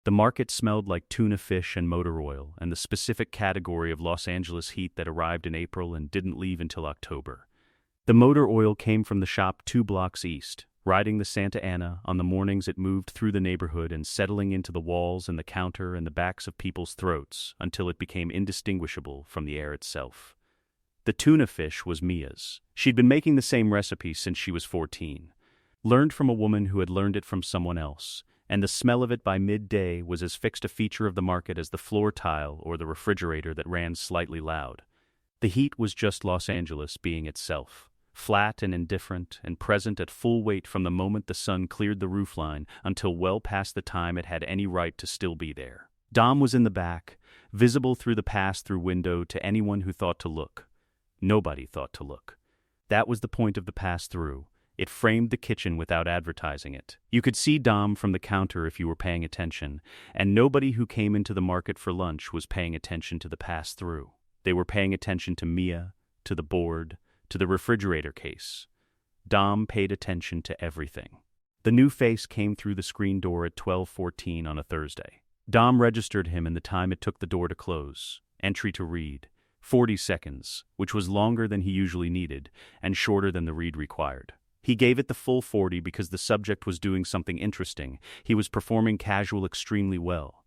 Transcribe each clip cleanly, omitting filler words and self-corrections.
The market smelled like tuna fish and motor oil, and the specific category of Los Angeles heat that arrived in April and didn't leave until October. The motor oil came from the shop 2 blocks east, riding the Santa Ana on the mornings it moved through the neighborhood and settling into the walls and the counter and the backs of people's throats until it became indistinguishable from the air itself. The tuna fish was Mia's. She'd been making the same recipe since she was 14. Learned from a woman who had learned it from someone else, and the smell of it by midday was as fixed a feature of the market as the floor tile or the refrigerator that ran slightly loud. The heat was just Los Angeles being itself, flat and indifferent and present at full weight from the moment the sun cleared the roofline until well past the time it had any right to still be there. Dom was in the back, visible through the pass-through window to anyone who thought to look. Nobody thought to look. That was the point of the pass-through. It framed the kitchen without advertising it. You could see Dom from the counter if you were paying attention, and nobody who came into the market for lunch was paying attention to the pass-through. They were paying attention to Mia, to the board, to the refrigerator case. Dom paid attention to everything. The new face came through the screen door at 12:14 on a Thursday. Dom registered him in the time it took the door to close. Entry to read. 40 seconds, which was longer than he usually needed, and shorter than the read required. He gave it the full 40 because the subject was doing something interesting. He was performing casual extremely well.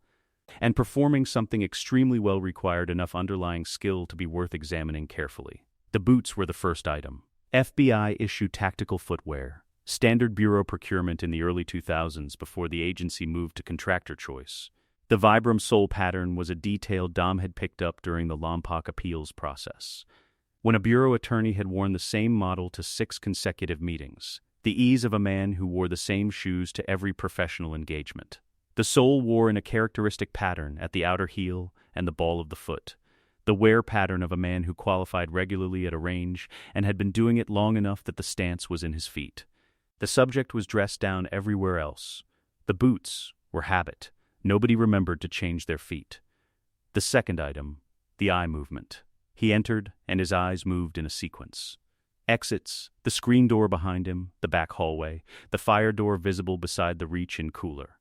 And performing something extremely well required enough underlying skill to be worth examining carefully. The boots were the first item. FBI issued tactical footwear, standard bureau procurement in the early 2000s before the agency moved to contractor choice. The Vibram sole pattern was a detail Dom had picked up during the Lompoc appeals process, when a bureau attorney had worn the same model to 6 consecutive meetings, the ease of a man who wore the same shoes to every professional engagement. The sole wore in a characteristic pattern at the outer heel and the ball of the foot, the wear pattern of a man who qualified regularly at a range and had been doing it long enough that the stance was in his feet. The subject was dressed down everywhere else. The boots were habit. Nobody remembered to change their feet. The second item, the eye movement. He entered, and his eyes moved in a sequence. Exits, the screen door behind him, the back hallway, the fire door visible beside the reach-in cooler.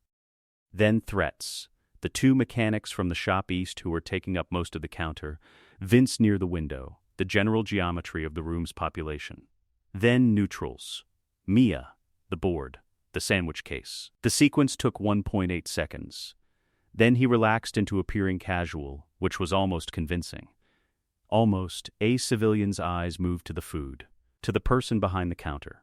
Then threats, the 2 mechanics from the shop east who were taking up most of the counter, Vince near the window, the general geometry of the room's population. Then neutrals, Mia, the board, the sandwich case. The sequence took 1.8 seconds. Then he relaxed into appearing casual, which was almost convincing. Almost, a civilian's eyes moved to the food, to the person behind the counter,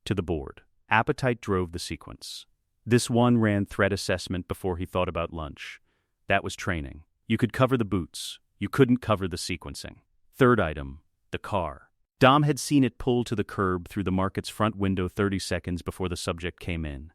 to the board. Appetite drove the sequence. This one ran threat assessment before he thought about lunch. That was training. You could cover the boots. You couldn't cover the sequencing. Third item, the car. Dom had seen it pull to the curb through the market's front window 30 seconds before the subject came in.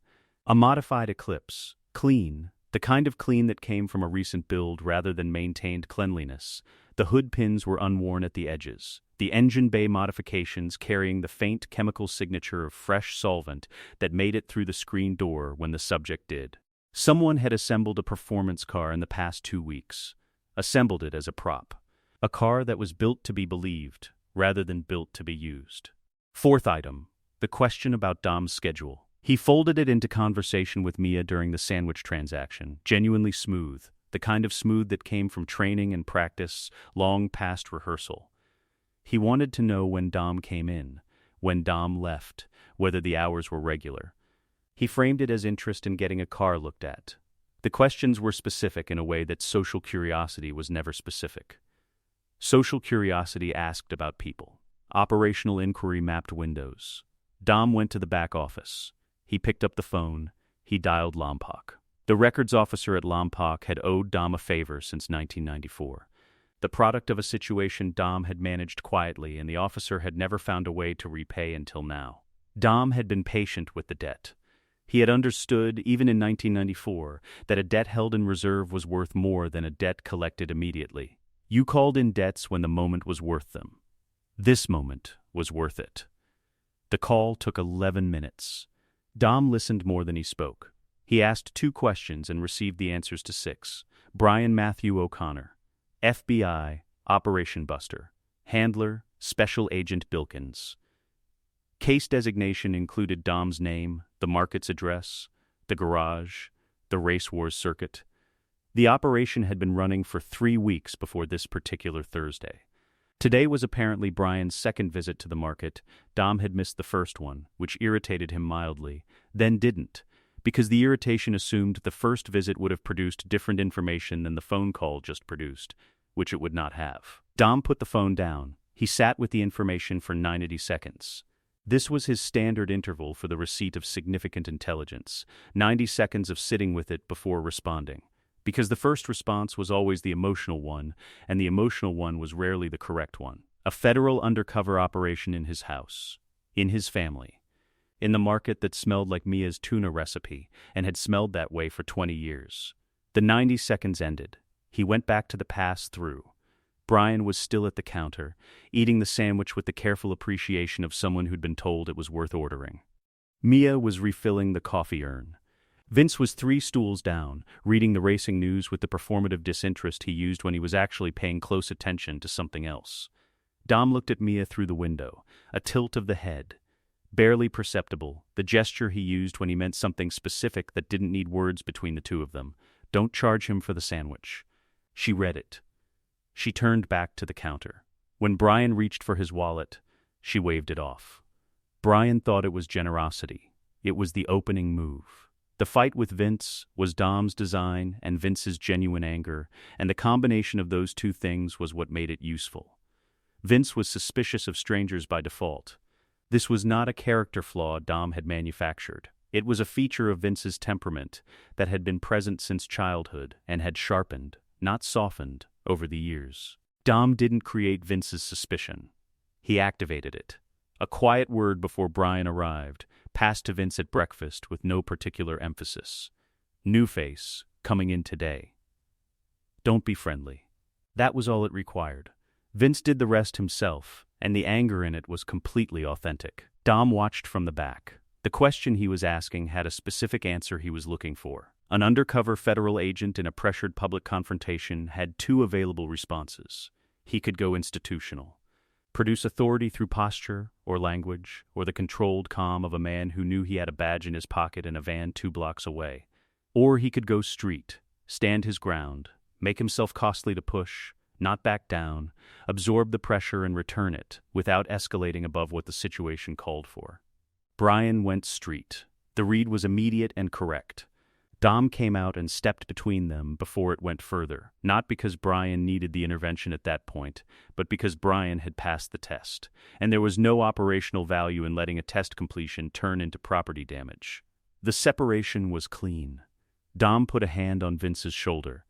A modified Eclipse, clean, the kind of clean that came from a recent build rather than maintained cleanliness. The hood pins were unworn at the edges, the engine bay modifications carrying the faint chemical signature of fresh solvent that made it through the screen door when the subject did. Someone had assembled a performance car in the past 2 weeks, assembled it as a prop. A car that was built to be believed, rather than built to be used. Fourth item, the question about Dom's schedule. He folded it into conversation with Mia during the sandwich transaction, genuinely smooth, the kind of smooth that came from training and practice long past rehearsal. He wanted to know when Dom came in, when Dom left, whether the hours were regular. He framed it as interest in getting a car looked at. The questions were specific in a way that social curiosity was never specific. Social curiosity asked about people. Operational inquiry mapped windows. Dom went to the back office. He picked up the phone. He dialed Lompoc. The records officer at Lompoc had owed Dom a favor since 1994. The product of a situation Dom had managed quietly, and the officer had never found a way to repay until now. Dom had been patient with the debt. He had understood, even in 1994, that a debt held in reserve was worth more than a debt collected immediately. You called in debts when the moment was worth them. This moment was worth it. The call took 11 minutes. Dom listened more than he spoke. He asked 2 questions and received the answers to 6. Brian Matthew O'Connor, FBI, Operation Buster. Handler, Special Agent Bilkins. Case designation included Dom's name, the market's address, the garage, the the Race Wars circuit. The operation had been running for 3 weeks before this particular Thursday. Today was apparently Brian's second visit to the market. Dom had missed the first one, which irritated him mildly, then didn't, because the irritation assumed the first visit would have produced different information than the phone call just produced, which it would not have. Dom put the phone down. He sat with the information for 90 seconds. This was his standard interval for the receipt of significant intelligence, 90 seconds of sitting with it before responding. Because the first response was always the emotional one, and the emotional one was rarely the correct one. A federal undercover operation in his house, in his family, in the market that smelled like Mia's tuna recipe and had smelled that way for 20 years. The 90 seconds ended. He went back to the pass-through. Brian was still at the counter, eating the sandwich with the careful appreciation of someone who'd been told it was worth ordering. Mia was refilling the coffee urn. Vince was 3 stools down, reading the racing news with the performative disinterest he used when he was actually paying close attention to something else. Dom looked at Mia through the window, a tilt of the head. Barely perceptible, the gesture he used when he meant something specific that didn't need words between the two of them. Don't charge him for the sandwich. She read it. She turned back to the counter. When Brian reached for his wallet, she waved it off. Brian thought it was generosity. It was the opening move. The fight with Vince was Dom's design and Vince's genuine anger, and the combination of those two things was what made it useful. Vince was suspicious of strangers by default. This was not a character flaw Dom had manufactured. It was a feature of Vince's temperament that had been present since childhood and had sharpened, not softened, over the years. Dom didn't create Vince's suspicion. He activated it. A quiet word before Brian arrived, passed to Vince at breakfast with no particular emphasis. New face, coming in today. Don't be friendly. That was all it required. Vince did the rest himself, and the anger in it was completely authentic. Dom watched from the back. The question he was asking had a specific answer he was looking for. An undercover federal agent in a pressured public confrontation had 2 available responses. He could go institutional. Produce authority through posture or language, or the controlled calm of a man who knew he had a badge in his pocket in a van 2 blocks away. Or he could go street, stand his ground, make himself costly to push, not back down, absorb the pressure and return it, without escalating above what the situation called for. Brian went street. The read was immediate and correct. Dom came out and stepped between them before it went further, not because Brian needed the intervention at that point, but because Brian had passed the test, and there was no operational value in letting a test completion turn into property damage. The separation was clean. Dom put a hand on Vince's shoulder,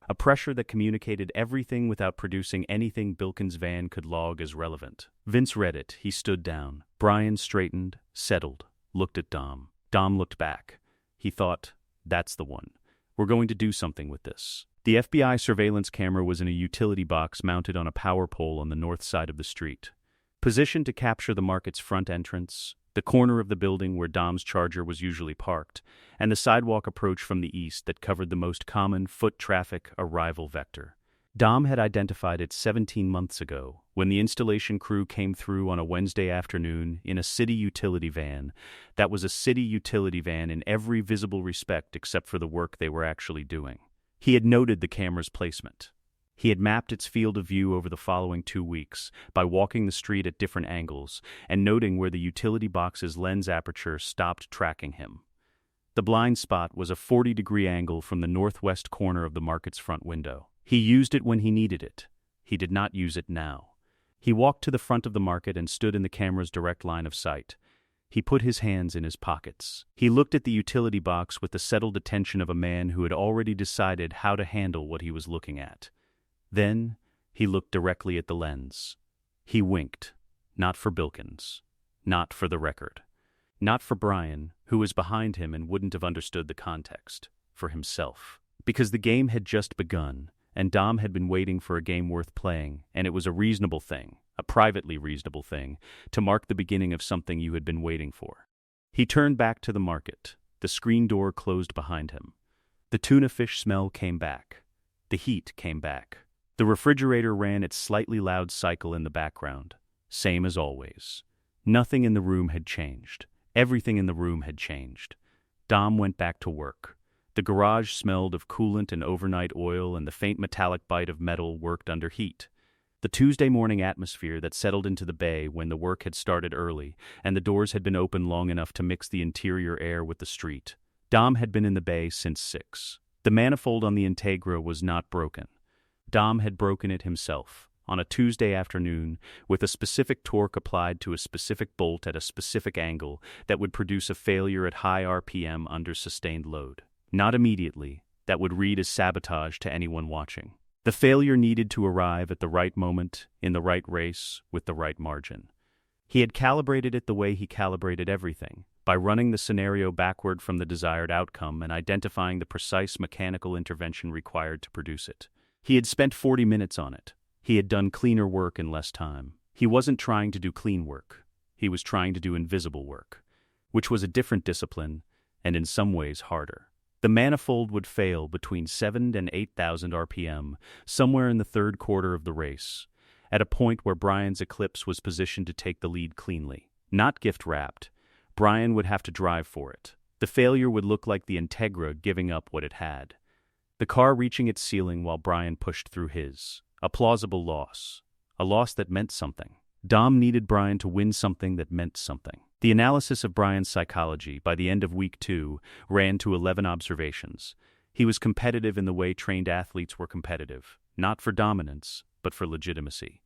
a pressure that communicated everything without producing anything Bilkin's van could log as relevant. Vince read it. He stood down. Brian straightened, settled, looked at Dom. Dom looked back. He thought, that's the one. We're going to do something with this. The FBI surveillance camera was in a utility box mounted on a power pole on the north side of the street. Positioned to capture the market's front entrance, the corner of the building where Dom's Charger was usually parked, and the sidewalk approach from the east that covered the most common foot traffic arrival vector. Dom had identified it 17 months ago, when the installation crew came through on a Wednesday afternoon in a city utility van that was a city utility van in every visible respect except for the work they were actually doing. He had noted the camera's placement. He had mapped its field of view over the following 2 weeks by walking the street at different angles and noting where the utility box's lens aperture stopped tracking him. The blind spot was a 40-degree angle from the northwest corner of the market's front window. He used it when he needed it. He did not use it now. He walked to the front of the market and stood in the camera's direct line of sight. He put his hands in his pockets. He looked at the utility box with the settled attention of a man who had already decided how to handle what he was looking at. Then he looked directly at the lens. He winked. Not for Bilkins. Not for the record. Not for Brian, who was behind him and wouldn't have understood the context. For himself. Because the game had just begun, and Dom had been waiting for a game worth playing, and it was a reasonable thing, a privately reasonable thing, to mark the beginning of something you had been waiting for. He turned back to the market. The screen door closed behind him. The tuna fish smell came back. The heat came back. The refrigerator ran its slightly loud cycle in the background. Same as always. Nothing in the room had changed. Everything in the room had changed. Dom went back to work. The garage smelled of coolant and overnight oil, and the faint metallic bite of metal worked under heat. The Tuesday morning atmosphere that settled into the bay when the work had started early, and the doors had been open long enough to mix the interior air with the street. Dom had been in the bay since 6. The manifold on the Integra was not broken. Dom had broken it himself, on a Tuesday afternoon, with a specific torque applied to a specific bolt at a specific angle that would produce a failure at high RPM under sustained load. Not immediately, that would read as sabotage to anyone watching. The failure needed to arrive at the right moment, in the right race, with the right margin. He had calibrated it the way he calibrated everything, by running the scenario backward from the desired outcome and identifying the precise mechanical intervention required to produce it. He had spent 40 minutes on it. He had done cleaner work in less time. He wasn't trying to do clean work. He was trying to do invisible work, which was a different discipline and in some ways harder. The manifold would fail between 7,000 and 8,000 RPM, somewhere in the third quarter of the race, at a point where Brian's Eclipse was positioned to take the lead cleanly. Not gift-wrapped, Brian would have to drive for it. The failure would look like the Integra giving up what it had. The car reaching its ceiling while Brian pushed through his. A plausible loss. A loss that meant something. Dom needed Brian to win something that meant something. The analysis of Brian's psychology, by the end of week 2, ran to 11 observations. He was competitive in the way trained athletes were competitive, not for dominance, but for legitimacy.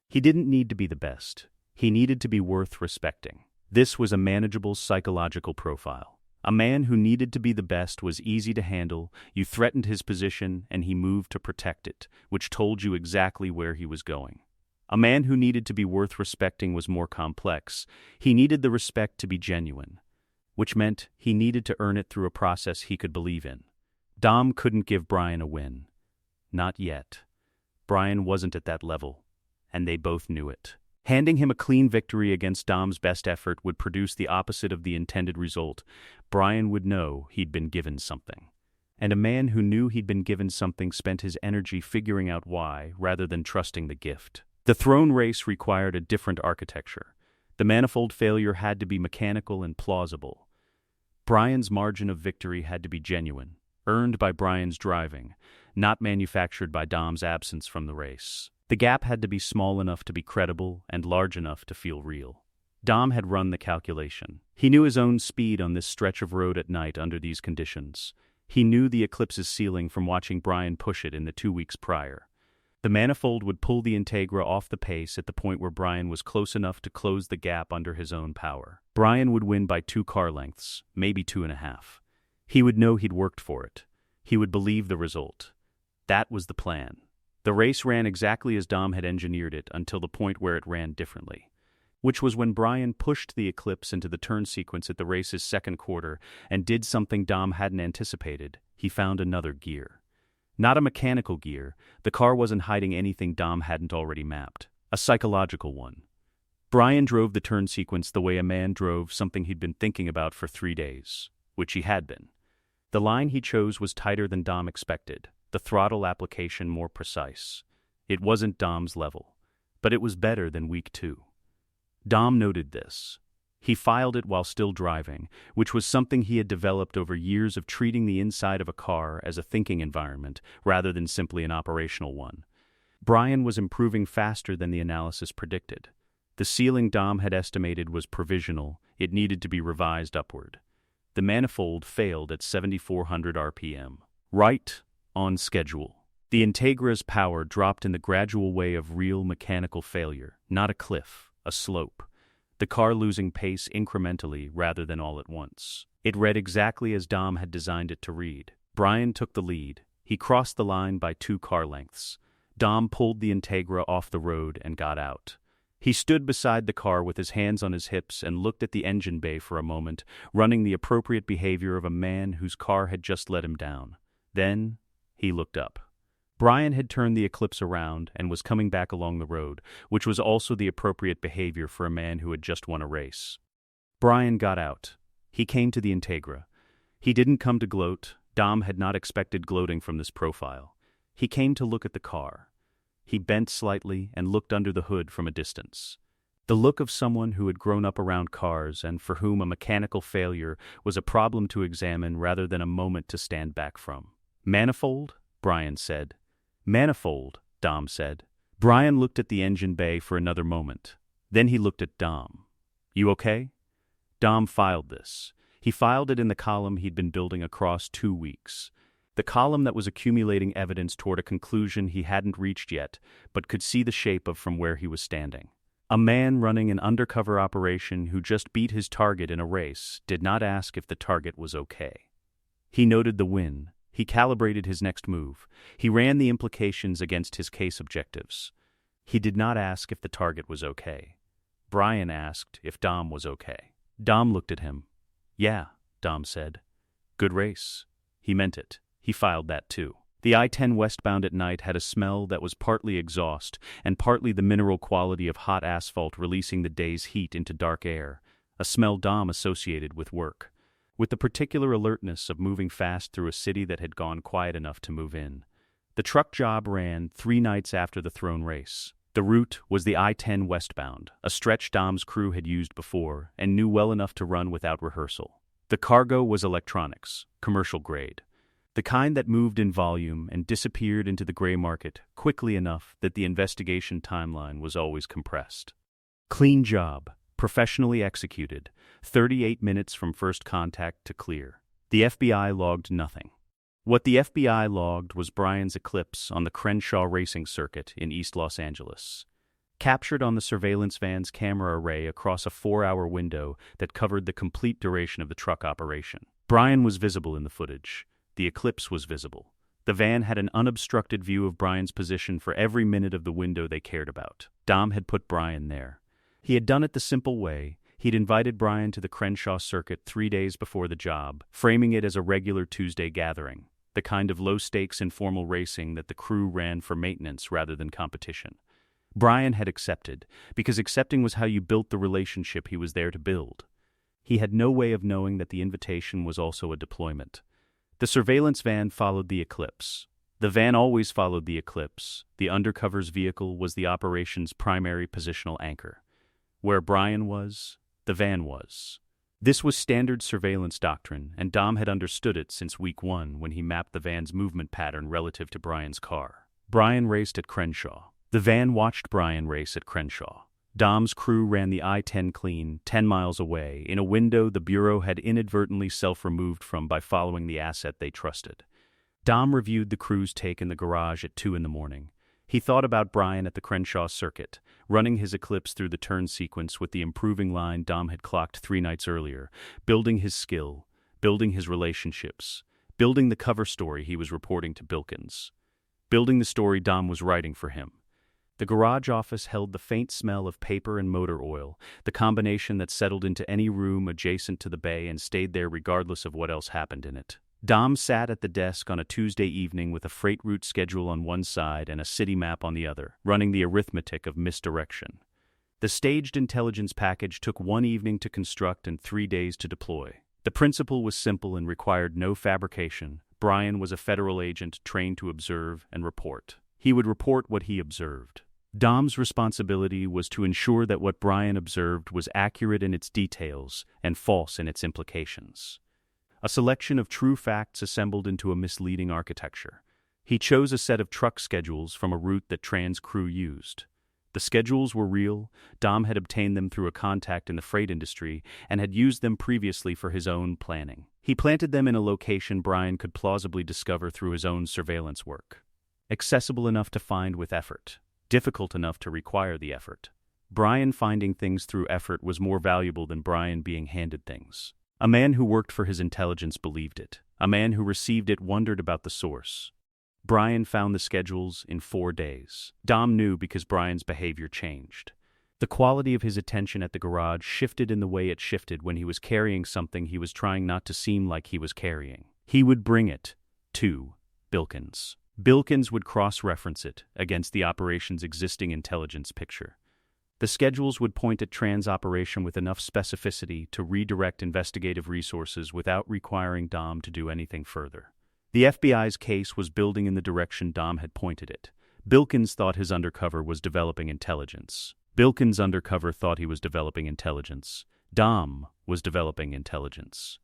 He didn't need to be the best. He needed to be worth respecting. This was a manageable psychological profile. A man who needed to be the best was easy to handle. You threatened his position, and he moved to protect it, which told you exactly where he was going. A man who needed to be worth respecting was more complex. He needed the respect to be genuine, which meant he needed to earn it through a process he could believe in. Dom couldn't give Brian a win. Not yet. Brian wasn't at that level, and they both knew it. Handing him a clean victory against Dom's best effort would produce the opposite of the intended result. Brian would know he'd been given something. And a man who knew he'd been given something spent his energy figuring out why, rather than trusting the gift. The throne race required a different architecture. The manifold failure had to be mechanical and plausible. Brian's margin of victory had to be genuine, earned by Brian's driving, not manufactured by Dom's absence from the race. The gap had to be small enough to be credible and large enough to feel real. Dom had run the calculation. He knew his own speed on this stretch of road at night under these conditions. He knew the Eclipse's ceiling from watching Brian push it in the 2 weeks prior. The manifold would pull the Integra off the pace at the point where Brian was close enough to close the gap under his own power. Brian would win by 2 car lengths, maybe 2.5. He would know he'd worked for it. He would believe the result. That was the plan. The race ran exactly as Dom had engineered it until the point where it ran differently, which was when Brian pushed the Eclipse into the turn sequence at the race's second quarter and did something Dom hadn't anticipated. He found another gear. Not a mechanical gear. The car wasn't hiding anything Dom hadn't already mapped. A psychological one. Brian drove the turn sequence the way a man drove something he'd been thinking about for 3 days, which he had been. The line he chose was tighter than Dom expected, the throttle application more precise. It wasn't Dom's level, but it was better than week 2. Dom noted this. He filed it while still driving, which was something he had developed over years of treating the inside of a car as a thinking environment rather than simply an operational one. Brian was improving faster than the analysis predicted. The ceiling Dom had estimated was provisional. It needed to be revised upward. The manifold failed at 7,400 RPM. Right on schedule. The Integra's power dropped in the gradual way of real mechanical failure, not a cliff, a slope. The car losing pace incrementally rather than all at once. It read exactly as Dom had designed it to read. Brian took the lead. He crossed the line by 2 car lengths. Dom pulled the Integra off the road and got out. He stood beside the car with his hands on his hips and looked at the engine bay for a moment, running the appropriate behavior of a man whose car had just let him down. Then he looked up. Brian had turned the Eclipse around and was coming back along the road, which was also the appropriate behavior for a man who had just won a race. Brian got out. He came to the Integra. He didn't come to gloat. Dom had not expected gloating from this profile. He came to look at the car. He bent slightly and looked under the hood from a distance. The look of someone who had grown up around cars and for whom a mechanical failure was a problem to examine rather than a moment to stand back from. "Manifold?" Brian said. "Manifold," Dom said. Brian looked at the engine bay for another moment. Then he looked at Dom. "You okay?" Dom filed this. He filed it in the column he'd been building across 2 weeks. The column that was accumulating evidence toward a conclusion he hadn't reached yet, but could see the shape of from where he was standing. A man running an undercover operation who just beat his target in a race did not ask if the target was okay. He noted the win. He calibrated his next move. He ran the implications against his case objectives. He did not ask if the target was okay. Brian asked if Dom was okay. Dom looked at him. "Yeah," Dom said. "Good race." He meant it. He filed that too. The I-10 westbound at night had a smell that was partly exhaust and partly the mineral quality of hot asphalt releasing the day's heat into dark air, a smell Dom associated with work, with the particular alertness of moving fast through a city that had gone quiet enough to move in. The truck job ran 3 nights after the Throne race. The route was the I-10 westbound, a stretch Dom's crew had used before and knew well enough to run without rehearsal. The cargo was electronics, commercial grade. The kind that moved in volume and disappeared into the gray market quickly enough that the investigation timeline was always compressed. Clean job, professionally executed, 38 minutes from first contact to clear. The FBI logged nothing. What the FBI logged was Brian's eclipse on the Crenshaw racing circuit in East Los Angeles, captured on the surveillance van's camera array across a 4-hour window that covered the complete duration of the truck operation. Brian was visible in the footage. The eclipse was visible. The van had an unobstructed view of Brian's position for every minute of the window they cared about. Dom had put Brian there. He had done it the simple way. He'd invited Brian to the Crenshaw circuit 3 days before the job, framing it as a regular Tuesday gathering, the kind of low-stakes informal racing that the crew ran for maintenance rather than competition. Brian had accepted, because accepting was how you built the relationship he was there to build. He had no way of knowing that the invitation was also a deployment. The surveillance van followed the eclipse. The van always followed the eclipse. The undercover's vehicle was the operation's primary positional anchor. Where Brian was, the van was. This was standard surveillance doctrine, and Dom had understood it since week 1 when he mapped the van's movement pattern relative to Brian's car. Brian raced at Crenshaw. The van watched Brian race at Crenshaw. Dom's crew ran the I-10 clean, 10 miles away, in a window the Bureau had inadvertently self-removed from by following the asset they trusted. Dom reviewed the crew's take in the garage at 2 in the morning. He thought about Brian at the Crenshaw circuit, running his eclipse through the turn sequence with the improving line Dom had clocked 3 nights earlier, building his skill, building his relationships, building the cover story he was reporting to Bilkins, building the story Dom was writing for him. The garage office held the faint smell of paper and motor oil, the combination that settled into any room adjacent to the bay and stayed there regardless of what else happened in it. Dom sat at the desk on a Tuesday evening with a freight route schedule on one side and a city map on the other, running the arithmetic of misdirection. The staged intelligence package took 1 evening to construct and 3 days to deploy. The principle was simple and required no fabrication. Brian was a federal agent trained to observe and report. He would report what he observed. Dom's responsibility was to ensure that what Brian observed was accurate in its details and false in its implications. A selection of true facts assembled into a misleading architecture. He chose a set of truck schedules from a route that Tran's crew used. The schedules were real. Dom had obtained them through a contact in the freight industry and had used them previously for his own planning. He planted them in a location Brian could plausibly discover through his own surveillance work. Accessible enough to find with effort. Difficult enough to require the effort. Brian finding things through effort was more valuable than Brian being handed things. A man who worked for his intelligence believed it. A man who received it wondered about the source. Brian found the schedules in 4 days. Dom knew because Brian's behavior changed. The quality of his attention at the garage shifted in the way it shifted when he was carrying something he was trying not to seem like he was carrying. He would bring it to Bilkins. Bilkins would cross-reference it against the operation's existing intelligence picture. The schedules would point at Tran's operation with enough specificity to redirect investigative resources without requiring Dom to do anything further. The FBI's case was building in the direction Dom had pointed it. Bilkins thought his undercover was developing intelligence. Bilkins undercover thought he was developing intelligence. Dom was developing intelligence.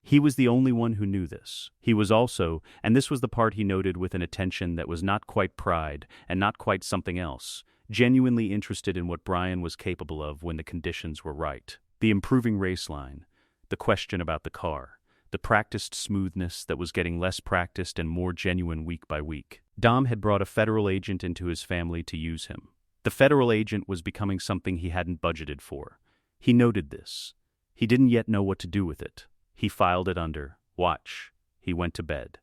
He was the only one who knew this. He was also, and this was the part he noted with an attention that was not quite pride and not quite something else, genuinely interested in what Brian was capable of when the conditions were right. The improving race line, the question about the car, the practiced smoothness that was getting less practiced and more genuine week by week. Dom had brought a federal agent into his family to use him. The federal agent was becoming something he hadn't budgeted for. He noted this. He didn't yet know what to do with it. He filed it under watch. He went to bed.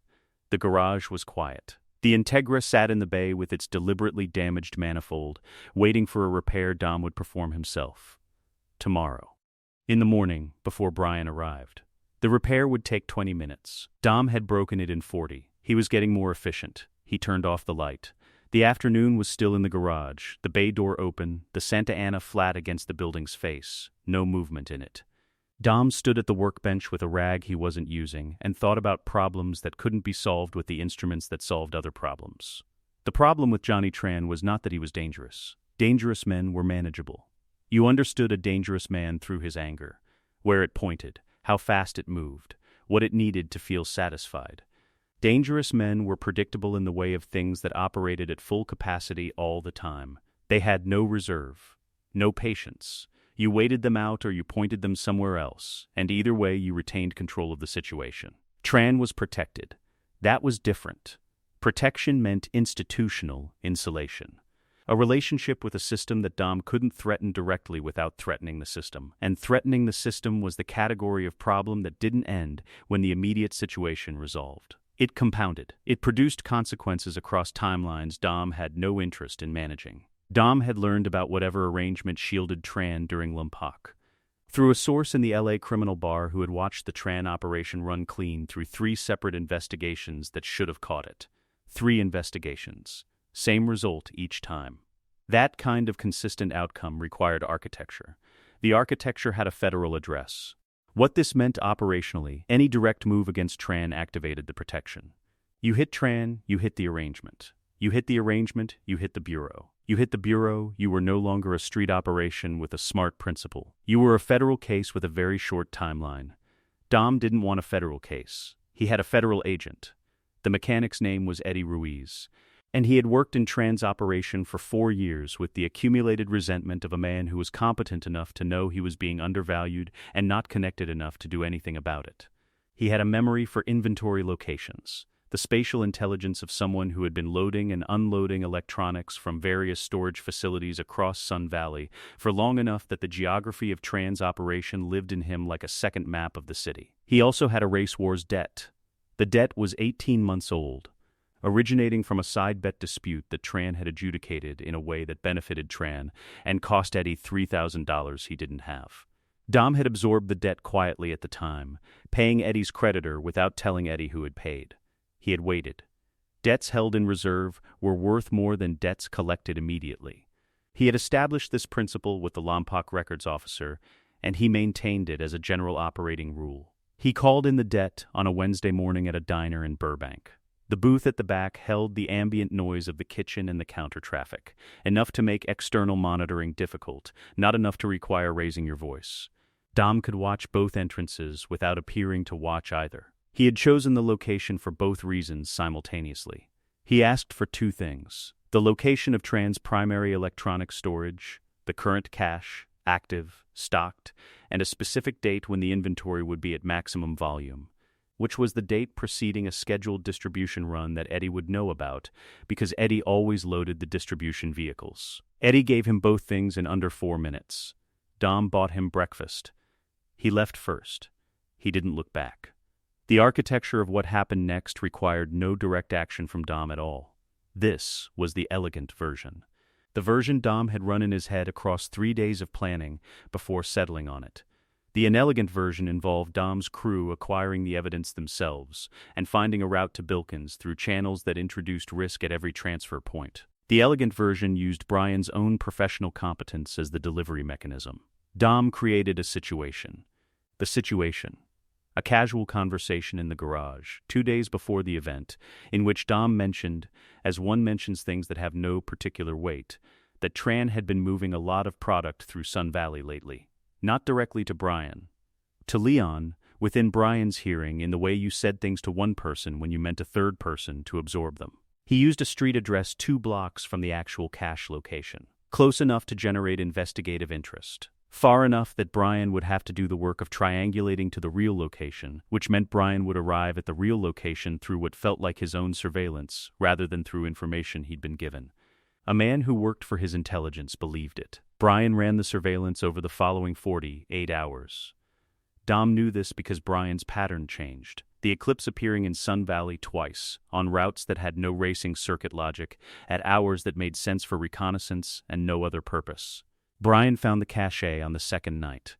The garage was quiet. The Integra sat in the bay with its deliberately damaged manifold, waiting for a repair Dom would perform himself. Tomorrow. In the morning, before Brian arrived. The repair would take 20 minutes. Dom had broken it in 40. He was getting more efficient. He turned off the light. The afternoon was still in the garage, the bay door open, the Santa Ana flat against the building's face, no movement in it. Dom stood at the workbench with a rag he wasn't using and thought about problems that couldn't be solved with the instruments that solved other problems. The problem with Johnny Tran was not that he was dangerous. Dangerous men were manageable. You understood a dangerous man through his anger, where it pointed, how fast it moved, what it needed to feel satisfied. Dangerous men were predictable in the way of things that operated at full capacity all the time. They had no reserve, no patience. You waited them out or you pointed them somewhere else, and either way you retained control of the situation. Tran was protected. That was different. Protection meant institutional insulation. A relationship with a system that Dom couldn't threaten directly without threatening the system. And threatening the system was the category of problem that didn't end when the immediate situation resolved. It compounded. It produced consequences across timelines Dom had no interest in managing. Dom had learned about whatever arrangement shielded Tran during Lompoc. Through a source in the LA criminal bar who had watched the Tran operation run clean through 3 separate investigations that should have caught it. 3 investigations. Same result each time. That kind of consistent outcome required architecture. The architecture had a federal address. What this meant operationally, any direct move against Tran activated the protection. You hit Tran, you hit the arrangement. You hit the arrangement, you hit the bureau. You hit the bureau, you were no longer a street operation with a smart principal. You were a federal case with a very short timeline. Dom didn't want a federal case. He had a federal agent. The mechanic's name was Eddie Ruiz, and he had worked in Tran's operation for 4 years with the accumulated resentment of a man who was competent enough to know he was being undervalued and not connected enough to do anything about it. He had a memory for inventory locations, the spatial intelligence of someone who had been loading and unloading electronics from various storage facilities across Sun Valley for long enough that the geography of Tran's operation lived in him like a second map of the city. He also had a race wars debt. The debt was 18 months old, originating from a side bet dispute that Tran had adjudicated in a way that benefited Tran and cost Eddie $3,000 he didn't have. Dom had absorbed the debt quietly at the time, paying Eddie's creditor without telling Eddie who had paid. He had waited. Debts held in reserve were worth more than debts collected immediately. He had established this principle with the Lompoc records officer, and he maintained it as a general operating rule. He called in the debt on a Wednesday morning at a diner in Burbank. The booth at the back held the ambient noise of the kitchen and the counter traffic, enough to make external monitoring difficult, not enough to require raising your voice. Dom could watch both entrances without appearing to watch either. He had chosen the location for both reasons simultaneously. He asked for 2 things: the location of Tran's primary electronic storage, the current cache, active, stocked, and a specific date when the inventory would be at maximum volume, which was the date preceding a scheduled distribution run that Eddie would know about because Eddie always loaded the distribution vehicles. Eddie gave him both things in under 4 minutes. Dom bought him breakfast. He left first. He didn't look back. The architecture of what happened next required no direct action from Dom at all. This was the elegant version. The version Dom had run in his head across 3 days of planning before settling on it. The inelegant version involved Dom's crew acquiring the evidence themselves and finding a route to Bilkins through channels that introduced risk at every transfer point. The elegant version used Brian's own professional competence as the delivery mechanism. Dom created a situation. The situation. A casual conversation in the garage, 2 days before the event, in which Dom mentioned, as one mentions things that have no particular weight, that Tran had been moving a lot of product through Sun Valley lately. Not directly to Brian. To Leon, within Brian's hearing, in the way you said things to one person when you meant a third person to absorb them. He used a street address 2 blocks from the actual cache location, close enough to generate investigative interest. Far enough that Brian would have to do the work of triangulating to the real location, which meant Brian would arrive at the real location through what felt like his own surveillance, rather than through information he'd been given. A man who worked for his intelligence believed it. Brian ran the surveillance over the following 48 hours. Dom knew this because Brian's pattern changed, the eclipse appearing in Sun Valley twice, on routes that had no racing circuit logic, at hours that made sense for reconnaissance and no other purpose. Brian found the cache on the second night.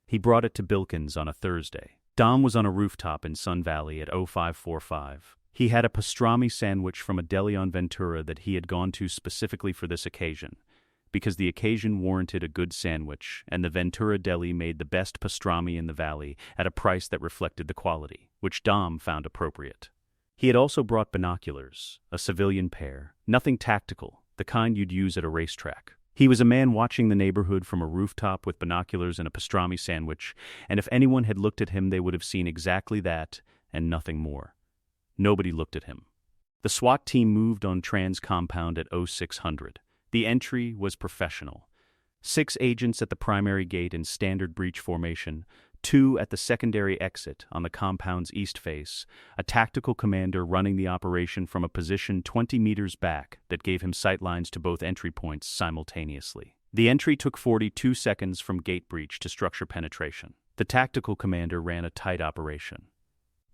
He brought it to Bilkins on a Thursday. Dom was on a rooftop in Sun Valley at 0545. He had a pastrami sandwich from a deli on Ventura that he had gone to specifically for this occasion, because the occasion warranted a good sandwich, and the Ventura deli made the best pastrami in the valley at a price that reflected the quality, which Dom found appropriate. He had also brought binoculars, a civilian pair, nothing tactical, the kind you'd use at a racetrack. He was a man watching the neighborhood from a rooftop with binoculars and a pastrami sandwich, and if anyone had looked at him they would have seen exactly that and nothing more. Nobody looked at him. The SWAT team moved on Tran's compound at 0600. The entry was professional. 6 agents at the primary gate in standard breach formation, 2 at the secondary exit on the compound's east face, a tactical commander running the operation from a position 20 meters back that gave him sightlines to both entry points simultaneously. The entry took 42 seconds from gate breach to structure penetration. The tactical commander ran a tight operation.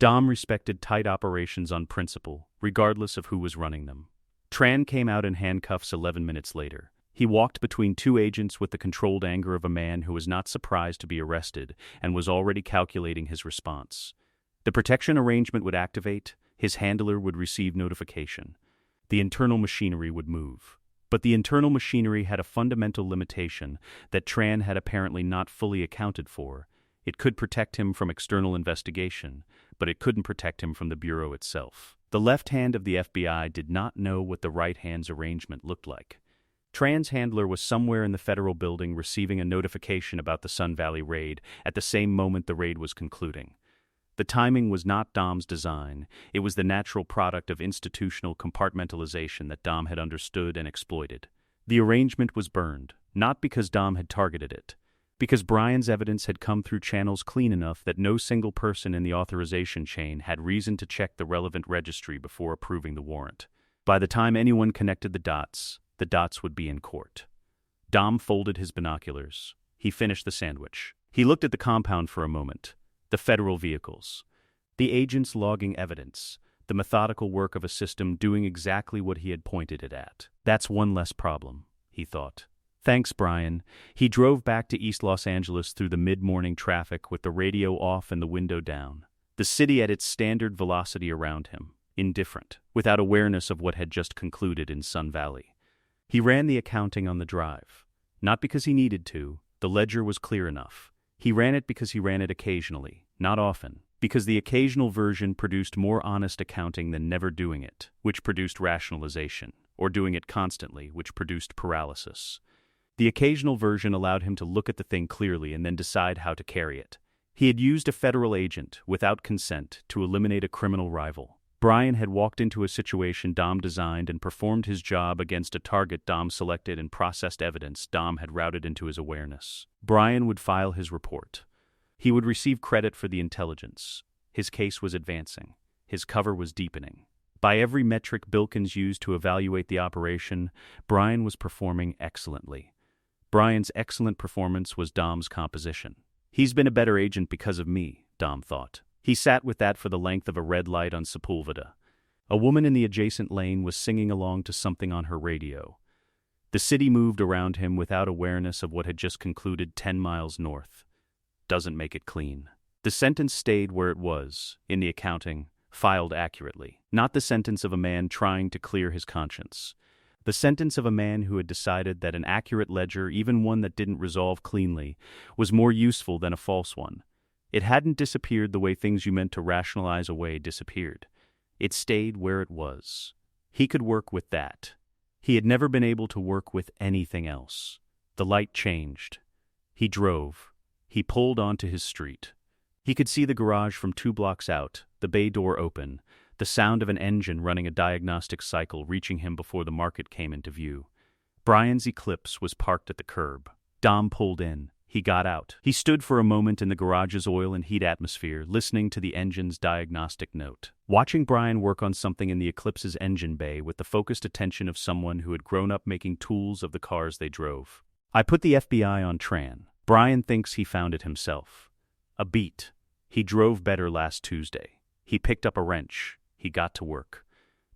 Dom respected tight operations on principle, regardless of who was running them. Tran came out in handcuffs 11 minutes later. He walked between 2 agents with the controlled anger of a man who was not surprised to be arrested and was already calculating his response. The protection arrangement would activate, his handler would receive notification. The internal machinery would move. But the internal machinery had a fundamental limitation that Tran had apparently not fully accounted for. It could protect him from external investigation, but it couldn't protect him from the Bureau itself. The left hand of the FBI did not know what the right hand's arrangement looked like. Tran's handler was somewhere in the federal building receiving a notification about the Sun Valley raid at the same moment the raid was concluding. The timing was not Dom's design, it was the natural product of institutional compartmentalization that Dom had understood and exploited. The arrangement was burned, not because Dom had targeted it, because Brian's evidence had come through channels clean enough that no single person in the authorization chain had reason to check the relevant registry before approving the warrant. By the time anyone connected the dots would be in court. Dom folded his binoculars. He finished the sandwich. He looked at the compound for a moment. The federal vehicles. The agents logging evidence. The methodical work of a system doing exactly what he had pointed it at. That's one less problem, he thought. Thanks, Brian. He drove back to East Los Angeles through the mid-morning traffic with the radio off and the window down. The city at its standard velocity around him, indifferent, without awareness of what had just concluded in Sun Valley. He ran the accounting on the drive. Not because he needed to, the ledger was clear enough. He ran it because he ran it occasionally, not often, because the occasional version produced more honest accounting than never doing it, which produced rationalization, or doing it constantly, which produced paralysis. The occasional version allowed him to look at the thing clearly and then decide how to carry it. He had used a federal agent, without consent, to eliminate a criminal rival. Brian had walked into a situation Dom designed and performed his job against a target Dom selected and processed evidence Dom had routed into his awareness. Brian would file his report. He would receive credit for the intelligence. His case was advancing. His cover was deepening. By every metric Bilkins used to evaluate the operation, Brian was performing excellently. Brian's excellent performance was Dom's composition. He's been a better agent because of me, Dom thought. He sat with that for the length of a red light on Sepulveda. A woman in the adjacent lane was singing along to something on her radio. The city moved around him without awareness of what had just concluded 10 miles north. Doesn't make it clean. The sentence stayed where it was, in the accounting, filed accurately. Not the sentence of a man trying to clear his conscience. The sentence of a man who had decided that an accurate ledger, even one that didn't resolve cleanly, was more useful than a false one. It hadn't disappeared the way things you meant to rationalize away disappeared. It stayed where it was. He could work with that. He had never been able to work with anything else. The light changed. He drove. He pulled onto his street. He could see the garage from 2 blocks out, the bay door open, the sound of an engine running a diagnostic cycle reaching him before the market came into view. Brian's Eclipse was parked at the curb. Dom pulled in. He got out. He stood for a moment in the garage's oil and heat atmosphere, listening to the engine's diagnostic note. Watching Brian work on something in the Eclipse's engine bay with the focused attention of someone who had grown up making tools of the cars they drove. I put the FBI on Tran. Brian thinks he found it himself. A beat. He drove better last Tuesday. He picked up a wrench. He got to work.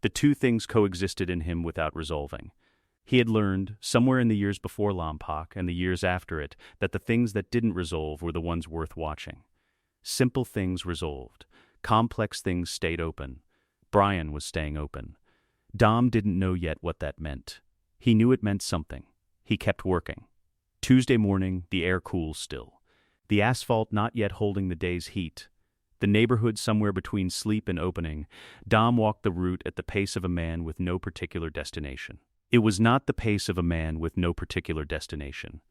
The two things coexisted in him without resolving. He had learned, somewhere in the years before Lompoc and the years after it, that the things that didn't resolve were the ones worth watching. Simple things resolved. Complex things stayed open. Brian was staying open. Dom didn't know yet what that meant. He knew it meant something. He kept working. Tuesday morning, the air cool still. The asphalt not yet holding the day's heat. The neighborhood somewhere between sleep and opening. Dom walked the route at the pace of a man with no particular destination. It was not the pace of a man with no particular destination.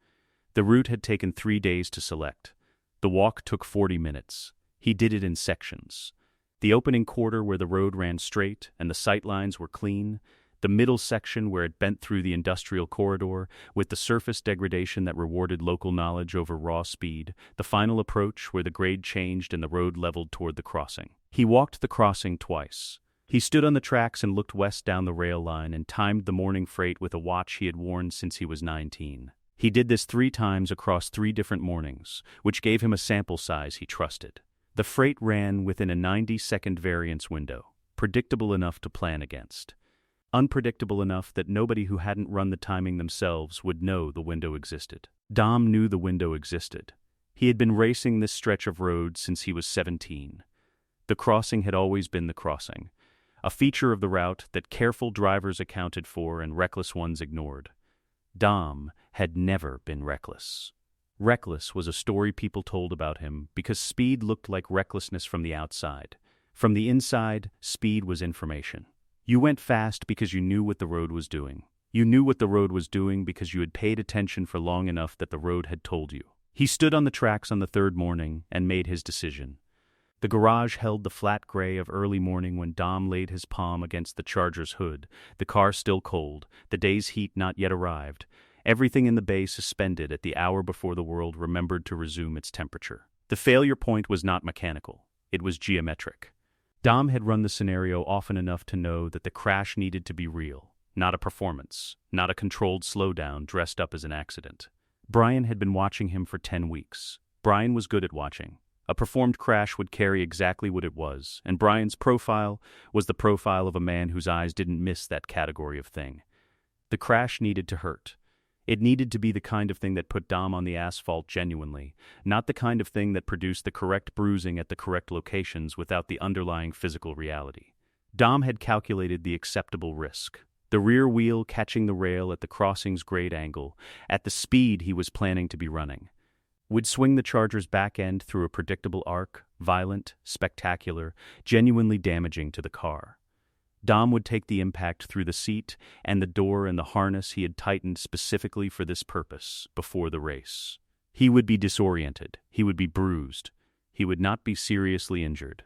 The route had taken 3 days to select. The walk took 40 minutes. He did it in sections. The opening quarter where the road ran straight and the sight lines were clean, the middle section where it bent through the industrial corridor with the surface degradation that rewarded local knowledge over raw speed, the final approach where the grade changed and the road leveled toward the crossing. He walked the crossing twice. He stood on the tracks and looked west down the rail line and timed the morning freight with a watch he had worn since he was 19. He did this 3 times across 3 different mornings, which gave him a sample size he trusted. The freight ran within a 90-second variance window, predictable enough to plan against. Unpredictable enough that nobody who hadn't run the timing themselves would know the window existed. Dom knew the window existed. He had been racing this stretch of road since he was 17. The crossing had always been the crossing. A feature of the route that careful drivers accounted for and reckless ones ignored. Dom had never been reckless. Reckless was a story people told about him because speed looked like recklessness from the outside. From the inside, speed was information. You went fast because you knew what the road was doing. You knew what the road was doing because you had paid attention for long enough that the road had told you. He stood on the tracks on the 3rd morning and made his decision. The garage held the flat gray of early morning when Dom laid his palm against the Charger's hood, the car still cold, the day's heat not yet arrived, everything in the bay suspended at the hour before the world remembered to resume its temperature. The failure point was not mechanical. It was geometric. Dom had run the scenario often enough to know that the crash needed to be real, not a performance, not a controlled slowdown dressed up as an accident. Brian had been watching him for 10 weeks. Brian was good at watching. A performed crash would carry exactly what it was, and Brian's profile was the profile of a man whose eyes didn't miss that category of thing. The crash needed to hurt. It needed to be the kind of thing that put Dom on the asphalt genuinely, not the kind of thing that produced the correct bruising at the correct locations without the underlying physical reality. Dom had calculated the acceptable risk. The rear wheel catching the rail at the crossing's grade angle, at the speed he was planning to be running, would swing the Charger's back end through a predictable arc, violent, spectacular, genuinely damaging to the car. Dom would take the impact through the seat and the door and the harness he had tightened specifically for this purpose before the race. He would be disoriented. He would be bruised. He would not be seriously injured.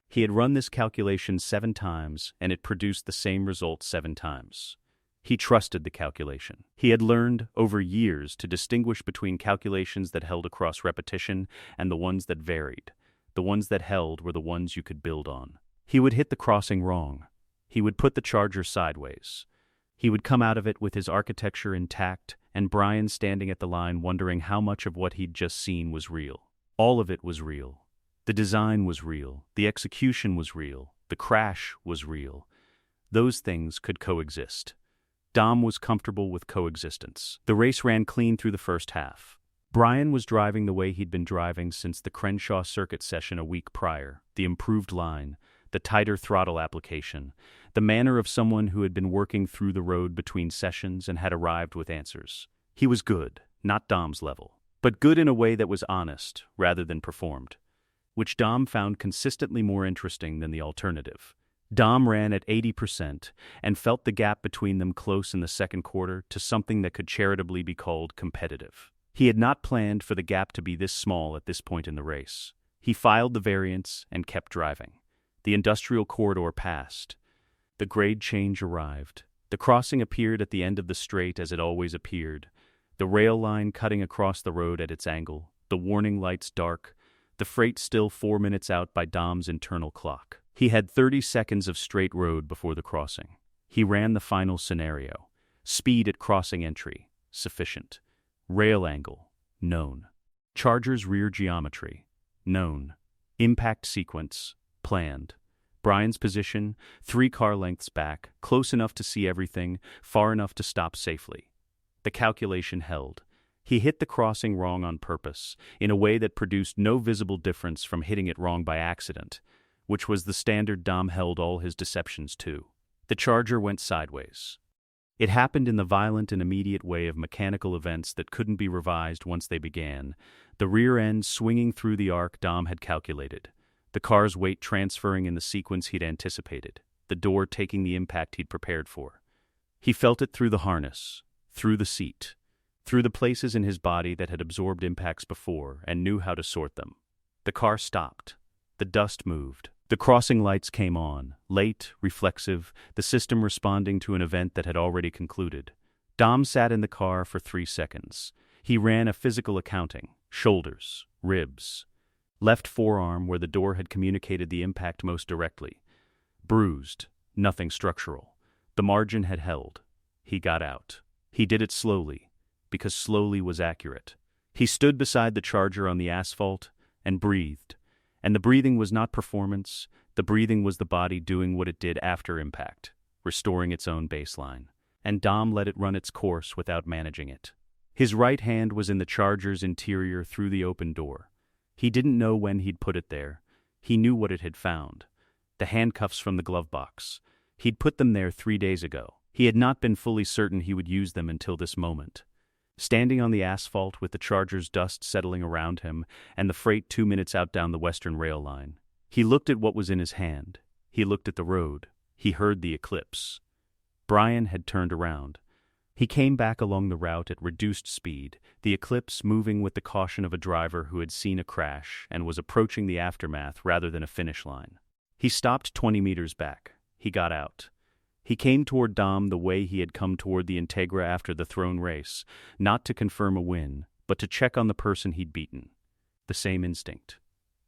He had run this calculation 7 times, and it produced the same result 7 times. He trusted the calculation. He had learned, over years, to distinguish between calculations that held across repetition and the ones that varied. The ones that held were the ones you could build on. He would hit the crossing wrong. He would put the Charger sideways. He would come out of it with his architecture intact, and Brian standing at the line wondering how much of what he'd just seen was real. All of it was real. The design was real. The execution was real. The crash was real. Those things could coexist. Dom was comfortable with coexistence. The race ran clean through the first half. Brian was driving the way he'd been driving since the Crenshaw circuit session a week prior, the improved line, the tighter throttle application, the manner of someone who had been working through the road between sessions and had arrived with answers. He was good, not Dom's level, but good in a way that was honest rather than performed, which Dom found consistently more interesting than the alternative, Dom ran at 80% and felt the gap between them close in the second quarter to something that could charitably be called competitive. He had not planned for the gap to be this small at this point in the race. He filed the variance and kept driving. The industrial corridor passed. The grade change arrived. The crossing appeared at the end of the straight as it always appeared. The rail line cutting across the road at its angle. The warning lights dark. The freight still 4 minutes out by Dom's internal clock. He had 30 seconds of straight road before the crossing. He ran the final scenario. Speed at crossing entry, sufficient. Rail angle, known. Charger's rear geometry, known. Impact sequence, planned. Brian's position, 3 car lengths back, close enough to see everything, far enough to stop safely. The calculation held. He hit the crossing wrong on purpose, in a way that produced no visible difference from hitting it wrong by accident, which was the standard Dom held all his deceptions to. The Charger went sideways. It happened in the violent and immediate way of mechanical events that couldn't be revised once they began, the rear end swinging through the arc Dom had calculated, the car's weight transferring in the sequence he'd anticipated, the door taking the impact he'd prepared for. He felt it through the harness, through the seat, through the places in his body that had absorbed impacts before and knew how to sort them. The car stopped. The dust moved. The crossing lights came on, late, reflexive, the system responding to an event that had already concluded. Dom sat in the car for 3 seconds. He ran a physical accounting. Shoulders, ribs. Left forearm where the door had communicated the impact most directly. Bruised, nothing structural. The margin had held. He got out. He did it slowly, because slowly was accurate. He stood beside the Charger on the asphalt and breathed. And the breathing was not performance, the breathing was the body doing what it did after impact, restoring its own baseline. And Dom let it run its course without managing it. His right hand was in the Charger's interior through the open door. He didn't know when he'd put it there. He knew what it had found. The handcuffs from the glove box. He'd put them there 3 days ago. He had not been fully certain he would use them until this moment. Standing on the asphalt with the Charger's dust settling around him and the freight 2 minutes out down the western rail line, he looked at what was in his hand. He looked at the road. He heard the eclipse. Brian had turned around. He came back along the route at reduced speed, the eclipse moving with the caution of a driver who had seen a crash and was approaching the aftermath rather than a finish line. He stopped 20 meters back. He got out. He came toward Dom the way he had come toward the Integra after the throne race, not to confirm a win, but to check on the person he'd beaten. The same instinct.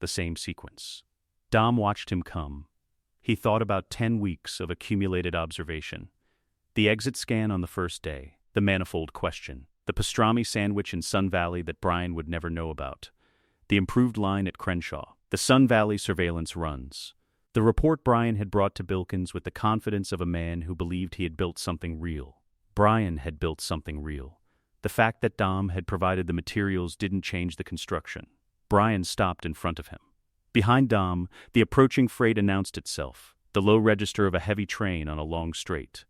The same sequence. Dom watched him come. He thought about 10 weeks of accumulated observation. The exit scan on the first day, the manifold question, the pastrami sandwich in Sun Valley that Brian would never know about, the improved line at Crenshaw, the Sun Valley surveillance runs. The report Brian had brought to Bilkins with the confidence of a man who believed he had built something real. Brian had built something real. The fact that Dom had provided the materials didn't change the construction. Brian stopped in front of him. Behind Dom, the approaching freight announced itself, the low register of a heavy train on a long straight.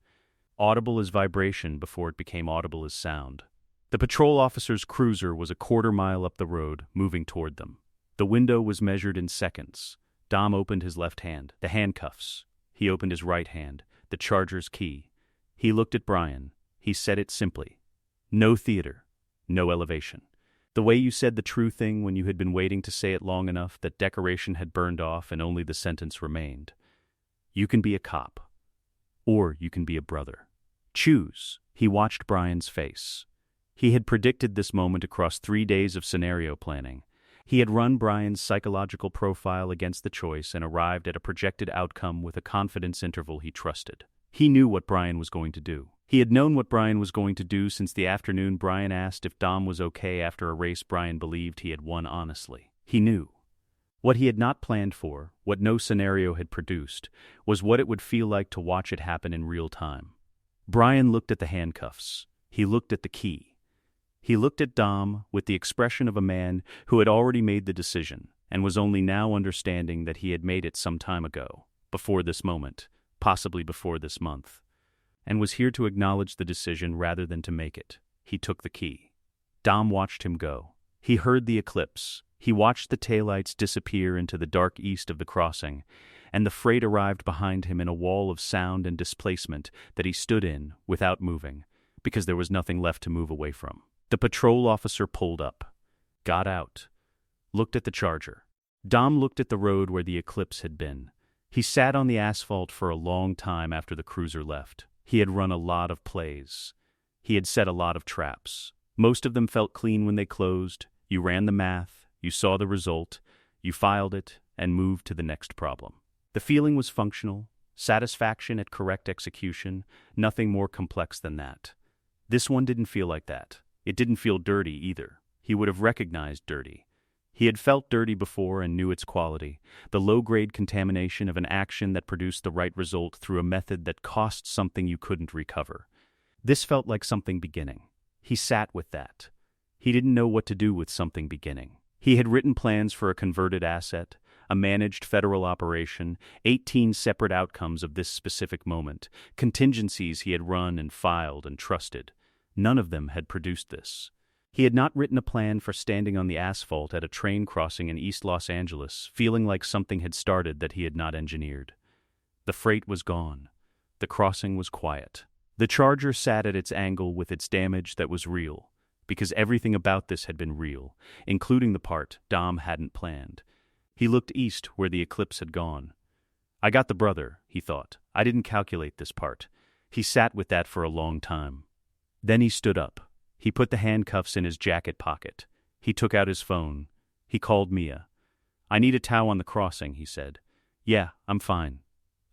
Audible as vibration before it became audible as sound. The patrol officer's cruiser was a quarter-mile up the road, moving toward them. The window was measured in seconds. Dom opened his left hand, the handcuffs. He opened his right hand, the Charger's key. He looked at Brian. He said it simply. No theater, no elevation. The way you said the true thing when you had been waiting to say it long enough that decoration had burned off and only the sentence remained. You can be a cop, or you can be a brother. Choose. He watched Brian's face. He had predicted this moment across 3 days of scenario planning. He had run Brian's psychological profile against the choice and arrived at a projected outcome with a confidence interval he trusted. He knew what Brian was going to do. He had known what Brian was going to do since the afternoon Brian asked if Dom was okay after a race Brian believed he had won honestly. He knew. What he had not planned for, what no scenario had produced, was what it would feel like to watch it happen in real time. Brian looked at the handcuffs. He looked at the key. He looked at Dom with the expression of a man who had already made the decision and was only now understanding that he had made it some time ago, before this moment, possibly before this month, and was here to acknowledge the decision rather than to make it. He took the key. Dom watched him go. He heard the eclipse. He watched the taillights disappear into the dark east of the crossing, and the freight arrived behind him in a wall of sound and displacement that he stood in without moving, because there was nothing left to move away from. The patrol officer pulled up, got out, looked at the Charger. Dom looked at the road where the Eclipse had been. He sat on the asphalt for a long time after the cruiser left. He had run a lot of plays. He had set a lot of traps. Most of them felt clean when they closed. You ran the math, you saw the result, you filed it, and moved to the next problem. The feeling was functional, satisfaction at correct execution, nothing more complex than that. This one didn't feel like that. It didn't feel dirty either. He would have recognized dirty. He had felt dirty before and knew its quality, the low-grade contamination of an action that produced the right result through a method that cost something you couldn't recover. This felt like something beginning. He sat with that. He didn't know what to do with something beginning. He had written plans for a converted asset, a managed federal operation, 18 separate outcomes of this specific moment, contingencies he had run and filed and trusted. None of them had produced this. He had not written a plan for standing on the asphalt at a train crossing in East Los Angeles, feeling like something had started that he had not engineered. The freight was gone. The crossing was quiet. The Charger sat at its angle with its damage that was real, because everything about this had been real, including the part Dom hadn't planned. He looked east where the Eclipse had gone. I got the brother, he thought. I didn't calculate this part. He sat with that for a long time. Then he stood up. He put the handcuffs in his jacket pocket. He took out his phone. He called Mia. I need a tow on the crossing, he said. Yeah, I'm fine.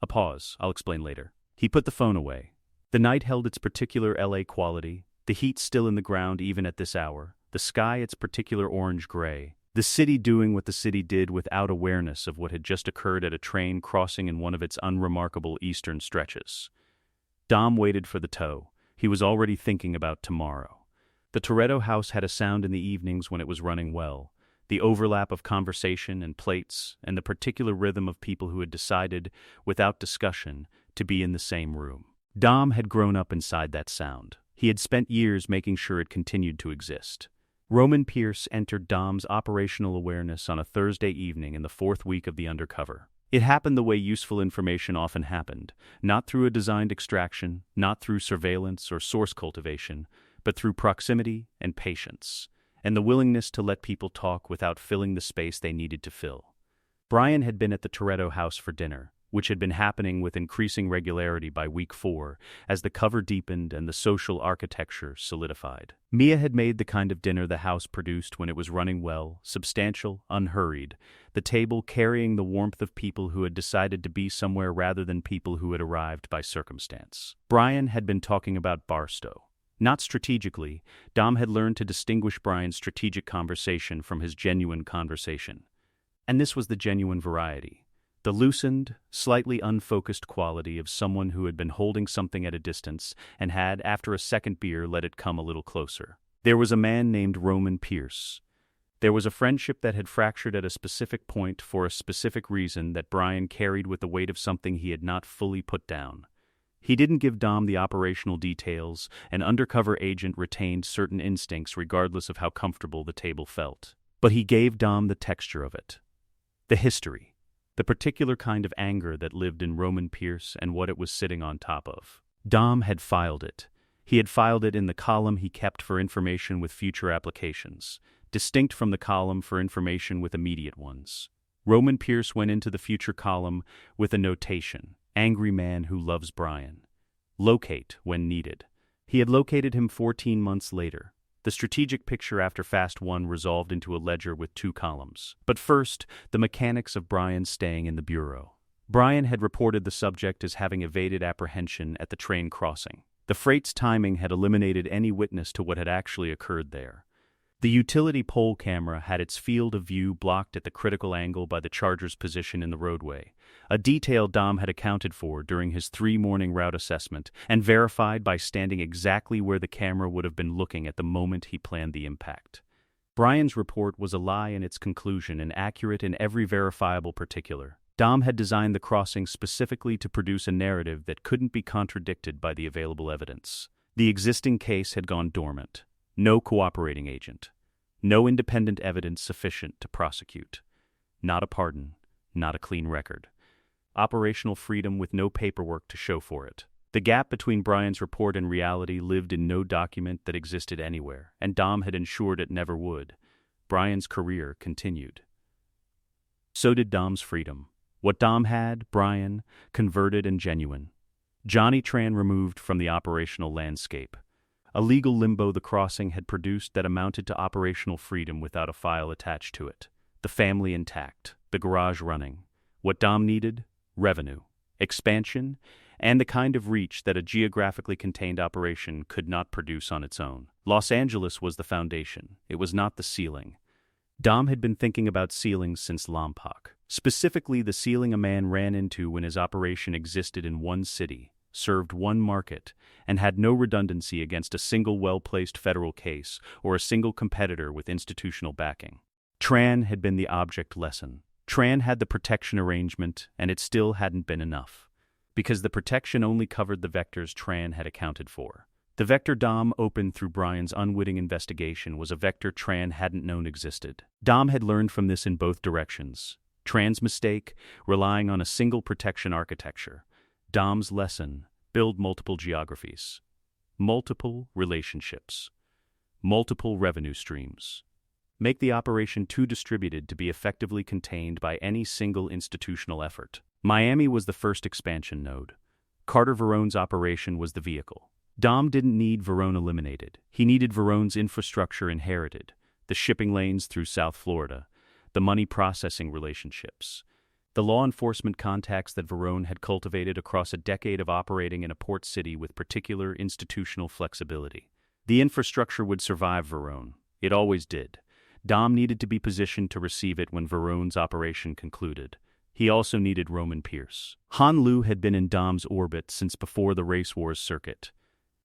A pause. I'll explain later. He put the phone away. The night held its particular LA quality, the heat still in the ground even at this hour, the sky its particular orange-gray, the city doing what the city did without awareness of what had just occurred at a train crossing in one of its unremarkable eastern stretches. Dom waited for the tow. He was already thinking about tomorrow. The Toretto house had a sound in the evenings when it was running well, the overlap of conversation and plates, and the particular rhythm of people who had decided, without discussion, to be in the same room. Dom had grown up inside that sound. He had spent years making sure it continued to exist. Roman Pierce entered Dom's operational awareness on a Thursday evening in the 4th week of the undercover. It happened the way useful information often happened, not through a designed extraction, not through surveillance or source cultivation, but through proximity and patience, and the willingness to let people talk without filling the space they needed to fill. Brian had been at the Toretto house for dinner, which had been happening with increasing regularity by week 4 as the cover deepened and the social architecture solidified. Mia had made the kind of dinner the house produced when it was running well, substantial, unhurried, the table carrying the warmth of people who had decided to be somewhere rather than people who had arrived by circumstance. Brian had been talking about Barstow. Not strategically, Dom had learned to distinguish Brian's strategic conversation from his genuine conversation. And this was the genuine variety. The loosened, slightly unfocused quality of someone who had been holding something at a distance and had, after a second beer, let it come a little closer. There was a man named Roman Pierce. There was a friendship that had fractured at a specific point for a specific reason that Brian carried with the weight of something he had not fully put down. He didn't give Dom the operational details. An undercover agent retained certain instincts regardless of how comfortable the table felt. But he gave Dom the texture of it. The history. The particular kind of anger that lived in Roman Pierce and what it was sitting on top of. Dom had filed it. He had filed it in the column he kept for information with future applications, distinct from the column for information with immediate ones. Roman Pierce went into the future column with a notation: angry man who loves Brian. Locate when needed. He had located him 14 months later. The strategic picture after Fast 1 resolved into a ledger with 2 columns. But first, the mechanics of Brian staying in the bureau. Brian had reported the subject as having evaded apprehension at the train crossing. The freight's timing had eliminated any witness to what had actually occurred there. The utility pole camera had its field of view blocked at the critical angle by the Charger's position in the roadway, a detail Dom had accounted for during his 3-morning route assessment and verified by standing exactly where the camera would have been looking at the moment he planned the impact. Brian's report was a lie in its conclusion and accurate in every verifiable particular. Dom had designed the crossing specifically to produce a narrative that couldn't be contradicted by the available evidence. The existing case had gone dormant. No cooperating agent. No independent evidence sufficient to prosecute. Not a pardon, not a clean record. operational freedom with no paperwork to show for it. The gap between Brian's report and reality lived in no document that existed anywhere, and Dom had ensured it never would. Brian's career continued. So did Dom's freedom. What Dom had, Brian, converted and genuine. Johnny Tran removed from the operational landscape. A legal limbo the crossing had produced that amounted to operational freedom without a file attached to it. The family intact, the garage running. What Dom needed? Revenue, expansion, and the kind of reach that a geographically contained operation could not produce on its own. Los Angeles was the foundation. It was not the ceiling. Dom had been thinking about ceilings since Lompoc. Specifically, the ceiling a man ran into when his operation existed in one city, served one market, and had no redundancy against a single well-placed federal case or a single competitor with institutional backing. Tran had been the object lesson. Tran had the protection arrangement, and it still hadn't been enough. Because the protection only covered the vectors Tran had accounted for. The vector Dom opened through Brian's unwitting investigation was a vector Tran hadn't known existed. Dom had learned from this in both directions. Tran's mistake, relying on a single protection architecture. Dom's lesson, build multiple geographies. Multiple relationships. Multiple revenue streams. Make the operation too distributed to be effectively contained by any single institutional effort. Miami was the first expansion node. Carter Verone's operation was the vehicle. Dom didn't need Verone eliminated. He needed Verone's infrastructure inherited, the shipping lanes through South Florida, the money processing relationships, the law enforcement contacts that Verone had cultivated across a decade of operating in a port city with particular institutional flexibility. The infrastructure would survive Verone. It always did. Dom needed to be positioned to receive it when Verone's operation concluded. He also needed Roman Pierce. Han Lu had been in Dom's orbit since before the Race Wars circuit.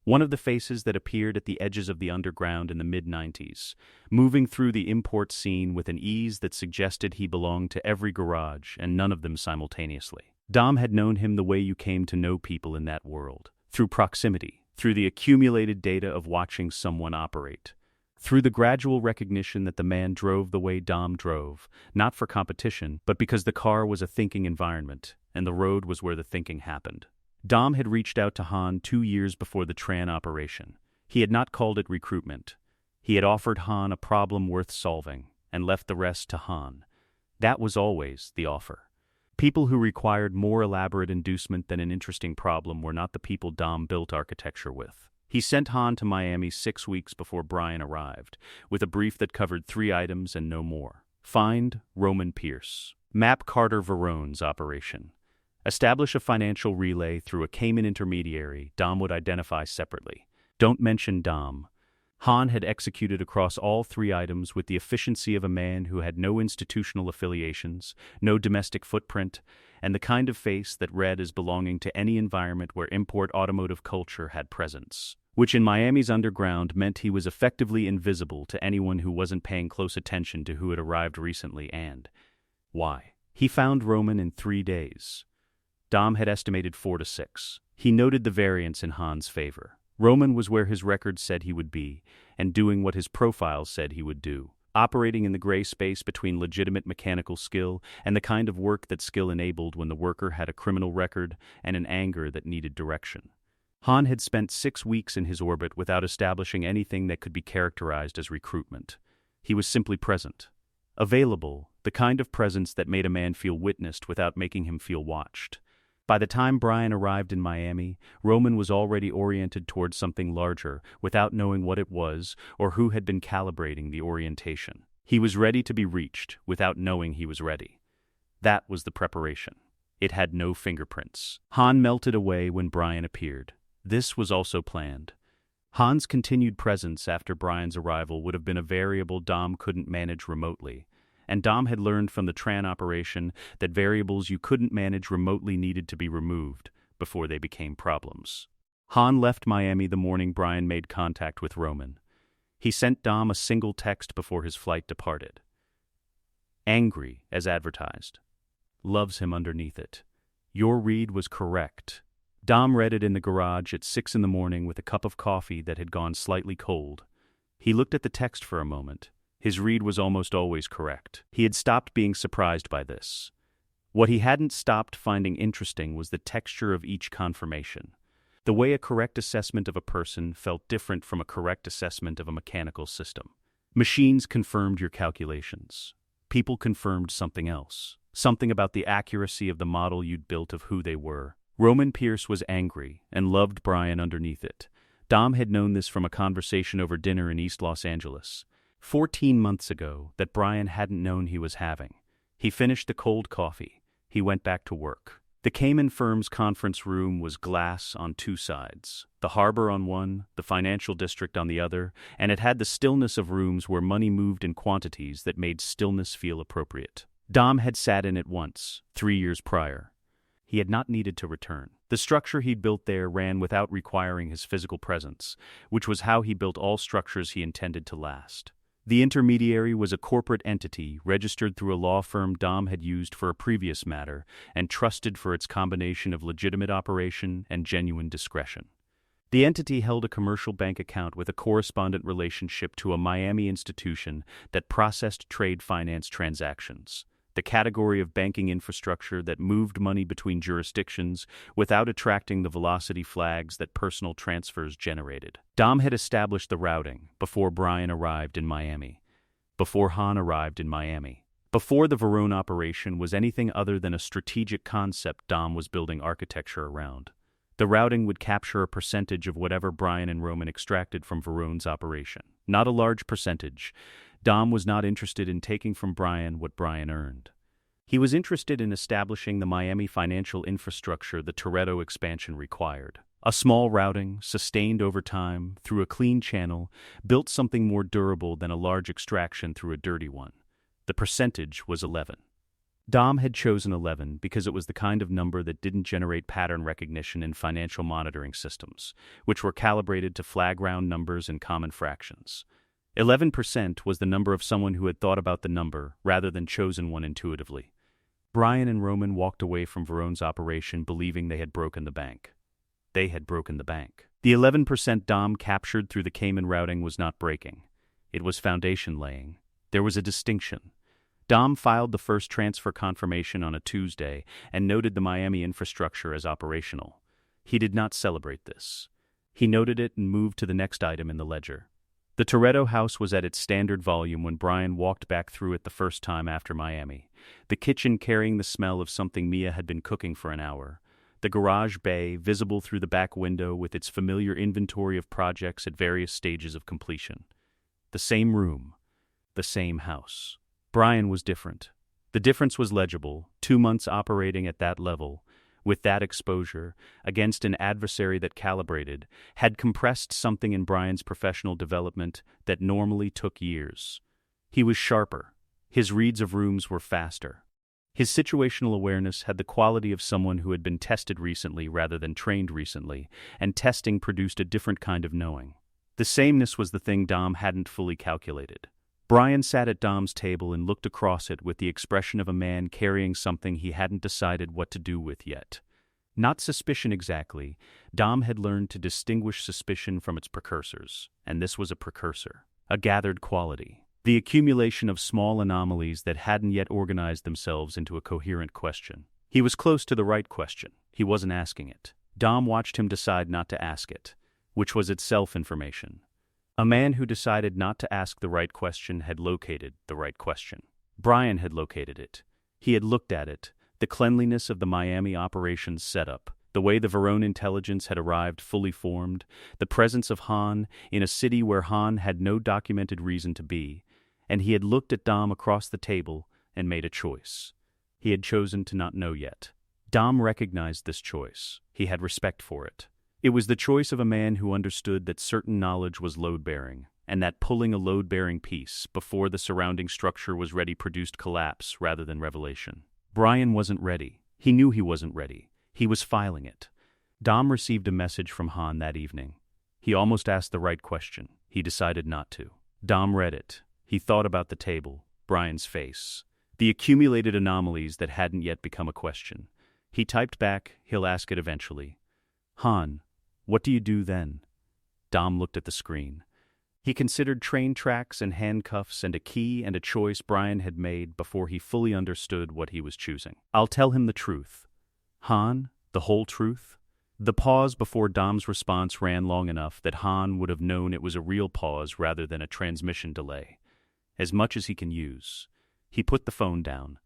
One of the faces that appeared at the edges of the underground in the mid-90s, moving through the import scene with an ease that suggested he belonged to every garage and none of them simultaneously. Dom had known him the way you came to know people in that world, through proximity, through the accumulated data of watching someone operate. Through the gradual recognition that the man drove the way Dom drove, not for competition, but because the car was a thinking environment, and the road was where the thinking happened. Dom had reached out to Han 2 years before the Tran operation. He had not called it recruitment. He had offered Han a problem worth solving, and left the rest to Han. That was always the offer. People who required more elaborate inducement than an interesting problem were not the people Dom built architecture with. He sent Han to Miami 6 weeks before Brian arrived, with a brief that covered 3 items and no more. Find Roman Pierce. Map Carter Verone's operation. Establish a financial relay through a Cayman intermediary Dom would identify separately. Don't mention Dom. Han had executed across all 3 items with the efficiency of a man who had no institutional affiliations, no domestic footprint, and the kind of face that read as belonging to any environment where import automotive culture had presence. Which in Miami's underground meant he was effectively invisible to anyone who wasn't paying close attention to who had arrived recently and why. He found Roman in 3 days. Dom had estimated 4 to 6. He noted the variance in Han's favor. Roman was where his record said he would be, and doing what his profile said he would do, operating in the gray space between legitimate mechanical skill and the kind of work that skill enabled when the worker had a criminal record and an anger that needed direction. Han had spent 6 weeks in his orbit without establishing anything that could be characterized as recruitment. He was simply present. Available, the kind of presence that made a man feel witnessed without making him feel watched. By the time Brian arrived in Miami, Roman was already oriented towards something larger, without knowing what it was or who had been calibrating the orientation. He was ready to be reached, without knowing he was ready. That was the preparation. It had no fingerprints. Han melted away when Brian appeared. This was also planned. Han's continued presence after Brian's arrival would have been a variable Dom couldn't manage remotely. And Dom had learned from the Tran operation that variables you couldn't manage remotely needed to be removed before they became problems. Han left Miami the morning Brian made contact with Roman. He sent Dom a single text before his flight departed. Angry, as advertised. Loves him underneath it. Your read was correct. Dom read it in the garage at 6 in the morning with a cup of coffee that had gone slightly cold. He looked at the text for a moment. His read was almost always correct. He had stopped being surprised by this. What he hadn't stopped finding interesting was the texture of each confirmation. The way a correct assessment of a person felt different from a correct assessment of a mechanical system. Machines confirmed your calculations. People confirmed something else. Something about the accuracy of the model you'd built of who they were. Roman Pierce was angry and loved Brian underneath it. Dom had known this from a conversation over dinner in East Los Angeles, 14 months ago, that Brian hadn't known he was having. He finished the cold coffee. He went back to work. The Cayman firm's conference room was glass on two sides, the harbor on one, the financial district on the other, and it had the stillness of rooms where money moved in quantities that made stillness feel appropriate. Dom had sat in it once, 3 years prior. He had not needed to return. The structure he'd built there ran without requiring his physical presence, which was how he built all structures he intended to last. The intermediary was a corporate entity registered through a law firm Dom had used for a previous matter and trusted for its combination of legitimate operation and genuine discretion. The entity held a commercial bank account with a correspondent relationship to a Miami institution that processed trade finance transactions, the category of banking infrastructure that moved money between jurisdictions without attracting the velocity flags that personal transfers generated. Dom had established the routing before Brian arrived in Miami, before Han arrived in Miami. Before the Verone operation was anything other than a strategic concept Dom was building architecture around. The routing would capture a percentage of whatever Brian and Roman extracted from Verone's operation. Not a large percentage. Dom was not interested in taking from Brian what Brian earned. He was interested in establishing the Miami financial infrastructure the Toretto expansion required. A small routing, sustained over time, through a clean channel, built something more durable than a large extraction through a dirty one. The percentage was 11. Dom had chosen 11 because it was the kind of number that didn't generate pattern recognition in financial monitoring systems, which were calibrated to flag round numbers and common fractions. 11% was the number of someone who had thought about the number rather than chosen one intuitively. Brian and Roman walked away from Verone's operation believing they had broken the bank. They had broken the bank. The 11% Dom captured through the Cayman routing was not breaking. It was foundation laying. There was a distinction. Dom filed the first transfer confirmation on a Tuesday and noted the Miami infrastructure as operational. He did not celebrate this. He noted it and moved to the next item in the ledger. The Toretto house was at its standard volume when Brian walked back through it the first time after Miami. The kitchen carrying the smell of something Mia had been cooking for an hour. The garage bay visible through the back window with its familiar inventory of projects at various stages of completion. The same room. The same house. Brian was different. The difference was legible, 2 months operating at that level, with that exposure, against an adversary that calibrated, had compressed something in Brian's professional development that normally took years. He was sharper. His reads of rooms were faster. His situational awareness had the quality of someone who had been tested recently rather than trained recently, and testing produced a different kind of knowing. The sameness was the thing Dom hadn't fully calculated. Brian sat at Dom's table and looked across it with the expression of a man carrying something he hadn't decided what to do with yet. Not suspicion exactly. Dom had learned to distinguish suspicion from its precursors, and this was a precursor, a gathered quality, the accumulation of small anomalies that hadn't yet organized themselves into a coherent question. He was close to the right question. He wasn't asking it. Dom watched him decide not to ask it, which was itself information. A man who decided not to ask the right question had located the right question. Brian had located it. He had looked at it, the cleanliness of the Miami operations setup, the way the Verone intelligence had arrived fully formed, the presence of Han in a city where Han had no documented reason to be, and he had looked at Dom across the table and made a choice. He had chosen to not know yet. Dom recognized this choice. He had respect for it. It was the choice of a man who understood that certain knowledge was load-bearing, and that pulling a load-bearing piece before the surrounding structure was ready produced collapse rather than revelation. Brian wasn't ready. He knew he wasn't ready. He was filing it. Dom received a message from Han that evening. He almost asked the right question. He decided not to. Dom read it. He thought about the table, Brian's face, the accumulated anomalies that hadn't yet become a question. He typed back, "He'll ask it eventually." "Han, what do you do then?" Dom looked at the screen. He considered train tracks and handcuffs and a key and a choice Brian had made before he fully understood what he was choosing. "I'll tell him the truth." Han, the whole truth? The pause before Dom's response ran long enough that Han would have known it was a real pause rather than a transmission delay. As much as he can use. He put the phone down.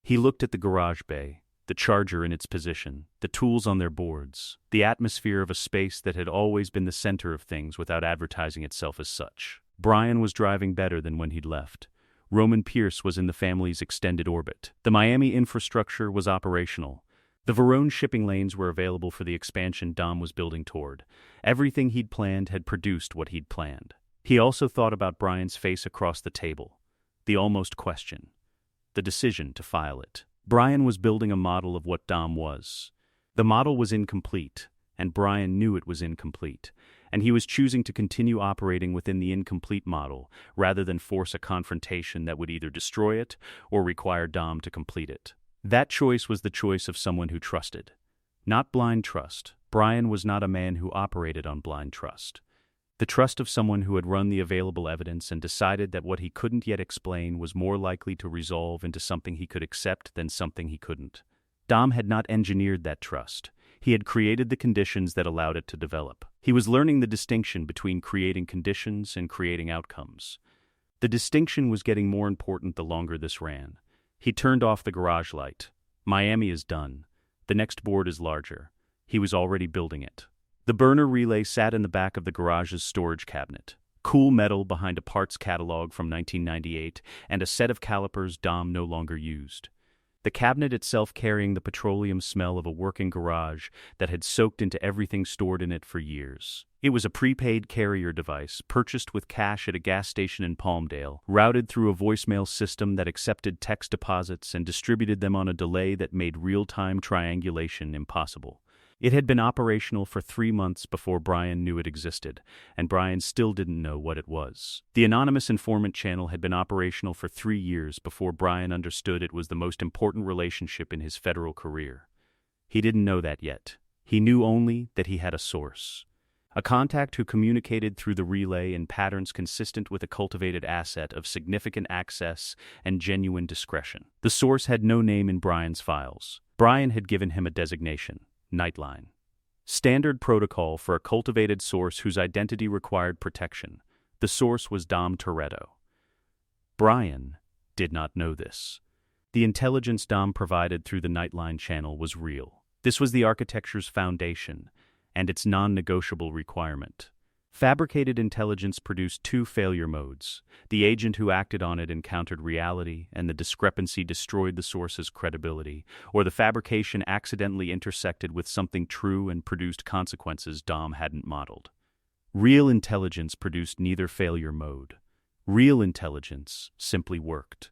He looked at the garage bay, the charger in its position, the tools on their boards, the atmosphere of a space that had always been the center of things without advertising itself as such. Brian was driving better than when he'd left. Roman Pierce was in the family's extended orbit. The Miami infrastructure was operational. The Verone shipping lanes were available for the expansion Dom was building toward. Everything he'd planned had produced what he'd planned. He also thought about Brian's face across the table. The almost question. The decision to file it. Brian was building a model of what Dom was. The model was incomplete, and Brian knew it was incomplete, and he was choosing to continue operating within the incomplete model rather than force a confrontation that would either destroy it or require Dom to complete it. That choice was the choice of someone who trusted. Not blind trust. Brian was not a man who operated on blind trust. The trust of someone who had run the available evidence and decided that what he couldn't yet explain was more likely to resolve into something he could accept than something he couldn't. Dom had not engineered that trust. He had created the conditions that allowed it to develop. He was learning the distinction between creating conditions and creating outcomes. The distinction was getting more important the longer this ran. He turned off the garage light. Miami is done. The next board is larger. He was already building it. The burner relay sat in the back of the garage's storage cabinet. Cool metal behind a parts catalog from 1998 and a set of calipers Dom no longer used. The cabinet itself carrying the petroleum smell of a working garage that had soaked into everything stored in it for years. It was a prepaid carrier device purchased with cash at a gas station in Palmdale, routed through a voicemail system that accepted text deposits and distributed them on a delay that made real-time triangulation impossible. It had been operational for 3 months before Brian knew it existed, and Brian still didn't know what it was. The anonymous informant channel had been operational for 3 years before Brian understood it was the most important relationship in his federal career. He didn't know that yet. He knew only that he had a source. A contact who communicated through the relay in patterns consistent with a cultivated asset of significant access and genuine discretion. The source had no name in Brian's files. Brian had given him a designation. Nightline. Standard protocol for a cultivated source whose identity required protection. The source was Dom Toretto. Brian did not know this. The intelligence Dom provided through the Nightline channel was real. This was the architecture's foundation and its non-negotiable requirement. Fabricated intelligence produced 2 failure modes. The agent who acted on it encountered reality, and the discrepancy destroyed the source's credibility, or the fabrication accidentally intersected with something true and produced consequences Dom hadn't modeled. Real intelligence produced neither failure mode. Real intelligence simply worked.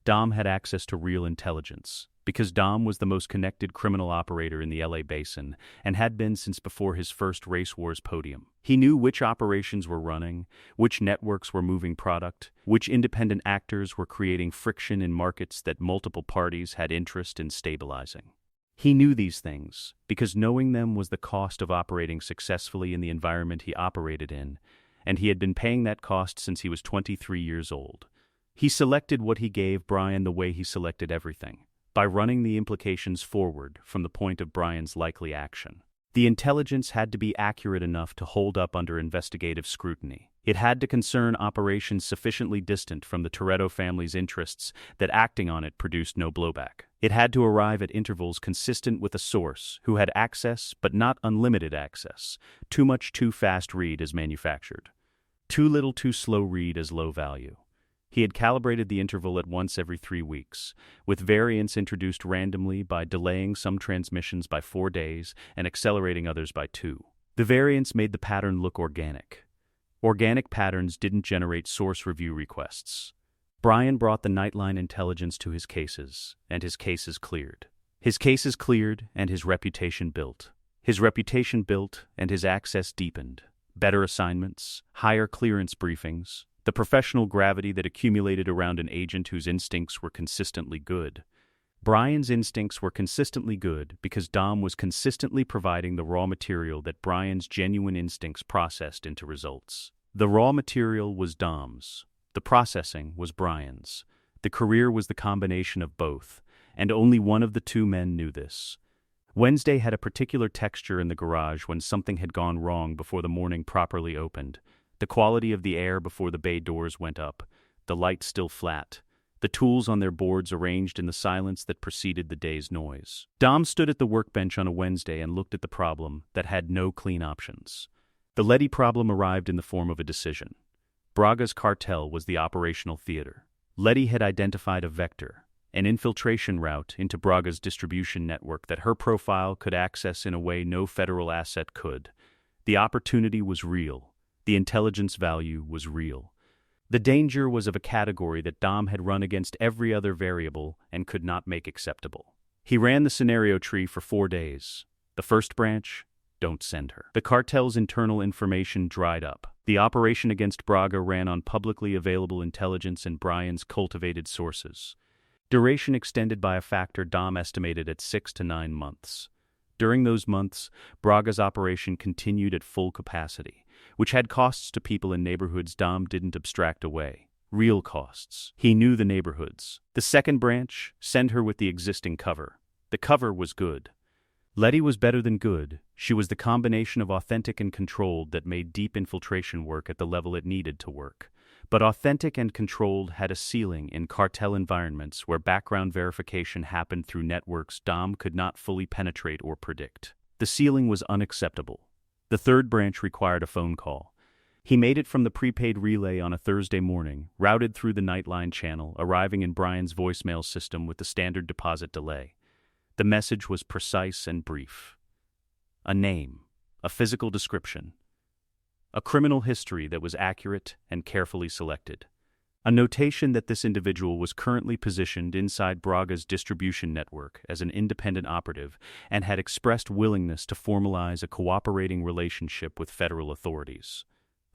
Dom had access to real intelligence, because Dom was the most connected criminal operator in the LA basin and had been since before his first Race Wars podium. He knew which operations were running, which networks were moving product, which independent actors were creating friction in markets that multiple parties had interest in stabilizing. He knew these things because knowing them was the cost of operating successfully in the environment he operated in, and he had been paying that cost since he was 23 years old. He selected what he gave Brian the way he selected everything, by running the implications forward from the point of Brian's likely action. The intelligence had to be accurate enough to hold up under investigative scrutiny. It had to concern operations sufficiently distant from the Toretto family's interests that acting on it produced no blowback. It had to arrive at intervals consistent with a source who had access but not unlimited access. Too much too fast read as manufactured. Too little too slow read as low value. He had calibrated the interval at once every 3 weeks, with variants introduced randomly by delaying some transmissions by 4 days and accelerating others by 2. The variants made the pattern look organic. Organic patterns didn't generate source review requests. Brian brought the Nightline intelligence to his cases, and his cases cleared. His cases cleared, and his reputation built. His reputation built, and his access deepened. Better assignments, higher clearance briefings, the professional gravity that accumulated around an agent whose instincts were consistently good. Brian's instincts were consistently good because Dom was consistently providing the raw material that Brian's genuine instincts processed into results. The raw material was Dom's. The processing was Brian's. The career was the combination of both, and only one of the two men knew this. Wednesday had a particular texture in the garage when something had gone wrong before the morning properly opened. The quality of the air before the bay doors went up, the light still flat, the tools on their boards arranged in the silence that preceded the day's noise. Dom stood at the workbench on a Wednesday and looked at the problem that had no clean options. The leady problem arrived in the form of a decision. Braga's cartel was the operational theater. Letty had identified a vector, an infiltration route into Braga's distribution network that her profile could access in a way no federal asset could. The opportunity was real. The intelligence value was real. The danger was of a category that Dom had run against every other variable and could not make acceptable. He ran the scenario tree for 4 days. The first branch: don't send her. The cartel's internal information dried up. The operation against Braga ran on publicly available intelligence and Brian's cultivated sources. Duration extended by a factor Dom estimated at 6 to 9 months. During those months, Braga's operation continued at full capacity, which had costs to people in neighborhoods Dom didn't abstract away. Real costs. He knew the neighborhoods. The second branch: send her with the existing cover. The cover was good. Letty was better than good. She was the combination of authentic and controlled that made deep infiltration work at the level it needed to work. But authentic and controlled had a ceiling in cartel environments where background verification happened through networks Dom could not fully penetrate or predict. The ceiling was unacceptable. The third branch required a phone call. He made it from the prepaid relay on a Thursday morning, routed through the Nightline channel, arriving in Brian's voicemail system with the standard deposit delay. The message was precise and brief. A name, a physical description, a criminal history that was accurate and carefully selected. A notation that this individual was currently positioned inside Braga's distribution network as an independent operative and had expressed willingness to formalize a cooperating relationship with federal authorities.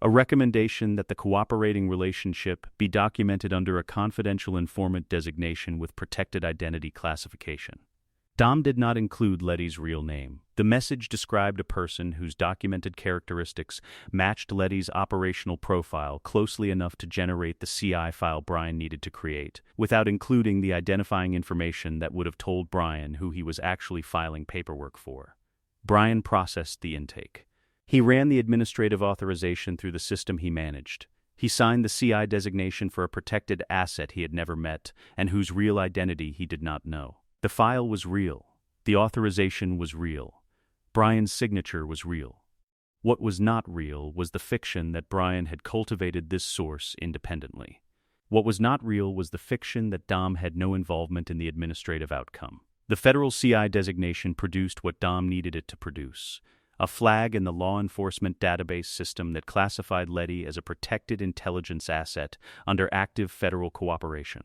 A recommendation that the cooperating relationship be documented under a confidential informant designation with protected identity classification. Dom did not include Letty's real name. The message described a person whose documented characteristics matched Letty's operational profile closely enough to generate the CI file Brian needed to create, without including the identifying information that would have told Brian who he was actually filing paperwork for. Brian processed the intake. He ran the administrative authorization through the system he managed. He signed the CI designation for a protected asset he had never met and whose real identity he did not know. The file was real. The authorization was real. Brian's signature was real. What was not real was the fiction that Brian had cultivated this source independently. What was not real was the fiction that Dom had no involvement in the administrative outcome. The federal CI designation produced what Dom needed it to produce: a flag in the law enforcement database system that classified Letty as a protected intelligence asset under active federal cooperation.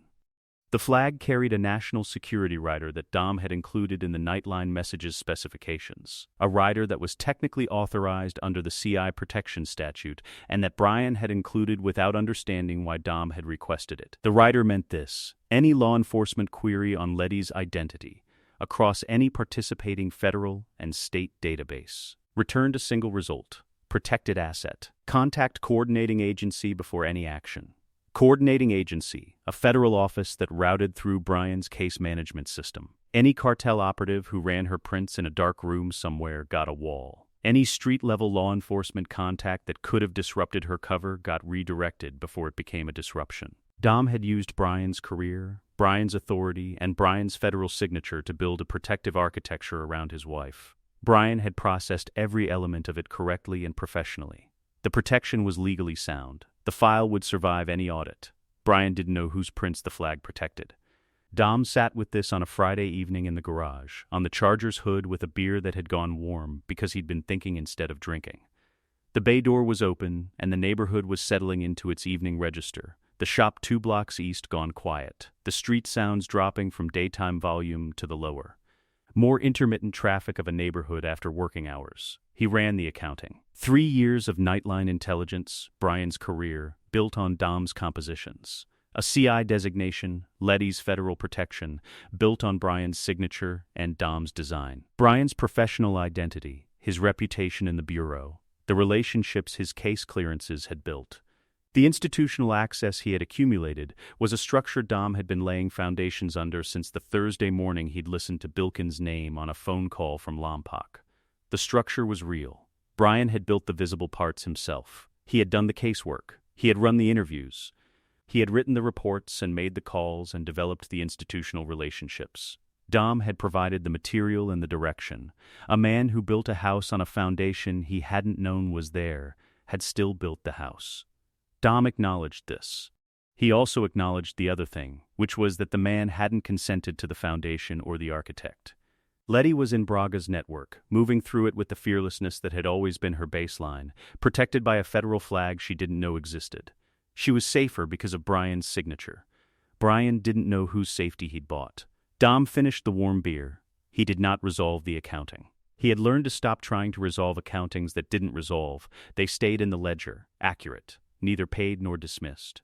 The flag carried a national security rider that Dom had included in the Nightline messages specifications, a rider that was technically authorized under the CI protection statute and that Brian had included without understanding why Dom had requested it. The rider meant this: any law enforcement query on Letty's identity across any participating federal and state database returned a single result: protected asset. Contact coordinating agency before any action. Coordinating agency, a federal office that routed through Brian's case management system. Any cartel operative who ran her prints in a dark room somewhere got a wall. Any street-level law enforcement contact that could have disrupted her cover got redirected before it became a disruption. Dom had used Brian's career, Brian's authority, and Brian's federal signature to build a protective architecture around his wife. Brian had processed every element of it correctly and professionally. The protection was legally sound. The file would survive any audit. Brian didn't know whose prints the flag protected. Dom sat with this on a Friday evening in the garage, on the Charger's hood with a beer that had gone warm because he'd been thinking instead of drinking. The bay door was open, and the neighborhood was settling into its evening register. The shop 2 blocks east gone quiet, the street sounds dropping from daytime volume to the lower. More intermittent traffic of a neighborhood after working hours. He ran the accounting. 3 years of Nightline intelligence, Brian's career, built on Dom's compositions. A CI designation, Letty's federal protection, built on Brian's signature and Dom's design. Brian's professional identity, his reputation in the bureau, the relationships his case clearances had built. The institutional access he had accumulated was a structure Dom had been laying foundations under since the Thursday morning he'd listened to Bilkin's name on a phone call from Lompoc. The structure was real. Brian had built the visible parts himself. He had done the casework. He had run the interviews. He had written the reports and made the calls and developed the institutional relationships. Dom had provided the material and the direction. A man who built a house on a foundation he hadn't known was there had still built the house. Dom acknowledged this. He also acknowledged the other thing, which was that the man hadn't consented to the foundation or the architect. Letty was in Braga's network, moving through it with the fearlessness that had always been her baseline, protected by a federal flag she didn't know existed. She was safer because of Brian's signature. Brian didn't know whose safety he'd bought. Dom finished the warm beer. He did not resolve the accounting. He had learned to stop trying to resolve accountings that didn't resolve. They stayed in the ledger, accurate, neither paid nor dismissed.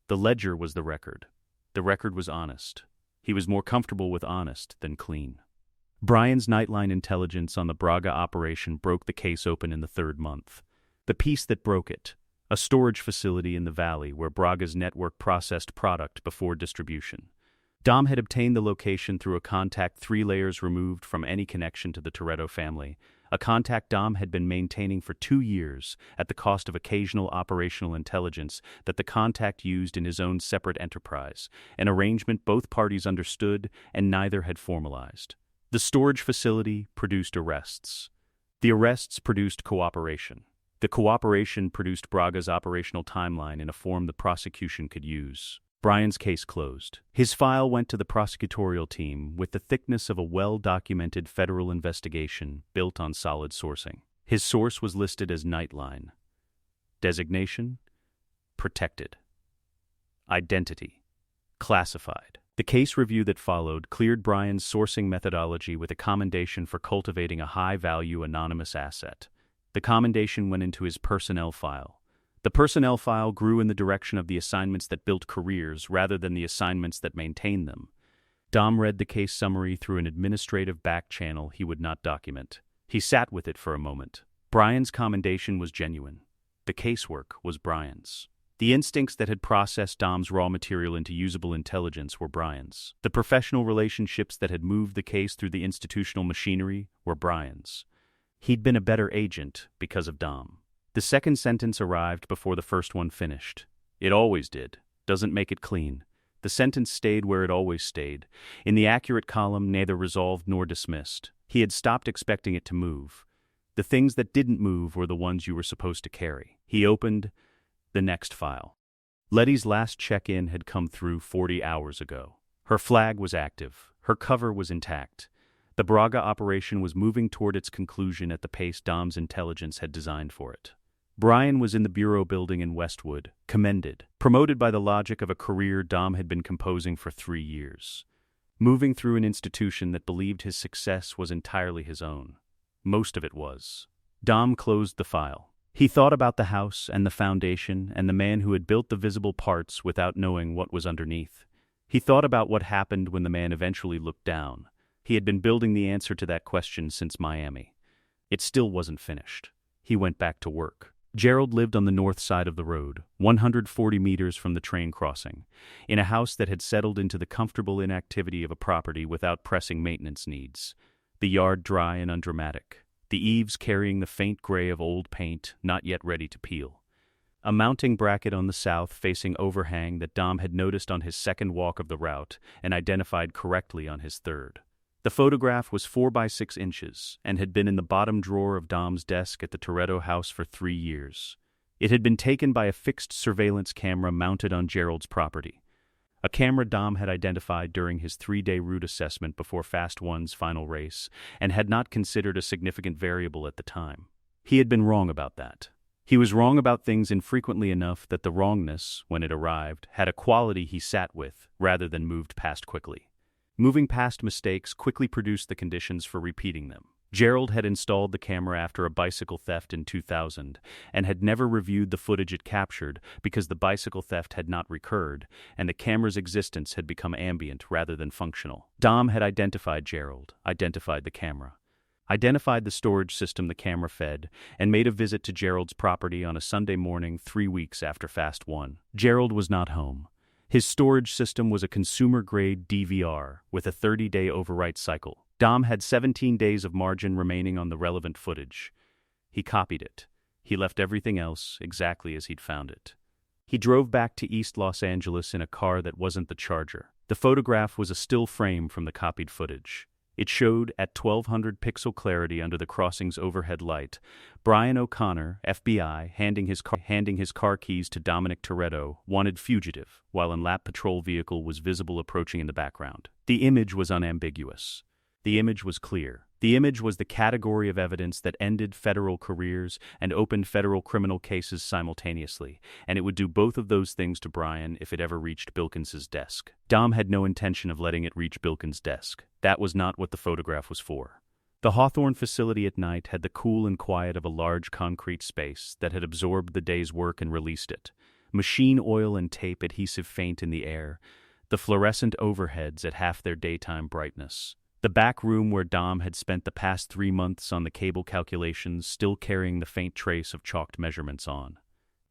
The ledger was the record. The record was honest. He was more comfortable with honest than clean. Brian's Nightline intelligence on the Braga operation broke the case open in the third month. The piece that broke it, a storage facility in the valley where Braga's network processed product before distribution. Dom had obtained the location through a contact 3 layers removed from any connection to the Toretto family, a contact Dom had been maintaining for 2 years at the cost of occasional operational intelligence that the contact used in his own separate enterprise, an arrangement both parties understood and neither had formalized. The storage facility produced arrests. The arrests produced cooperation. The cooperation produced Braga's operational timeline in a form the prosecution could use. Brian's case closed. His file went to the prosecutorial team with the thickness of a well-documented federal investigation built on solid sourcing. His source was listed as Nightline. Designation: protected. Identity: classified. The case review that followed cleared Brian's sourcing methodology with a commendation for cultivating a high-value anonymous asset. The commendation went into his personnel file. The personnel file grew in the direction of the assignments that built careers rather than the assignments that maintained them. Dom read the case summary through an administrative back channel he would not document. He sat with it for a moment. Brian's commendation was genuine. The casework was Brian's. The instincts that had processed Dom's raw material into usable intelligence were Brian's. The professional relationships that had moved the case through the institutional machinery were Brian's. He'd been a better agent because of Dom. The second sentence arrived before the first one finished. It always did. Doesn't make it clean. The sentence stayed where it always stayed. In the accurate column, neither resolved nor dismissed. He had stopped expecting it to move. The things that didn't move were the ones you were supposed to carry. He opened the next file. Letty's last check-in had come through 40 hours ago. Her flag was active. Her cover was intact. The Braga operation was moving toward its conclusion at the pace Dom's intelligence had designed for it. Brian was in the bureau building in Westwood, commended, promoted by the logic of a career Dom had been composing for 3 years. Moving through an institution that believed his success was entirely his own. Most of it was. Dom closed the file. He thought about the house and the foundation and the man who had built the visible parts without knowing what was underneath. He thought about what happened when the man eventually looked down. He had been building the answer to that question since Miami. It still wasn't finished. He went back to work. Gerald lived on the north side of the road, 140 meters from the train crossing, in a house that had settled into the comfortable inactivity of a property without pressing maintenance needs. The yard dry and undramatic, the eaves carrying the faint gray of old paint not yet ready to peel. A mounting bracket on the south facing overhang that Dom had noticed on his second walk of the route and identified correctly on his third. The photograph was 4 by 6 inches and had been in the bottom drawer of Dom's desk at the Toretto house for 3 years. It had been taken by a fixed surveillance camera mounted on Gerald's property, a camera Dom had identified during his 3-day route assessment before Fast One's final race and had not considered a significant variable at the time. He had been wrong about that. He was wrong about things infrequently enough that the wrongness, when it arrived, had a quality he sat with rather than moved past quickly. Moving past mistakes quickly produced the conditions for repeating them. Gerald had installed the camera after a bicycle theft in 2000 and had never reviewed the footage it captured because the bicycle theft had not recurred and the camera's existence had become ambient rather than functional. Dom had identified Gerald, identified the camera. identified the storage system the camera fed, and made a visit to Gerald's property on a Sunday morning 3 weeks after Fast 1. Gerald was not home. His storage system was a consumer-grade DVR with a 30-day overwrite cycle. Dom had 17 days of margin remaining on the relevant footage. He copied it. He left everything else exactly as he'd found it. He drove back to East Los Angeles in a car that wasn't the Charger. The photograph was a still frame from the copied footage. It showed, at 1200 pixel clarity under the crossing's overhead light, Brian O'Connor, FBI, handing his car keys to Dominic Toretto, wanted fugitive, while a lap patrol vehicle was visible approaching in the background. The image was unambiguous. The image was clear. The image was the category of evidence that ended federal careers and opened federal criminal cases simultaneously, and it would do both of those things to Brian if it ever reached Bilkins's desk. Dom had no intention of letting it reach Bilkins's desk. That was not what the photograph was for. The Hawthorne facility at night had the cool and quiet of a large concrete space that had absorbed the day's work and released it. Machine oil and tape adhesive faint in the air, the fluorescent overheads at half their daytime brightness. The back room where Dom had spent the past 3 months on the cable calculations still carrying the faint trace of chalked measurements on.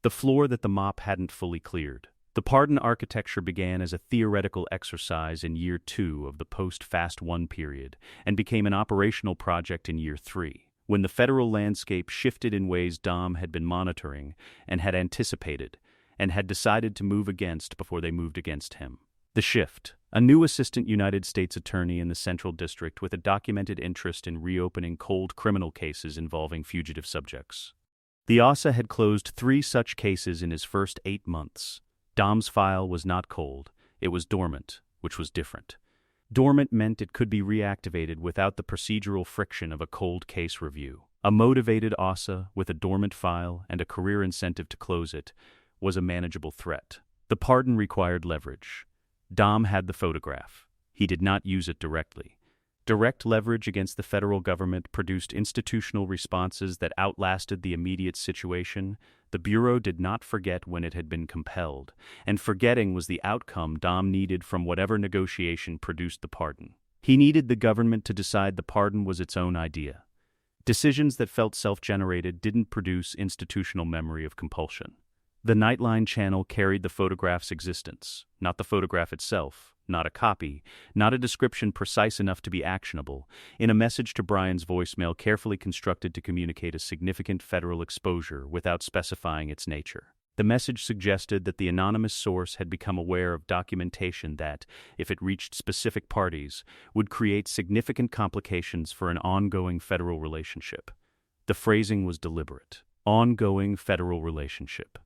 The floor that the mop hadn't fully cleared. The pardon architecture began as a theoretical exercise in year 2 of the post-Fast 1 period and became an operational project in year 3, when the federal landscape shifted in ways Dom had been monitoring and had anticipated and had decided to move against before they moved against him. The shift. A new assistant United States attorney in the Central District with a documented interest in reopening cold criminal cases involving fugitive subjects. The OSA had closed 3 such cases in his first 8 months. Dom's file was not cold, it was dormant, which was different. Dormant meant it could be reactivated without the procedural friction of a cold case review. A motivated OSA with a dormant file and a career incentive to close it was a manageable threat. The pardon required leverage. Dom had the photograph. He did not use it directly. Direct leverage against the federal government produced institutional responses that outlasted the immediate situation. The Bureau did not forget when it had been compelled, and forgetting was the outcome Dom needed from whatever negotiation produced the pardon. He needed the government to decide the pardon was its own idea. Decisions that felt self-generated didn't produce institutional memory of compulsion. The Nightline channel carried the photograph's existence, not the photograph itself, not a copy, not a description precise enough to be actionable, in a message to Brian's voicemail carefully constructed to communicate a significant federal exposure without specifying its nature. The message suggested that the anonymous source had become aware of documentation that, if it reached specific parties, would create significant complications for an ongoing federal relationship. The phrasing was deliberate. Ongoing federal relationship.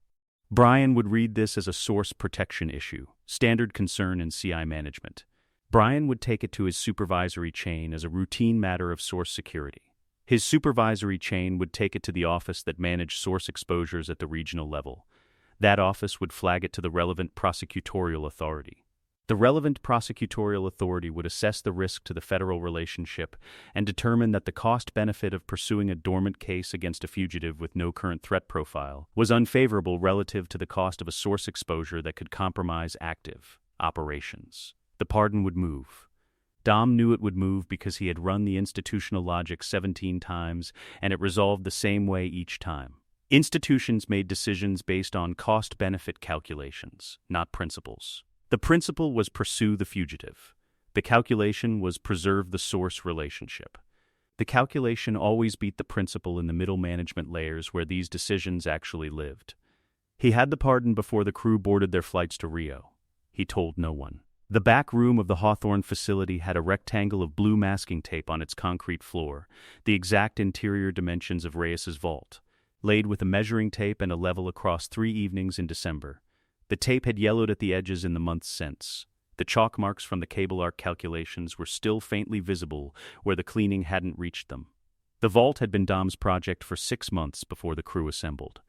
Brian would read this as a source protection issue, standard concern in CI management. Brian would take it to his supervisory chain as a routine matter of source security. His supervisory chain would take it to the office that managed source exposures at the regional level. That office would flag it to the relevant prosecutorial authority. The relevant prosecutorial authority would assess the risk to the federal relationship and determine that the cost-benefit of pursuing a dormant case against a fugitive with no current threat profile was unfavorable relative to the cost of a source exposure that could compromise active operations. The pardon would move. Dom knew it would move because he had run the institutional logic 17 times and it resolved the same way each time. Institutions made decisions based on cost-benefit calculations, not principles. The principle was pursue the fugitive. The calculation was preserve the source relationship. The calculation always beat the principle in the middle management layers where these decisions actually lived. He had the pardon before the crew boarded their flights to Rio. He told no one. The back room of the Hawthorne facility had a rectangle of blue masking tape on its concrete floor, the exact interior dimensions of Reyes's vault, laid with a measuring tape and a level across 3 evenings in December. The tape had yellowed at the edges in the months since. The chalk marks from the cable arc calculations were still faintly visible where the cleaning hadn't reached them. The vault had been Dom's project for 6 months before the crew assembled.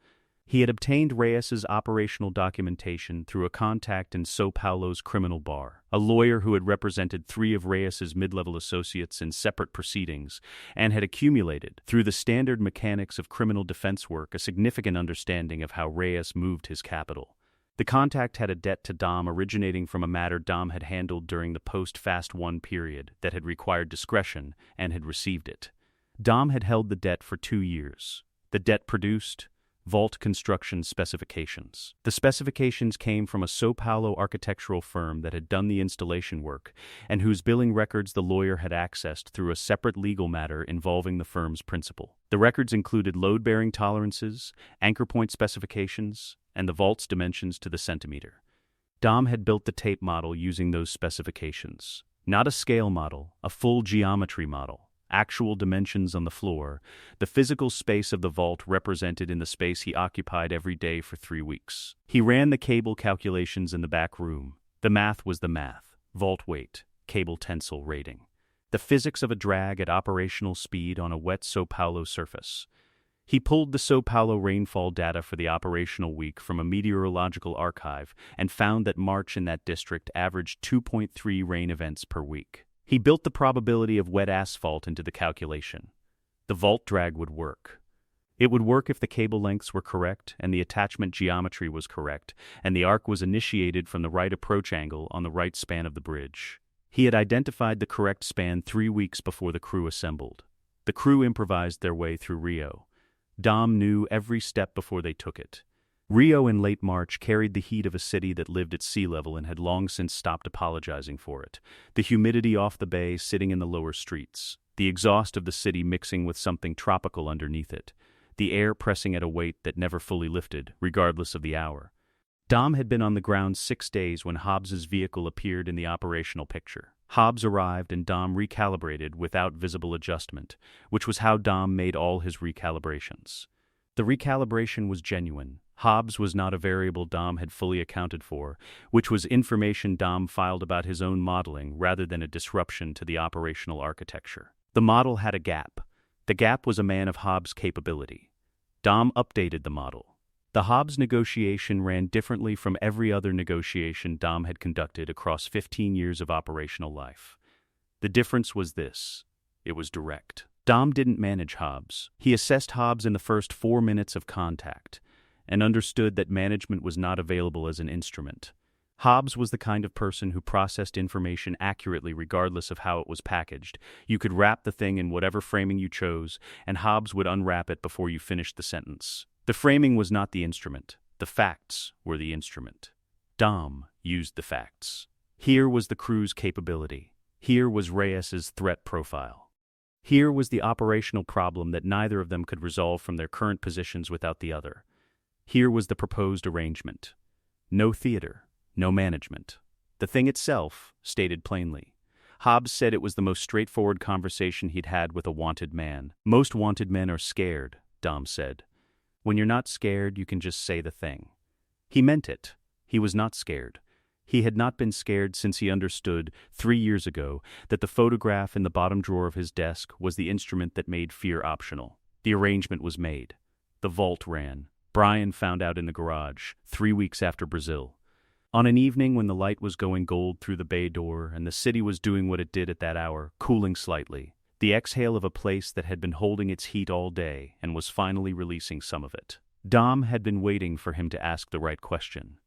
He had obtained Reyes's operational documentation through a contact in São Paulo's criminal bar, a lawyer who had represented 3 of Reyes's mid-level associates in separate proceedings, and had accumulated, through the standard mechanics of criminal defense work, a significant understanding of how Reyes moved his capital. The contact had a debt to Dom originating from a matter Dom had handled during the post-Fast 1 period that had required discretion and had received it. Dom had held the debt for 2 years. The debt produced vault construction specifications. The specifications came from a São Paulo architectural firm that had done the installation work and whose billing records the lawyer had accessed through a separate legal matter involving the firm's principal. The records included load-bearing tolerances, anchor point specifications, and the vault's dimensions to the centimeter. Dom had built the tape model using those specifications. Not a scale model, a full geometry model. Actual dimensions on the floor, the physical space of the vault represented in the space he occupied every day for 3 weeks. He ran the cable calculations in the back room. The math was the math. Vault weight, cable tensile rating. The physics of a drag at operational speed on a wet São Paulo surface. He pulled the São Paulo rainfall data for the operational week from a meteorological archive and found that March in that district averaged 2.3 rain events per week. He built the probability of wet asphalt into the calculation. The vault drag would work. It would work if the cable lengths were correct and the attachment geometry was correct, and the arc was initiated from the right approach angle on the right span of the bridge. He had identified the correct span 3 weeks before the crew assembled. The crew improvised their way through Rio. Dom knew every step before they took it. Rio in late March carried the heat of a city that lived at sea level and had long since stopped apologizing for it. The humidity off the bay sitting in the lower streets. The exhaust of the city mixing with something tropical underneath it. The air pressing at a weight that never fully lifted, regardless of the hour. Dom had been on the ground 6 days when Hobbs's vehicle appeared in the operational picture. Hobbs arrived and Dom recalibrated without visible adjustment, which was how Dom made all his recalibrations. The recalibration was genuine. Hobbs was not a variable Dom had fully accounted for, which was information Dom filed about his own modeling rather than a disruption to the operational architecture. The model had a gap. The gap was a man of Hobbs' capability. Dom updated the model. The Hobbs negotiation ran differently from every other negotiation Dom had conducted across 15 years of operational life. The difference was this: it was direct. Dom didn't manage Hobbs. He assessed Hobbs in the first 4 minutes of contact, and understood that management was not available as an instrument. Hobbs was the kind of person who processed information accurately regardless of how it was packaged. You could wrap the thing in whatever framing you chose, and Hobbs would unwrap it before you finished the sentence. The framing was not the instrument. The facts were the instrument. Dom used the facts. Here was the crew's capability. Here was Reyes's threat profile. Here was the operational problem that neither of them could resolve from their current positions without the other. Here was the proposed arrangement. No theater, no management. The thing itself, stated plainly. Hobbs said it was the most straightforward conversation he'd had with a wanted man. Most wanted men are scared, Dom said. When you're not scared, you can just say the thing. He meant it. He was not scared. He had not been scared since he understood, 3 years ago, that the photograph in the bottom drawer of his desk was the instrument that made fear optional. The arrangement was made. The vault ran. Brian found out in the garage, 3 weeks after Brazil. On an evening when the light was going gold through the bay door and the city was doing what it did at that hour, cooling slightly, the exhale of a place that had been holding its heat all day and was finally releasing some of it. Dom had been waiting for him to ask the right question.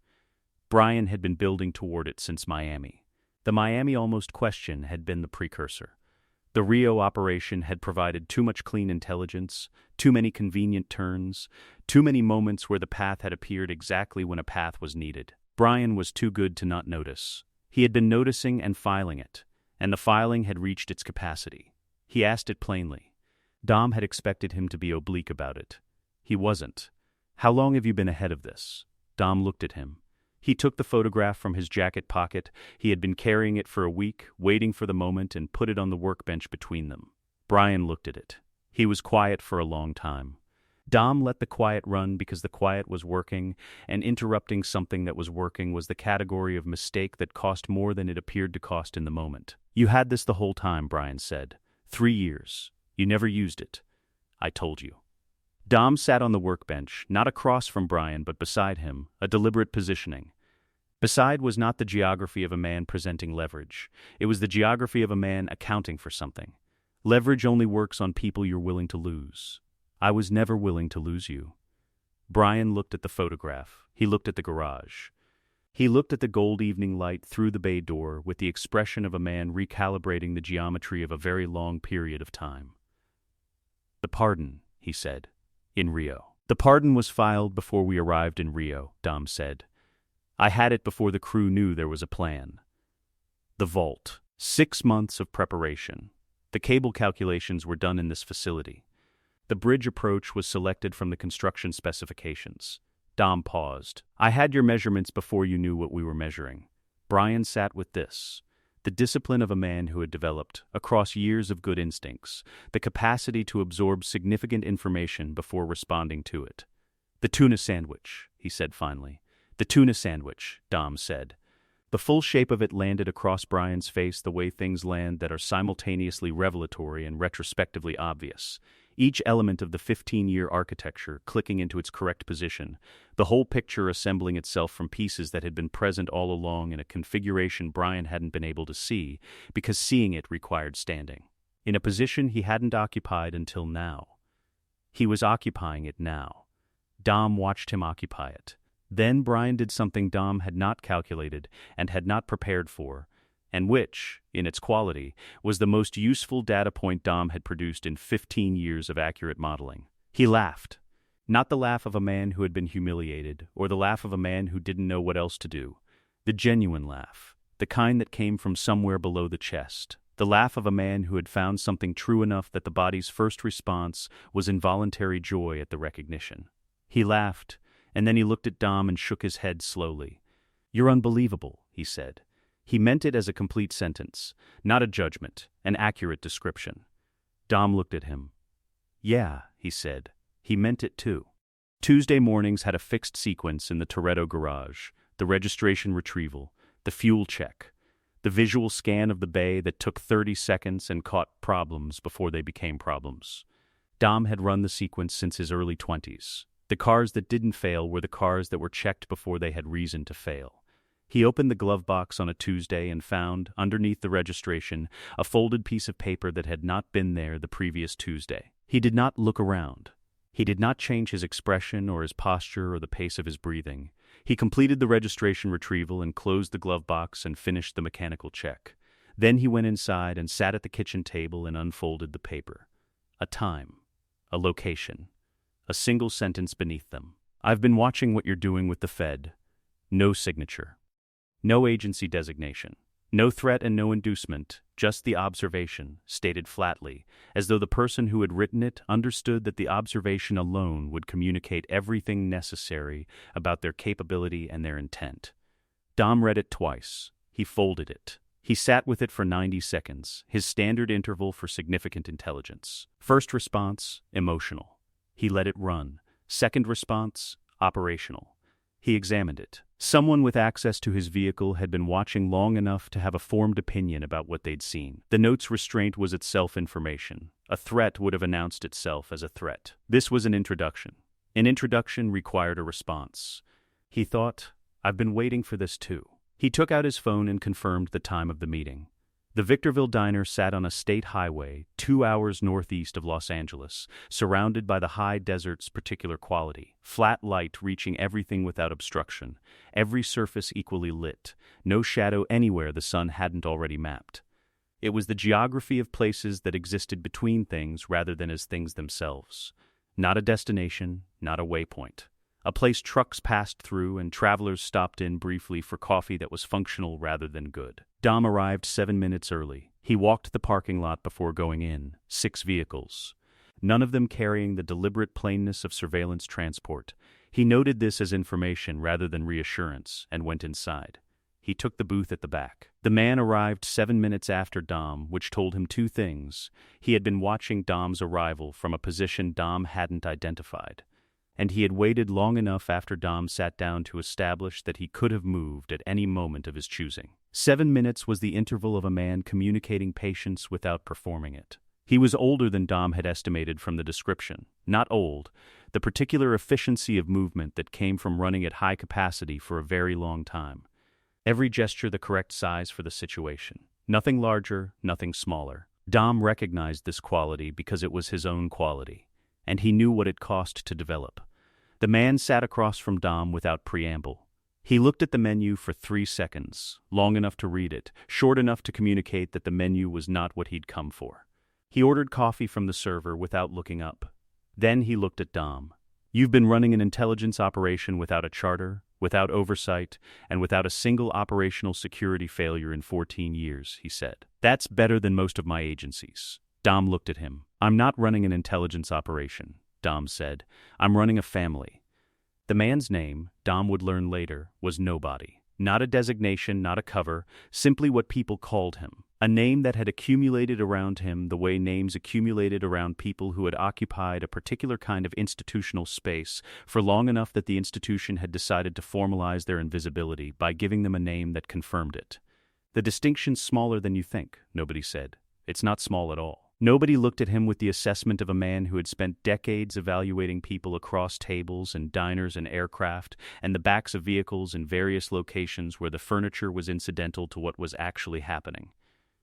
Brian had been building toward it since Miami. The Miami almost question had been the precursor. The Rio operation had provided too much clean intelligence, too many convenient turns, too many moments where the path had appeared exactly when a path was needed. Brian was too good to not notice. He had been noticing and filing it, and the filing had reached its capacity. He asked it plainly. Dom had expected him to be oblique about it. He wasn't. How long have you been ahead of this? Dom looked at him. He took the photograph from his jacket pocket. He had been carrying it for a week, waiting for the moment, and put it on the workbench between them. Brian looked at it. He was quiet for a long time. Dom let the quiet run because the quiet was working, and interrupting something that was working was the category of mistake that cost more than it appeared to cost in the moment. You had this the whole time, Brian said. 3 years. You never used it. I told you. Dom sat on the workbench, not across from Brian but beside him, a deliberate positioning. Beside was not the geography of a man presenting leverage. It was the geography of a man accounting for something. Leverage only works on people you're willing to lose. I was never willing to lose you. Brian looked at the photograph. He looked at the garage. He looked at the gold evening light through the bay door with the expression of a man recalibrating the geometry of a very long period of time. "The pardon," he said, "in Rio." "The pardon was filed before we arrived in Rio," Dom said. "I had it before the crew knew there was a plan." The vault. 6 months of preparation. The cable calculations were done in this facility. The bridge approach was selected from the construction specifications. Dom paused. "I had your measurements before you knew what we were measuring." Brian sat with this. The discipline of a man who had developed, across years of good instincts, the capacity to absorb significant information before responding to it. "The tuna sandwich," he said finally. "The tuna sandwich," Dom said. The full shape of it landed across Brian's face the way things land that are simultaneously revelatory and retrospectively obvious. Each element of the 15-year architecture clicking into its correct position, the whole picture assembling itself from pieces that had been present all along in a configuration Brian hadn't been able to see, because seeing it required standing. In a position he hadn't occupied until now. He was occupying it now. Dom watched him occupy it. Then Brian did something Dom had not calculated and had not prepared for, and which, in its quality, was the most useful data point Dom had produced in 15 years of accurate modeling. He laughed. Not the laugh of a man who had been humiliated, or the laugh of a man who didn't know what else to do. The genuine laugh, the kind that came from somewhere below the chest. The laugh of a man who had found something true enough that the body's first response was involuntary joy at the recognition. He laughed, and then he looked at Dom and shook his head slowly. "You're unbelievable," he said. He meant it as a complete sentence, not a judgment, an accurate description. Dom looked at him. "Yeah," he said. He meant it too. Tuesday mornings had a fixed sequence in the Toretto garage: the registration retrieval, the fuel check, the visual scan of the bay that took 30 seconds and caught problems before they became problems. Dom had run the sequence since his early 20s. The cars that didn't fail were the cars that were checked before they had reason to fail. He opened the glove box on a Tuesday and found, underneath the registration, a folded piece of paper that had not been there the previous Tuesday. He did not look around. He did not change his expression or his posture or the pace of his breathing. He completed the registration retrieval and closed the glove box and finished the mechanical check. Then he went inside and sat at the kitchen table and unfolded the paper. A time. A location. A single sentence beneath them. "I've been watching what you're doing with the Fed." No signature. No agency designation. No threat and no inducement, just the observation, stated flatly, as though the person who had written it understood that the observation alone would communicate everything necessary about their capability and their intent. Dom read it twice. He folded it. He sat with it for 90 seconds, his standard interval for significant intelligence. First response, emotional. He let it run. Second response, operational. He examined it. Someone with access to his vehicle had been watching long enough to have a formed opinion about what they'd seen. The note's restraint was itself information. A threat would have announced itself as a threat. This was an introduction. An introduction required a response. He thought, "I've been waiting for this too." He took out his phone and confirmed the time of the meeting. The Victorville Diner sat on a state highway 2 hours northeast of Los Angeles, surrounded by the high desert's particular quality, flat light reaching everything without obstruction, every surface equally lit, no shadow anywhere the sun hadn't already mapped. It was the geography of places that existed between things rather than as things themselves. Not a destination, not a waypoint. A place trucks passed through and travelers stopped in briefly for coffee that was functional rather than good. Dom arrived 7 minutes early. He walked the parking lot before going in. 6 vehicles. None of them carrying the deliberate plainness of surveillance transport. He noted this as information rather than reassurance and went inside. He took the booth at the back. The man arrived 7 minutes after Dom, which told him 2 things. He had been watching Dom's arrival from a position Dom hadn't identified. And he had waited long enough after Dom sat down to establish that he could have moved at any moment of his choosing. 7 minutes was the interval of a man communicating patience without performing it. He was older than Dom had estimated from the description. Not old, the particular efficiency of movement that came from running at high capacity for a very long time. Every gesture the correct size for the situation. Nothing larger, nothing smaller. Dom recognized this quality because it was his own quality, and he knew what it cost to develop. The man sat across from Dom without preamble. He looked at the menu for 3 seconds, long enough to read it, short enough to communicate that the menu was not what he'd come for. He ordered coffee from the server without looking up. Then he looked at Dom. "You've been running an intelligence operation without a charter, without oversight, and without a single operational security failure in 14 years, he said. "That's better than most of my agencies." Dom looked at him. "I'm not running an intelligence operation," Dom said. "I'm running a family." The man's name, Dom would learn later, was Nobody. Not a designation, not a cover, simply what people called him. A name that had accumulated around him the way names accumulated around people who had occupied a particular kind of institutional space for long enough that the institution had decided to formalize their invisibility by giving them a name that confirmed it. "The distinction's smaller than you think," Nobody said. "It's not small at all." Nobody looked at him with the assessment of a man who had spent decades evaluating people across tables and diners and aircraft and the backs of vehicles in various locations where the furniture was incidental to what was actually happening.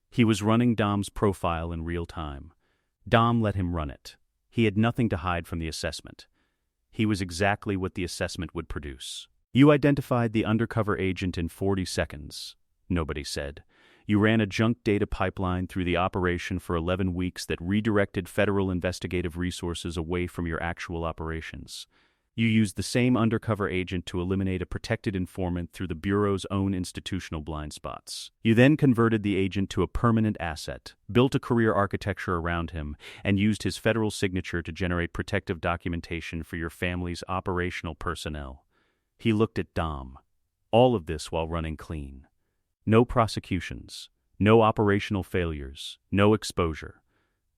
He was running Dom's profile in real time. Dom let him run it. He had nothing to hide from the assessment. He was exactly what the assessment would produce. "You identified the undercover agent in 40 seconds, Nobody said. "You ran a junk data pipeline through the operation for 11 weeks that redirected federal investigative resources away from your actual operations. You used the same undercover agent to eliminate a protected informant through the Bureau's own institutional blind spots. You then converted the agent to a permanent asset, built a career architecture around him, and used his federal signature to generate protective documentation for your family's operational personnel." He looked at Dom. All of this while running clean. No prosecutions, no operational failures, no exposure.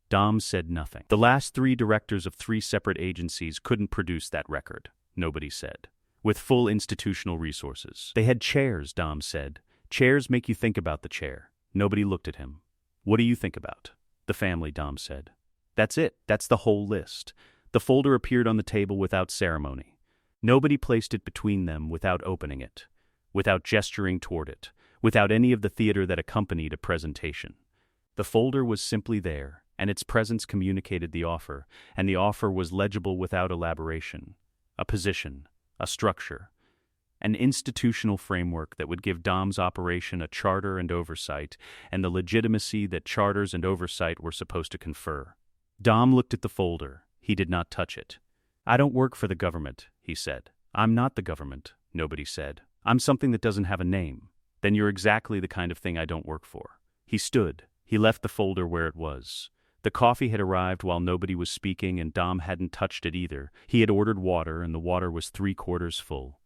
Dom said nothing. "The last 3 directors of 3 separate agencies couldn't produce that record," Nobody said, "with full institutional resources. They had chairs," Dom said. "Chairs make you think about the chair." Nobody looked at him. "What do you think about?" "The family," Dom said. "That's it. That's the whole list." The folder appeared on the table without ceremony. Nobody placed it between them without opening it, without gesturing toward it, without any of the theater that accompanied a presentation. The folder was simply there, and its presence communicated the offer, and the offer was legible without elaboration. A position, a structure, an institutional framework that would give Dom's operation a charter and oversight, and the legitimacy that charters and oversight were supposed to confer. Dom looked at the folder. He did not touch it. "I don't work for the government," he said. "I'm not the government," Nobody said. "I'm something that doesn't have a name." "Then you're exactly the kind of thing I don't work for." He stood. He left the folder where it was. The coffee had arrived while Nobody was speaking, and Dom hadn't touched it either. He had ordered water, and the water was 3/4 full.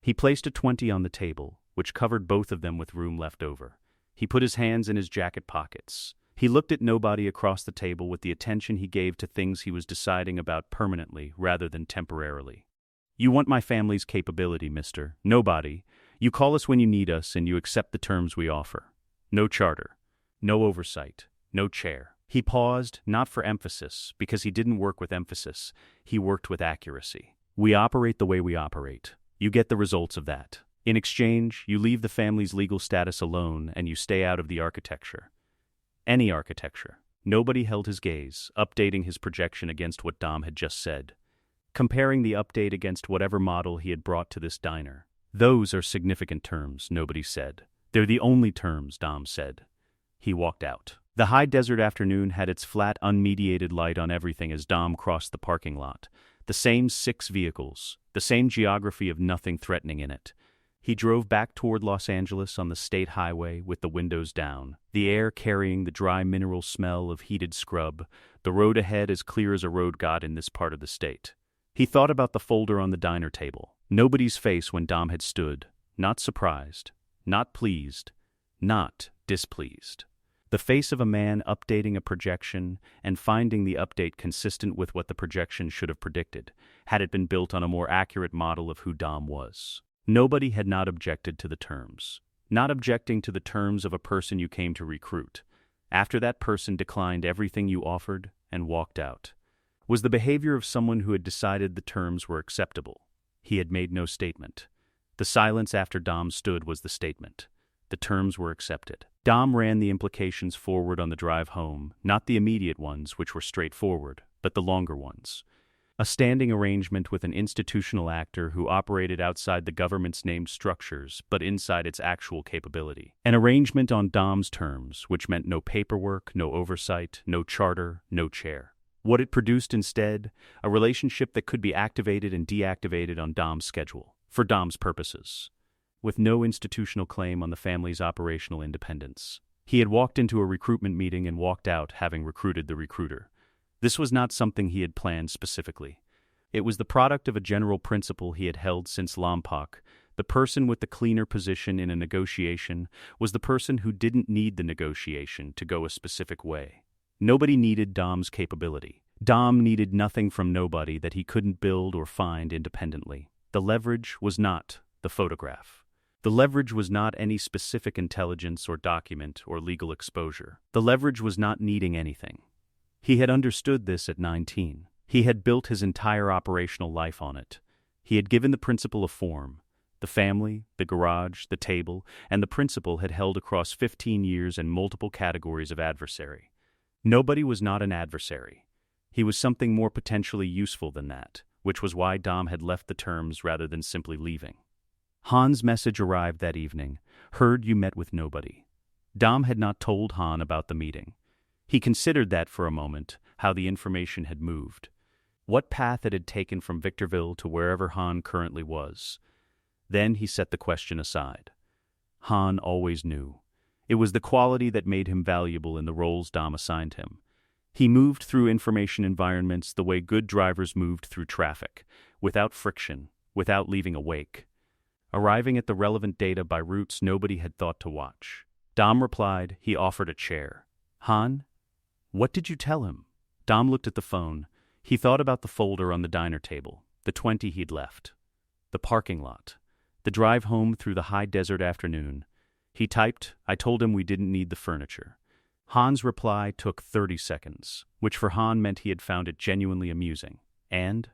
He placed a 20 on the table, which covered both of them with room left over. He put his hands in his jacket pockets. He looked at Nobody across the table with the attention he gave to things he was deciding about permanently rather than temporarily. "You want my family's capability, Mr. Nobody. You call us when you need us, and you accept the terms we offer. No charter, no oversight, no chair." He paused, not for emphasis, because he didn't work with emphasis. He worked with accuracy. "We operate the way we operate. You get the results of that. In exchange, you leave the family's legal status alone, and you stay out of the architecture. Any architecture." Nobody held his gaze, updating his projection against what Dom had just said, comparing the update against whatever model he had brought to this diner. "Those are significant terms," Nobody said. "They're the only terms," Dom said. He walked out. The high desert afternoon had its flat, unmediated light on everything as Dom crossed the parking lot. The same 6 vehicles, the same geography of nothing threatening in it. He drove back toward Los Angeles on the state highway with the windows down, the air carrying the dry mineral smell of heated scrub, the road ahead as clear as a road got in this part of the state. He thought about the folder on the diner table. Nobody's face when Dom had stood, not surprised, not pleased, not displeased. The face of a man updating a projection and finding the update consistent with what the projection should have predicted, had it been built on a more accurate model of who Dom was. Nobody had not objected to the terms. Not objecting to the terms of a person you came to recruit. After that person declined everything you offered and walked out. Was the behavior of someone who had decided the terms were acceptable. He had made no statement. The silence after Dom stood was the statement. The terms were accepted. Dom ran the implications forward on the drive home, not the immediate ones, which were straightforward, but the longer ones. A standing arrangement with an institutional actor who operated outside the government's named structures but inside its actual capability. An arrangement on Dom's terms, which meant no paperwork, no oversight, no charter, no chair. What it produced instead, a relationship that could be activated and deactivated on Dom's schedule, for Dom's purposes, with no institutional claim on the family's operational independence. He had walked into a recruitment meeting and walked out having recruited the recruiter. This was not something he had planned specifically. It was the product of a general principle he had held since Lompoc. The person with the cleaner position in a negotiation was the person who didn't need the negotiation to go a specific way. Nobody needed Dom's capability. Dom needed nothing from nobody that he couldn't build or find independently. The leverage was not the photograph. The leverage was not any specific intelligence or document or legal exposure. The leverage was not needing anything. He had understood this at 19. He had built his entire operational life on it. He had given the principle a form. The family, the garage, the table, and the principle had held across 15 years and multiple categories of adversary. Nobody was not an adversary. He was something more potentially useful than that, which was why Dom had left the terms rather than simply leaving. Han's message arrived that evening. Heard you met with nobody. Dom had not told Han about the meeting. He considered that for a moment, how the information had moved. What path it had taken from Victorville to wherever Han currently was. Then he set the question aside. Han always knew. It was the quality that made him valuable in the roles Dom assigned him. He moved through information environments the way good drivers moved through traffic, without friction, without leaving a wake. Arriving at the relevant data by routes nobody had thought to watch. Dom replied. He offered a chair. Han? What did you tell him? Dom looked at the phone. He thought about the folder on the diner table, the 20 he'd left, the parking lot, the drive home through the high desert afternoon. He typed, I told him we didn't need the furniture. Han's reply took 30 seconds, which for Han meant he had found it genuinely amusing. And?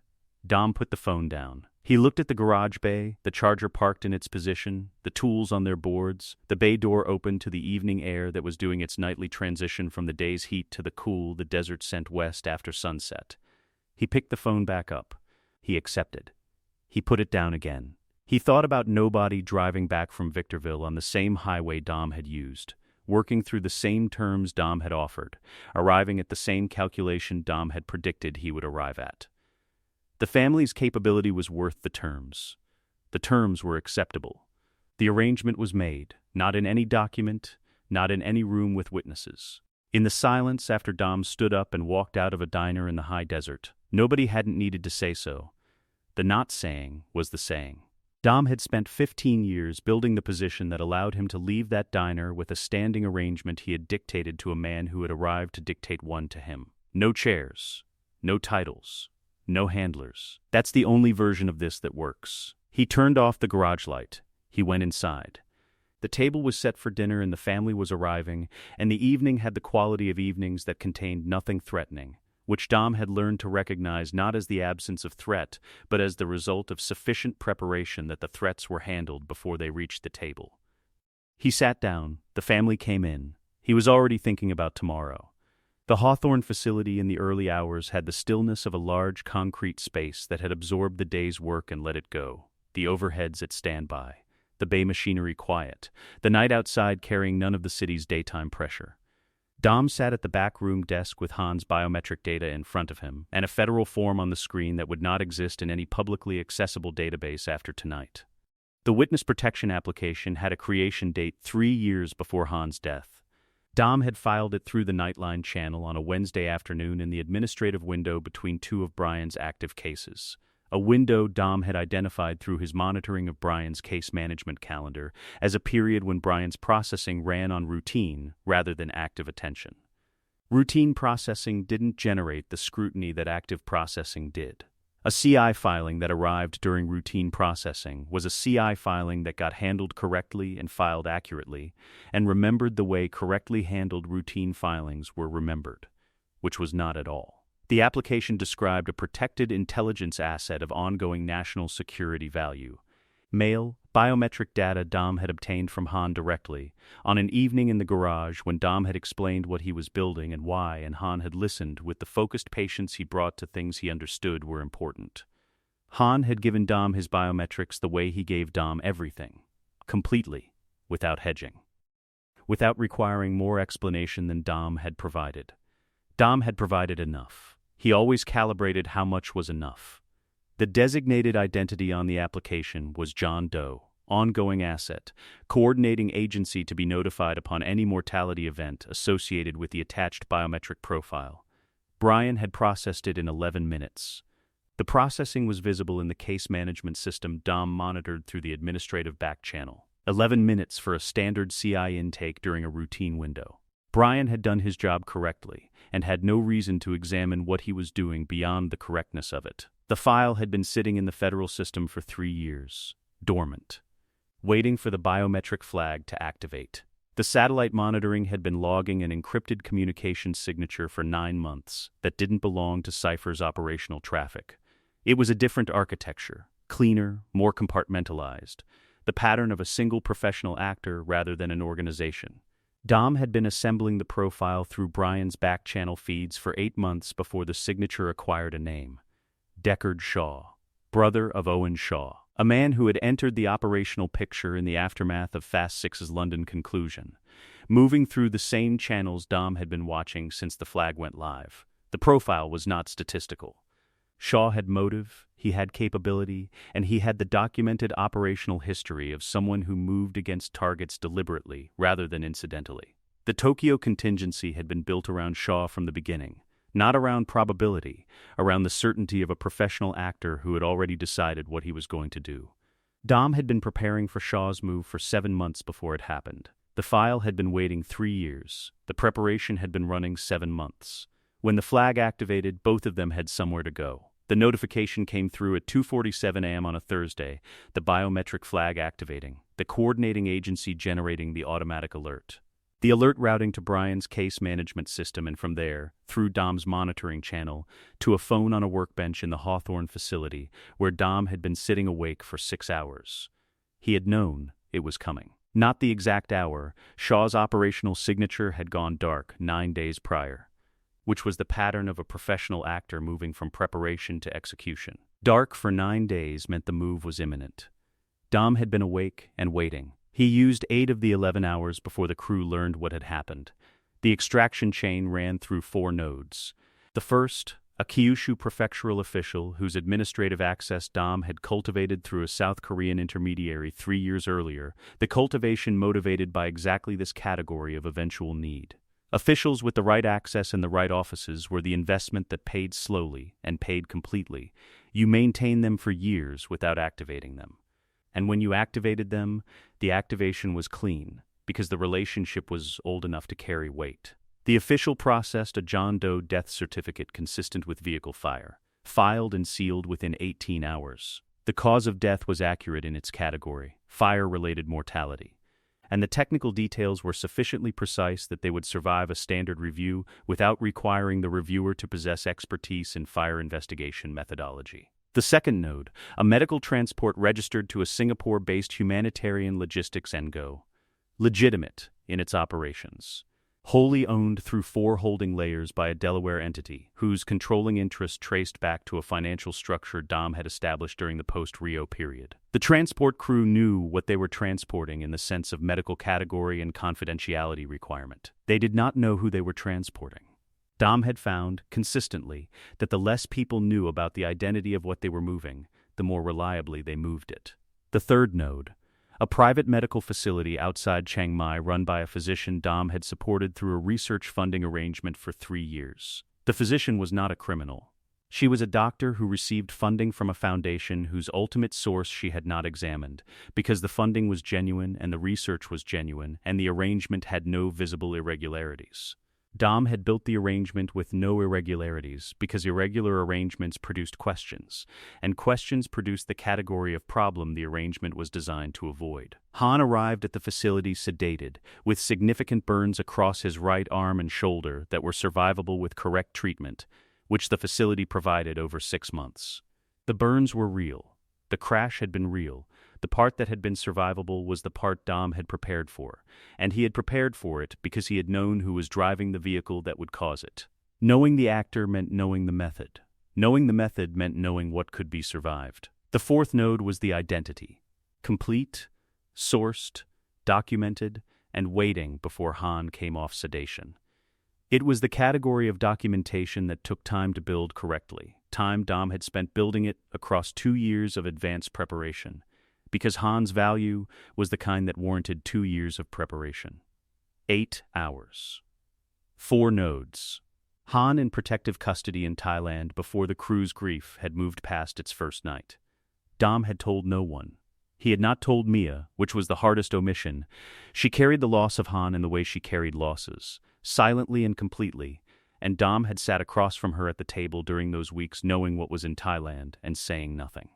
Dom put the phone down. He looked at the garage bay, the charger parked in its position, the tools on their boards, the bay door open to the evening air that was doing its nightly transition from the day's heat to the cool the desert sent west after sunset. He picked the phone back up. He accepted. He put it down again. He thought about nobody driving back from Victorville on the same highway Dom had used, working through the same terms Dom had offered, arriving at the same calculation Dom had predicted he would arrive at. The family's capability was worth the terms. The terms were acceptable. The arrangement was made, not in any document, not in any room with witnesses. In the silence after Dom stood up and walked out of a diner in the high desert, nobody hadn't needed to say so. The not saying was the saying. Dom had spent 15 years building the position that allowed him to leave that diner with a standing arrangement he had dictated to a man who had arrived to dictate one to him. No chairs, no titles, no handlers. That's the only version of this that works. He turned off the garage light. He went inside. The table was set for dinner and the family was arriving, and the evening had the quality of evenings that contained nothing threatening, which Dom had learned to recognize not as the absence of threat, but as the result of sufficient preparation that the threats were handled before they reached the table. He sat down. The family came in. He was already thinking about tomorrow. The Hawthorne facility in the early hours had the stillness of a large concrete space that had absorbed the day's work and let it go, the overheads at standby, the bay machinery quiet, the night outside carrying none of the city's daytime pressure. Dom sat at the back room desk with Han's biometric data in front of him and a federal form on the screen that would not exist in any publicly accessible database after tonight. The witness protection application had a creation date 3 years before Han's death. Dom had filed it through the Nightline channel on a Wednesday afternoon in the administrative window between two of Brian's active cases, a window Dom had identified through his monitoring of Brian's case management calendar as a period when Brian's processing ran on routine rather than active attention. Routine processing didn't generate the scrutiny that active processing did. A CI filing that arrived during routine processing was a CI filing that got handled correctly and filed accurately, and remembered the way correctly handled routine filings were remembered, which was not at all. The application described a protected intelligence asset of ongoing national security value. Male, biometric data Dom had obtained from Han directly, on an evening in the garage when Dom had explained what he was building and why, and Han had listened with the focused patience he brought to things he understood were important. Han had given Dom his biometrics the way he gave Dom everything, completely, without hedging, without requiring more explanation than Dom had provided. Dom had provided enough. He always calibrated how much was enough. The designated identity on the application was John Doe, ongoing asset, coordinating agency to be notified upon any mortality event associated with the attached biometric profile. Brian had processed it in 11 minutes. The processing was visible in the case management system Dom monitored through the administrative back channel. 11 minutes for a standard CI intake during a routine window. Brian had done his job correctly and had no reason to examine what he was doing beyond the correctness of it. The file had been sitting in the federal system for 3 years, dormant, waiting for the biometric flag to activate. The satellite monitoring had been logging an encrypted communication signature for 9 months that didn't belong to Cipher's operational traffic. It was a different architecture, cleaner, more compartmentalized, the pattern of a single professional actor rather than an organization. Dom had been assembling the profile through Brian's back channel feeds for 8 months before the signature acquired a name. Deckard Shaw, brother of Owen Shaw, a man who had entered the operational picture in the aftermath of Fast Six's London conclusion, moving through the same channels Dom had been watching since the flag went live. The profile was not statistical. Shaw had motive, he had capability, and he had the documented operational history of someone who moved against targets deliberately rather than incidentally. The Tokyo contingency had been built around Shaw from the beginning, not around probability, around the certainty of a professional actor who had already decided what he was going to do. Dom had been preparing for Shaw's move for 7 months before it happened. The file had been waiting 3 years. The preparation had been running 7 months. When the flag activated, both of them had somewhere to go. The notification came through at 2:47 a.m. on a Thursday, the biometric flag activating, the coordinating agency generating the automatic alert. The alert routing to Brian's case management system and from there, through Dom's monitoring channel, to a phone on a workbench in the Hawthorne facility where Dom had been sitting awake for 6 hours. He had known it was coming. Not the exact hour, Shaw's operational signature had gone dark 9 days prior, which was the pattern of a professional actor moving from preparation to execution. Dark for 9 days meant the move was imminent. Dom had been awake and waiting. He used 8 of the 11 hours before the crew learned what had happened. The extraction chain ran through 4 nodes. The first, a Kyushu prefectural official whose administrative access Dom had cultivated through a South Korean intermediary 3 years earlier, the cultivation motivated by exactly this category of eventual need. Officials with the right access in the right offices were the investment that paid slowly and paid completely. You maintained them for years without activating them. And when you activated them, the activation was clean, because the relationship was old enough to carry weight. The official processed a John Doe death certificate consistent with vehicle fire, filed and sealed within 18 hours. The cause of death was accurate in its category, fire-related mortality. And the technical details were sufficiently precise that they would survive a standard review without requiring the reviewer to possess expertise in fire investigation methodology. The second node, a medical transport registered to a Singapore-based humanitarian logistics NGO, legitimate in its operations, wholly owned through 4 holding layers by a Delaware entity, whose controlling interest traced back to a financial structure Dom had established during the post-Rio period. The transport crew knew what they were transporting in the sense of medical category and confidentiality requirement. They did not know who they were transporting. Dom had found, consistently, that the less people knew about the identity of what they were moving, the more reliably they moved it. The third node, a private medical facility outside Chiang Mai run by a physician Dom had supported through a research funding arrangement for 3 years. The physician was not a criminal. She was a doctor who received funding from a foundation whose ultimate source she had not examined, because the funding was genuine and the research was genuine, and the arrangement had no visible irregularities. Dom had built the arrangement with no irregularities because irregular arrangements produced questions, and questions produced the category of problem the arrangement was designed to avoid. Han arrived at the facility sedated, with significant burns across his right arm and shoulder that were survivable with correct treatment, which the facility provided over 6 months. The burns were real. The crash had been real, The part that had been survivable was the part Dom had prepared for, and he had prepared for it because he had known who was driving the vehicle that would cause it. Knowing the actor meant knowing the method. Knowing the method meant knowing what could be survived. The fourth node was the identity. Complete, sourced, documented, and waiting before Han came off sedation. It was the category of documentation that took time to build correctly, time Dom had spent building it across 2 years of advanced preparation, because Han's value was the kind that warranted 2 years of preparation. 8 hours. 4 nodes. Han in protective custody in Thailand before the crew's grief had moved past its first night. Dom had told no one. He had not told Mia, which was the hardest omission. She carried the loss of Han in the way she carried losses, silently and completely, and Dom had sat across from her at the table during those weeks knowing what was in Thailand and saying nothing.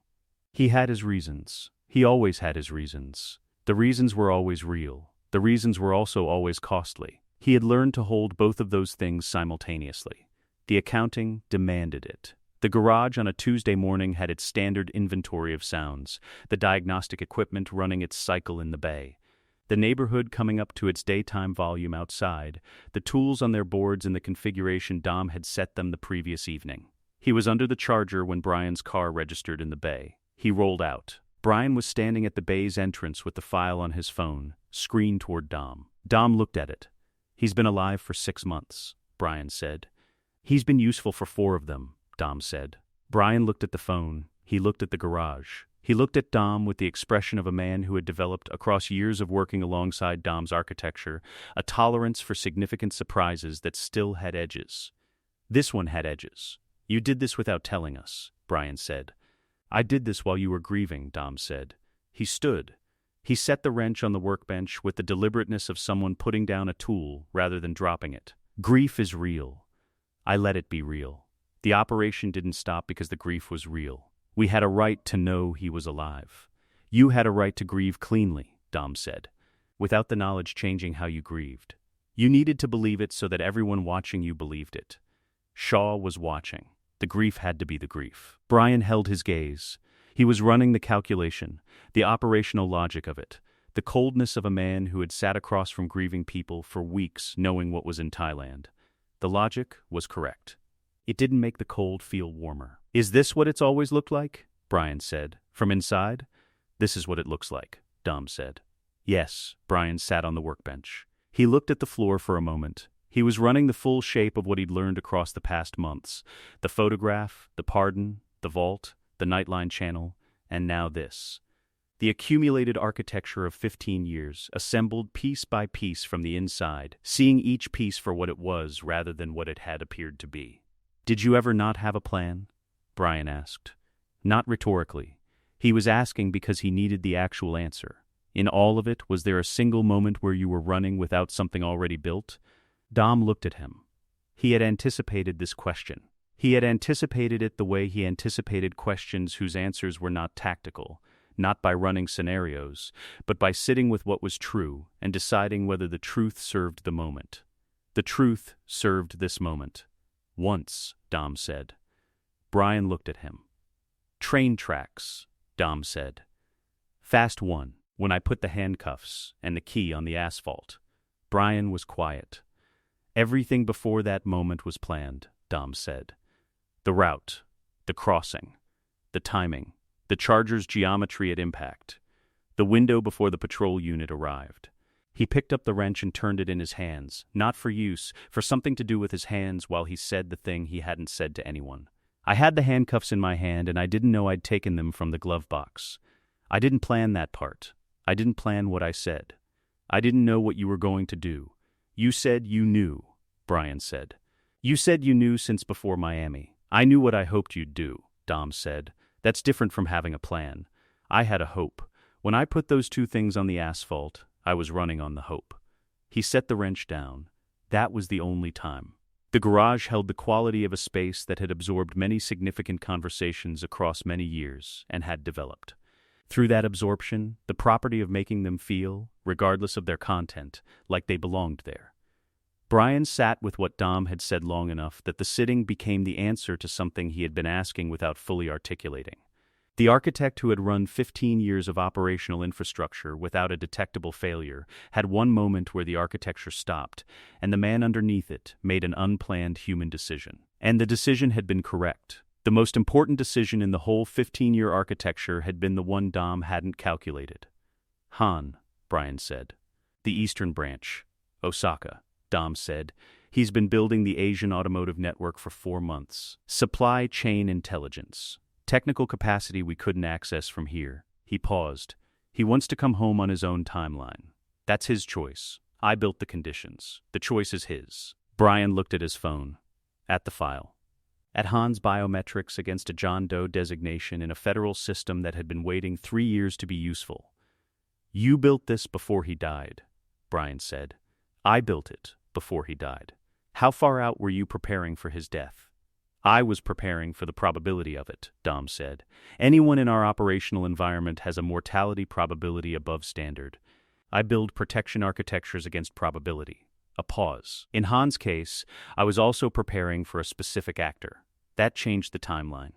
He had his reasons. He always had his reasons. The reasons were always real. The reasons were also always costly. He had learned to hold both of those things simultaneously. The accounting demanded it. The garage on a Tuesday morning had its standard inventory of sounds, the diagnostic equipment running its cycle in the bay, the neighborhood coming up to its daytime volume outside, the tools on their boards in the configuration Dom had set them the previous evening. He was under the charger when Brian's car registered in the bay. He rolled out. Brian was standing at the bay's entrance with the file on his phone, screened toward Dom. Dom looked at it. "He's been alive for 6 months," Brian said. "He's been useful for 4 of them," Dom said. Brian looked at the phone. He looked at the garage. He looked at Dom with the expression of a man who had developed, across years of working alongside Dom's architecture, a tolerance for significant surprises that still had edges. "This one had edges. You did this without telling us," Brian said. "I did this while you were grieving," Dom said. He stood. He set the wrench on the workbench with the deliberateness of someone putting down a tool rather than dropping it. "Grief is real. I let it be real. The operation didn't stop because the grief was real. We had a right to know he was alive. You had a right to grieve cleanly," Dom said, "without the knowledge changing how you grieved. You needed to believe it so that everyone watching you believed it. Shaw was watching. The grief had to be the grief." Brian held his gaze. He was running the calculation, the operational logic of it, the coldness of a man who had sat across from grieving people for weeks knowing what was in Thailand. The logic was correct. It didn't make the cold feel warmer. "Is this what it's always looked like?" Brian said. "From inside?" "This is what it looks like," Dom said. "Yes." Brian sat on the workbench. He looked at the floor for a moment. He was running the full shape of what he'd learned across the past months. The photograph, the pardon, the vault, the Nightline channel, and now this. The accumulated architecture of 15 years, assembled piece by piece from the inside, seeing each piece for what it was rather than what it had appeared to be. "Did you ever not have a plan?" Brian asked. Not rhetorically. He was asking because he needed the actual answer. In all of it, was there a single moment where you were running without something already built? Dom looked at him. He had anticipated this question. He had anticipated it the way he anticipated questions whose answers were not tactical, not by running scenarios, but by sitting with what was true and deciding whether the truth served the moment. The truth served this moment. "Once," Dom said. Brian looked at him. "Train tracks," Dom said. "Fast one, when I put the handcuffs and the key on the asphalt." Brian was quiet. "Everything before that moment was planned," Dom said. "The route, the crossing, the timing, the charger's geometry at impact, the window before the patrol unit arrived." He picked up the wrench and turned it in his hands, not for use, for something to do with his hands while he said the thing he hadn't said to anyone. "I had the handcuffs in my hand and I didn't know I'd taken them from the glove box. I didn't plan that part. I didn't plan what I said. I didn't know what you were going to do. You said you knew," Brian said. "You said you knew since before Miami. I knew what I hoped you'd do," Dom said. "That's different from having a plan. I had a hope. When I put those 2 things on the asphalt, I was running on the hope." He set the wrench down. That was the only time. The garage held the quality of a space that had absorbed many significant conversations across many years and had developed. Through that absorption, the property of making them feel, regardless of their content, like they belonged there. Brian sat with what Dom had said long enough that the sitting became the answer to something he had been asking without fully articulating. The architect, who had run 15 years of operational infrastructure without a detectable failure, had one moment where the architecture stopped, and the man underneath it made an unplanned human decision. And the decision had been correct. The most important decision in the whole 15-year architecture had been the one Dom hadn't calculated. Han, Brian said. The Eastern Branch. Osaka, Dom said. He's been building the Asian automotive network for 4 months. Supply chain intelligence. Technical capacity we couldn't access from here. He paused. He wants to come home on his own timeline. That's his choice. I built the conditions. The choice is his. Brian looked at his phone. At the file. At Han's biometrics against a John Doe designation in a federal system that had been waiting 3 years to be useful. You built this before he died, Brian said. I built it before he died. How far out were you preparing for his death? I was preparing for the probability of it, Dom said. Anyone in our operational environment has a mortality probability above standard. I build protection architectures against probability. A pause. In Han's case, I was also preparing for a specific actor. That changed the timeline.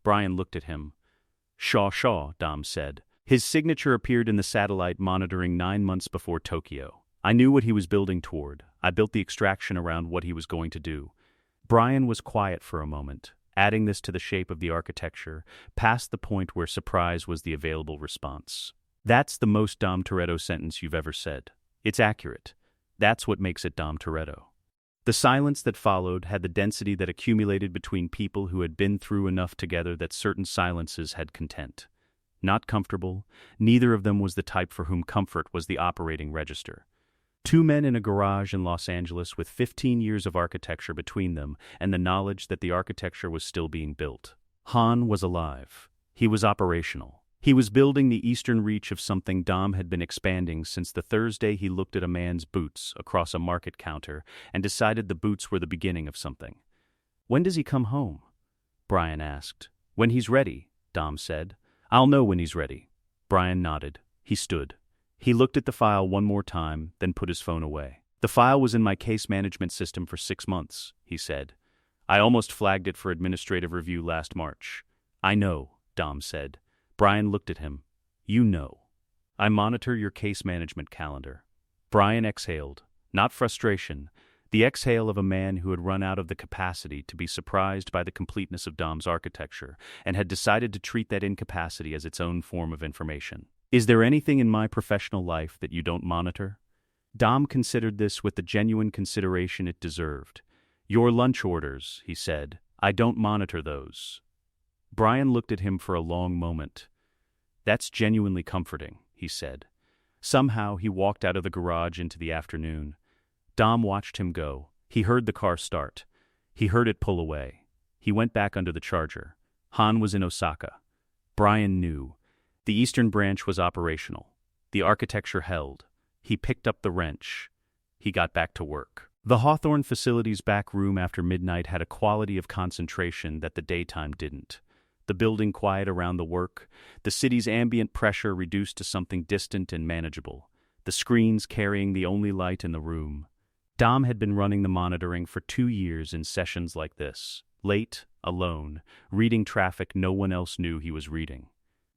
Brian looked at him. Shaw, Dom said. His signature appeared in the satellite monitoring 9 months before Tokyo. I knew what he was building toward. I built the extraction around what he was going to do. Brian was quiet for a moment, adding this to the shape of the architecture, past the point where surprise was the available response. That's the most Dom Toretto sentence you've ever said. It's accurate. That's what makes it Dom Toretto. The silence that followed had the density that accumulated between people who had been through enough together that certain silences had content. Not comfortable, neither of them was the type for whom comfort was the operating register. 2 men in a garage in Los Angeles with 15 years of architecture between them and the knowledge that the architecture was still being built. Han was alive. He was operational. He was building the eastern reach of something Dom had been expanding since the Thursday he looked at a man's boots across a market counter and decided the boots were the beginning of something. When does he come home? Brian asked. When he's ready, Dom said. I'll know when he's ready. Brian nodded. He stood. He looked at the file one more time, then put his phone away. The file was in my case management system for 6 months, he said. I almost flagged it for administrative review last March. I know, Dom said. Brian looked at him. You know. I monitor your case management calendar. Brian exhaled. Not frustration. The exhale of a man who had run out of the capacity to be surprised by the completeness of Dom's architecture and had decided to treat that incapacity as its own form of information. Is there anything in my professional life that you don't monitor? Dom considered this with the genuine consideration it deserved. Your lunch orders, he said. I don't monitor those. Brian looked at him for a long moment. That's genuinely comforting, he said. Somehow he walked out of the garage into the afternoon. Dom watched him go. He heard the car start. He heard it pull away. He went back under the Charger. Han was in Osaka. Brian knew. The Eastern Branch was operational. The architecture held. He picked up the wrench. He got back to work. The Hawthorne facility's back room after midnight had a quality of concentration that the daytime didn't. The building quiet around the work, the city's ambient pressure reduced to something distant and manageable, the screens carrying the only light in the room. Dom had been running the monitoring for 2 years in sessions like this, late, alone, reading traffic no one else knew he was reading.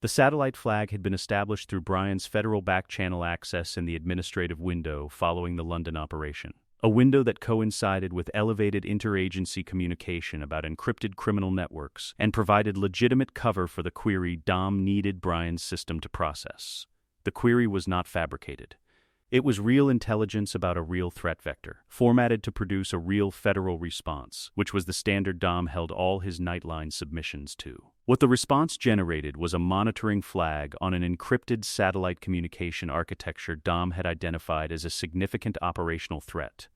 The satellite flag had been established through Brian's federal back-channel access in the administrative window following the London operation, a window that coincided with elevated interagency communication about encrypted criminal networks and provided legitimate cover for the query Dom needed Brian's system to process. The query was not fabricated. It was real intelligence about a real threat vector, formatted to produce a real federal response, which was the standard Dom held all his Nightline submissions to. What the response generated was a monitoring flag on an encrypted satellite communication architecture Dom had identified as a significant operational threat.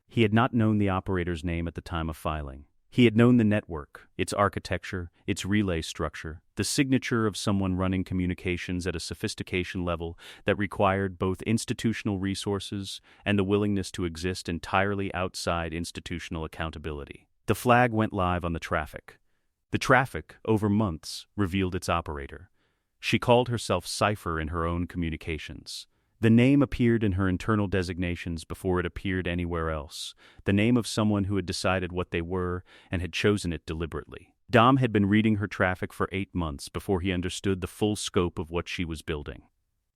He had not known the operator's name at the time of filing. He had known the network, its architecture, its relay structure, the signature of someone running communications at a sophistication level that required both institutional resources and the willingness to exist entirely outside institutional accountability. The flag went live on the traffic. The traffic, over months, revealed its operator. She called herself Cipher in her own communications. The name appeared in her internal designations before it appeared anywhere else, the name of someone who had decided what they were and had chosen it deliberately. Dom had been reading her traffic for 8 months before he understood the full scope of what she was building.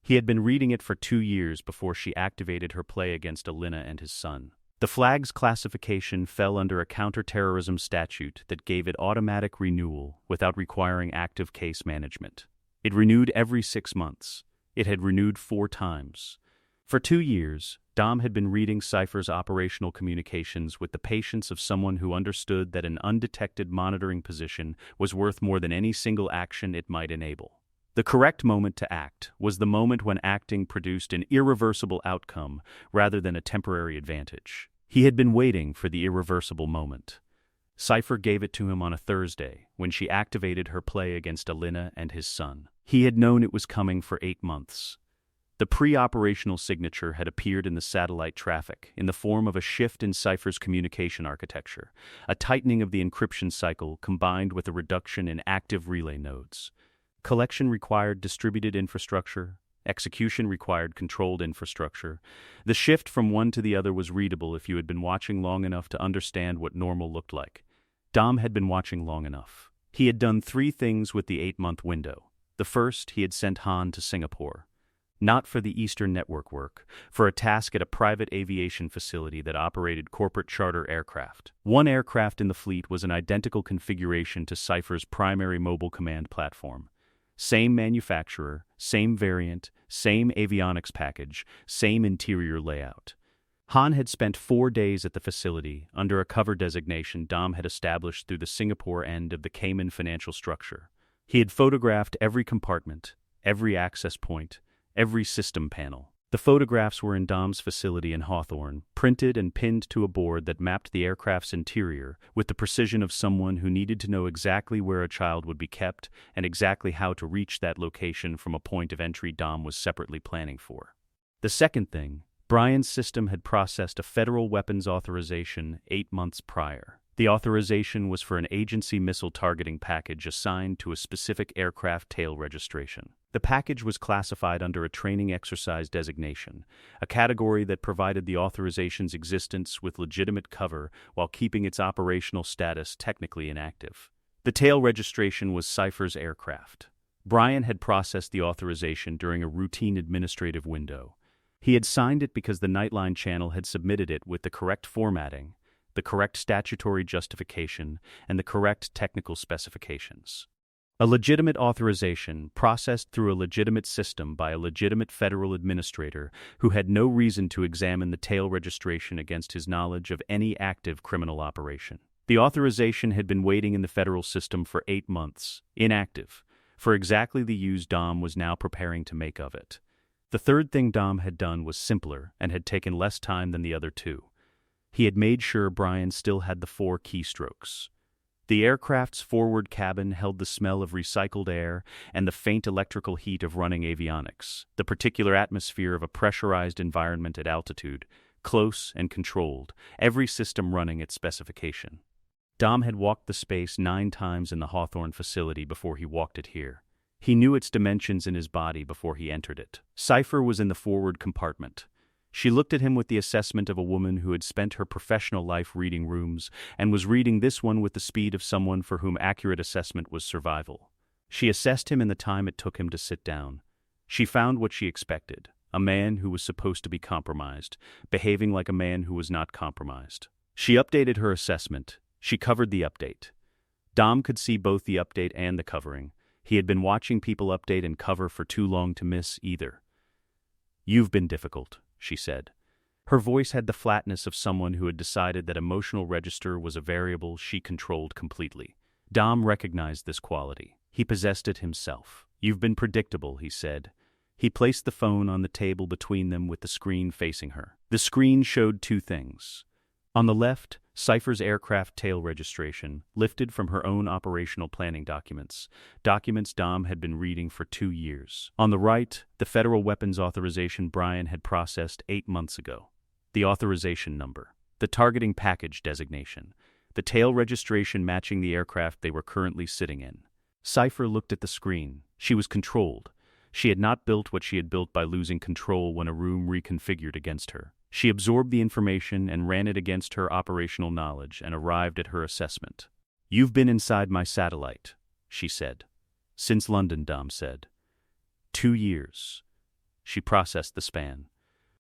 He had been reading it for 2 years before she activated her play against Alina and his son. The flag's classification fell under a counterterrorism statute that gave it automatic renewal without requiring active case management. It renewed every 6 months. It had renewed 4 times. For 2 years, Dom had been reading Cipher's operational communications with the patience of someone who understood that an undetected monitoring position was worth more than any single action it might enable. The correct moment to act was the moment when acting produced an irreversible outcome rather than a temporary advantage. He had been waiting for the irreversible moment. Cipher gave it to him on a Thursday, when she activated her play against Alina and his son. He had known it was coming for 8 months. The pre-operational signature had appeared in the satellite traffic in the form of a shift in Cipher's communication architecture, a tightening of the encryption cycle combined with a reduction in active relay nodes. Collection required distributed infrastructure. Execution required controlled infrastructure. The shift from one to the other was readable if you had been watching long enough to understand what normal looked like. Dom had been watching long enough. He had done 3 things with the 8-month window. The first, he had sent Han to Singapore. Not for the Eastern Network work, for a task at a private aviation facility that operated corporate charter aircraft. One aircraft in the fleet was an identical configuration to Cipher's primary mobile command platform. Same manufacturer, same variant, same avionics package, same interior layout. Han had spent 4 days at the facility under a cover designation Dom had established through the Singapore end of the Cayman financial structure. He had photographed every compartment, every access point, every system panel. The photographs were in Dom's facility in Hawthorne, printed and pinned to a board that mapped the aircraft's interior with the precision of someone who needed to know exactly where a child would be kept and exactly how to reach that location from a point of entry Dom was separately planning for. The second thing, Brian's system had processed a federal weapons authorization 8 months prior. The authorization was for an agency missile targeting package assigned to a specific aircraft tail registration. The package was classified under a training exercise designation, a category that provided the authorization's existence with legitimate cover while keeping its operational status technically inactive. The tail registration was Cipher's aircraft. Brian had processed the authorization during a routine administrative window. He had signed it because the Nightline channel had submitted it with the correct formatting, the correct statutory justification, and the correct technical specifications. A legitimate authorization processed through a legitimate system by a legitimate federal administrator who had no reason to examine the tail registration against his knowledge of any active criminal operation. The authorization had been waiting in the federal system for 8 months, inactive, for exactly the use Dom was now preparing to make of it. The third thing Dom had done was simpler and had taken less time than the other 2. He had made sure Brian still had the 4 keystrokes. The aircraft's forward cabin held the smell of recycled air and the faint electrical heat of running avionics, the particular atmosphere of a pressurized environment at altitude, close and controlled, every system running at specification. Dom had walked the space 9 times in the Hawthorne facility before he walked it here. He knew its dimensions in his body before he entered it. Cipher was in the forward compartment. She looked at him with the assessment of a woman who had spent her professional life reading rooms and was reading this one with the speed of someone for whom accurate assessment was survival. She assessed him in the time it took him to sit down. She found what she expected, a man who was supposed to be compromised, behaving like a man who was not compromised. She updated her assessment. She covered the update. Dom could see both the update and the covering. He had been watching people update and cover for too long to miss either. "You've been difficult," she said. Her voice had the flatness of someone who had decided that emotional register was a variable she controlled completely. Dom recognized this quality. He possessed it himself. "You've been predictable," he said. He placed the phone on the table between them with the screen facing her. The screen showed 2 things. On the left, Cipher's aircraft tail registration, lifted from her own operational planning documents Dom had been reading for 2 years. On the right, the federal weapons authorization Brian had processed 8 months ago. The authorization number, the targeting package designation, the tail registration matching the aircraft they were currently sitting in. Cipher looked at the screen. She was controlled. She had not built what she had built by losing control when a room reconfigured against her. She absorbed the information and ran it against her operational knowledge and arrived at her assessment. "You've been inside my satellite," she said. "Since London," Dom said. 2 years. She processed the span.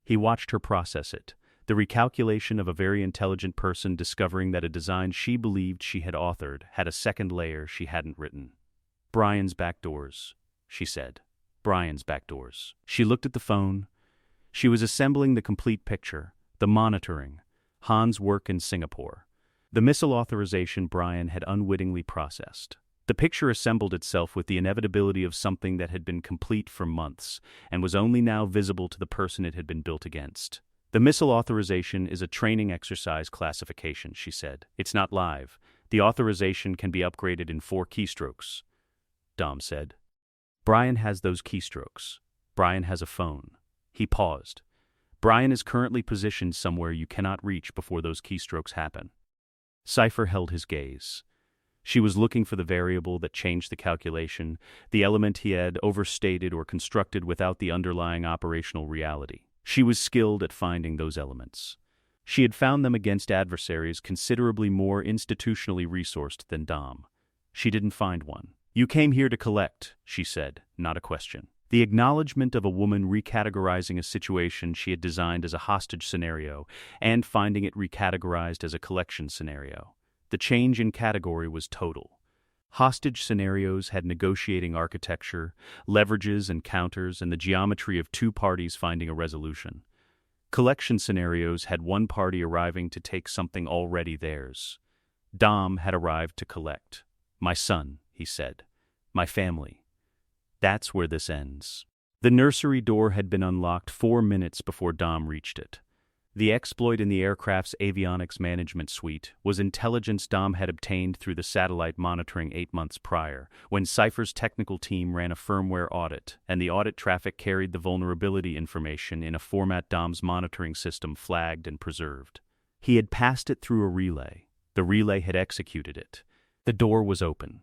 He watched her process it, the recalculation of a very intelligent person discovering that a design she believed she had authored had a second layer she hadn't written. "Brian's back doors," she said. "Brian's back doors." She looked at the phone. She was assembling the complete picture, the monitoring, Han's work in Singapore, the missile authorization Brian had unwittingly processed. The picture assembled itself with the inevitability of something that had been complete for months and was only now visible to the person it had been built against. "The missile authorization is a training exercise classification," she said. "It's not live. The authorization can be upgraded in 4 keystrokes," Dom said. "Brian has those keystrokes. Brian has a phone." He paused. "Brian is currently positioned somewhere you cannot reach before those keystrokes happen." Cipher held his gaze. She was looking for the variable that changed the calculation, the element he had overstated or constructed without the underlying operational reality. She was skilled at finding those elements. She had found them against adversaries considerably more institutionally resourced than Dom. She didn't find one. "You came here to collect," she said, not a question. The acknowledgement of a woman recategorizing a situation she had designed as a hostage scenario and finding it recategorized as a collection scenario. The change in category was total. Hostage scenarios had negotiating architecture, leverages and counters, and the geometry of 2 parties finding a resolution. Collection scenarios had one party arriving to take something already theirs. Dom had arrived to collect. "My son," he said. "My family. That's where this ends." The nursery door had been unlocked 4 minutes before Dom reached it. The exploit in the aircraft's avionics management suite was intelligence Dom had obtained through the satellite monitoring 8 months prior, when Cipher's technical team ran a firmware audit, and the audit traffic carried the vulnerability information in a format Dom's monitoring system flagged and preserved. He had passed it through a relay. The relay had executed it. The door was open.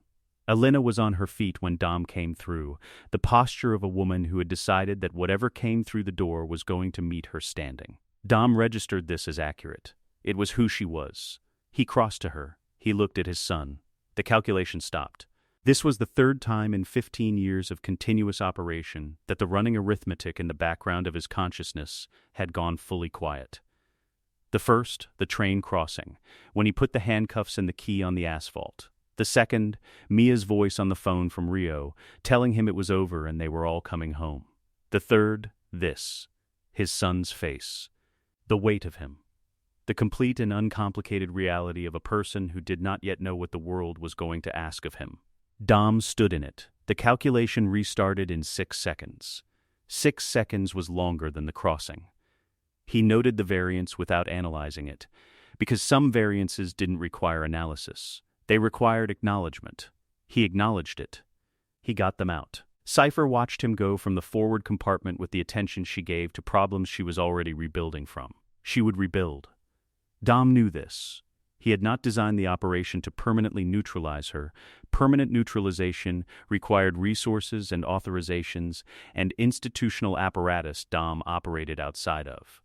Elena was on her feet when Dom came through, the posture of a woman who had decided that whatever came through the door was going to meet her standing. Dom registered this as accurate. It was who she was. He crossed to her. He looked at his son. The calculation stopped. This was the 3rd time in 15 years of continuous operation that the running arithmetic in the background of his consciousness had gone fully quiet. The first, the train crossing, when he put the handcuffs and the key on the asphalt. The second, Mia's voice on the phone from Rio, telling him it was over and they were all coming home. The third, this, his son's face. The weight of him. The complete and uncomplicated reality of a person who did not yet know what the world was going to ask of him. Dom stood in it. The calculation restarted in 6 seconds. 6 seconds was longer than the crossing. He noted the variance without analyzing it, because some variances didn't require analysis. They required acknowledgement. He acknowledged it. He got them out. Cipher watched him go from the forward compartment with the attention she gave to problems she was already rebuilding from. She would rebuild. Dom knew this. He had not designed the operation to permanently neutralize her. Permanent neutralization required resources and authorizations and institutional apparatus Dom operated outside of.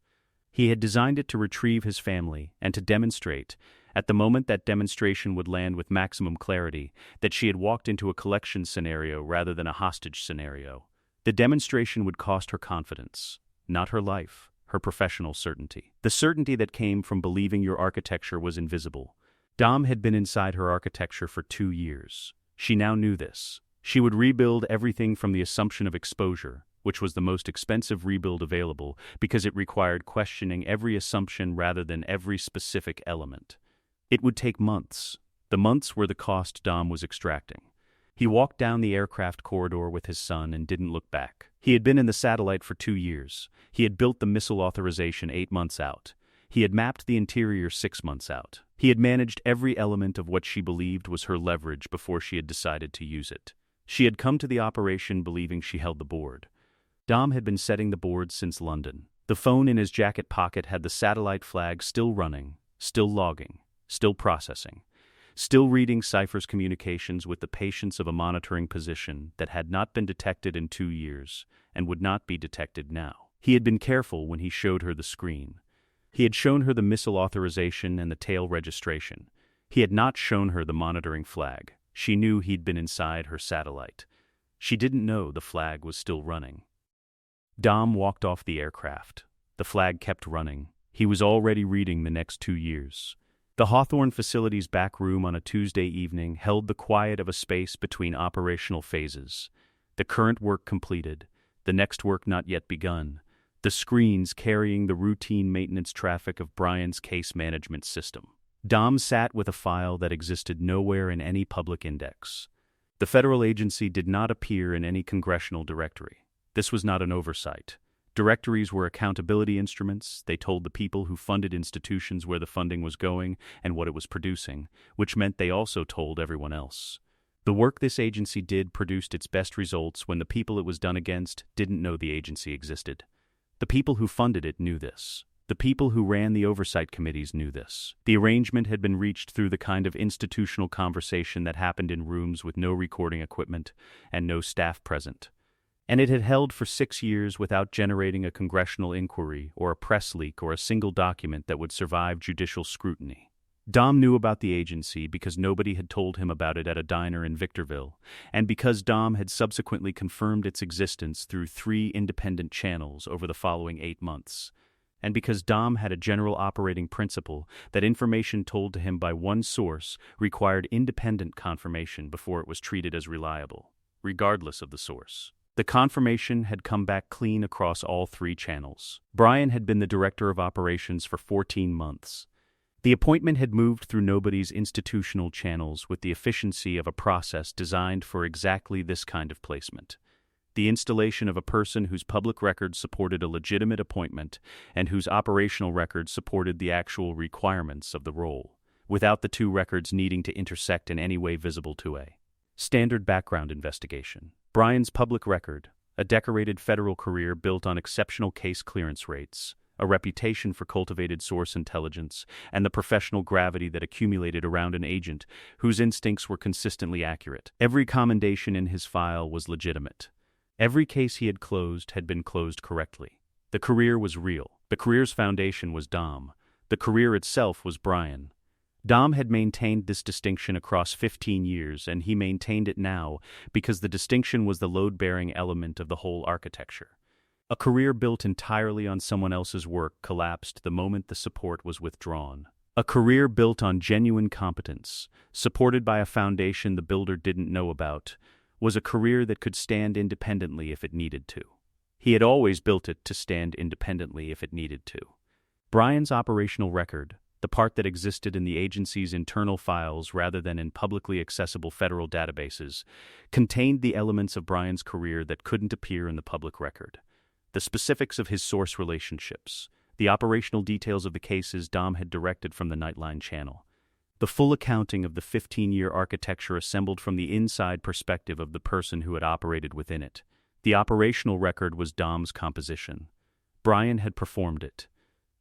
He had designed it to retrieve his family and to demonstrate, at the moment that demonstration would land with maximum clarity, that she had walked into a collection scenario rather than a hostage scenario. The demonstration would cost her confidence, not her life, her professional certainty. The certainty that came from believing your architecture was invisible. Dom had been inside her architecture for 2 years. She now knew this. She would rebuild everything from the assumption of exposure, which was the most expensive rebuild available because it required questioning every assumption rather than every specific element. It would take months. The months were the cost Dom was extracting. He walked down the aircraft corridor with his son and didn't look back. He had been in the satellite for 2 years. He had built the missile authorization 8 months out. He had mapped the interior 6 months out. He had managed every element of what she believed was her leverage before she had decided to use it. She had come to the operation believing she held the board. Dom had been setting the board since London. The phone in his jacket pocket had the satellite flag still running, still logging, still processing, still reading Cipher's communications with the patience of a monitoring position that had not been detected in 2 years and would not be detected now. He had been careful when he showed her the screen. He had shown her the missile authorization and the tail registration. He had not shown her the monitoring flag. She knew he'd been inside her satellite. She didn't know the flag was still running. Dom walked off the aircraft. The flag kept running. He was already reading the next 2 years. The Hawthorne facility's back room on a Tuesday evening held the quiet of a space between operational phases. The current work completed, the next work not yet begun, the screens carrying the routine maintenance traffic of Brian's case management system. Dom sat with a file that existed nowhere in any public index. The federal agency did not appear in any congressional directory. This was not an oversight. Directories were accountability instruments. They told the people who funded institutions where the funding was going and what it was producing, which meant they also told everyone else. The work this agency did produced its best results when the people it was done against didn't know the agency existed. The people who funded it knew this. The people who ran the oversight committees knew this. The arrangement had been reached through the kind of institutional conversation that happened in rooms with no recording equipment and no staff present. And it had held for 6 years without generating a congressional inquiry or a press leak or a single document that would survive judicial scrutiny. Dom knew about the agency because nobody had told him about it at a diner in Victorville, and because Dom had subsequently confirmed its existence through 3 independent channels over the following 8 months, and because Dom had a general operating principle that information told to him by one source required independent confirmation before it was treated as reliable, regardless of the source. The confirmation had come back clean across all 3 channels. Brian had been the director of operations for 14 months. The appointment had moved through nobody's institutional channels with the efficiency of a process designed for exactly this kind of placement. The installation of a person whose public record supported a legitimate appointment and whose operational record supported the actual requirements of the role, without the 2 records needing to intersect in any way visible to a standard background investigation. Brian's public record, a decorated federal career built on exceptional case clearance rates, a reputation for cultivated source intelligence, and the professional gravity that accumulated around an agent whose instincts were consistently accurate. Every commendation in his file was legitimate. Every case he had been closed correctly. The career was real. The career's foundation was Dom. The career itself was Brian. Dom had maintained this distinction across 15 years, and he maintained it now because the distinction was the load-bearing element of the whole architecture. A career built entirely on someone else's work collapsed the moment the support was withdrawn. A career built on genuine competence, supported by a foundation the builder didn't know about, was a career that could stand independently if it needed to. He had always built it to stand independently if it needed to. Brian's operational record, the part that existed in the agency's internal files rather than in publicly accessible federal databases, contained the elements of Brian's career that couldn't appear in the public record. The specifics of his source relationships, the operational details of the cases Dom had directed from the Nightline channel, the full accounting of the 15-year architecture assembled from the inside perspective of the person who had operated within it. The operational record was Dom's composition. Brian had performed it.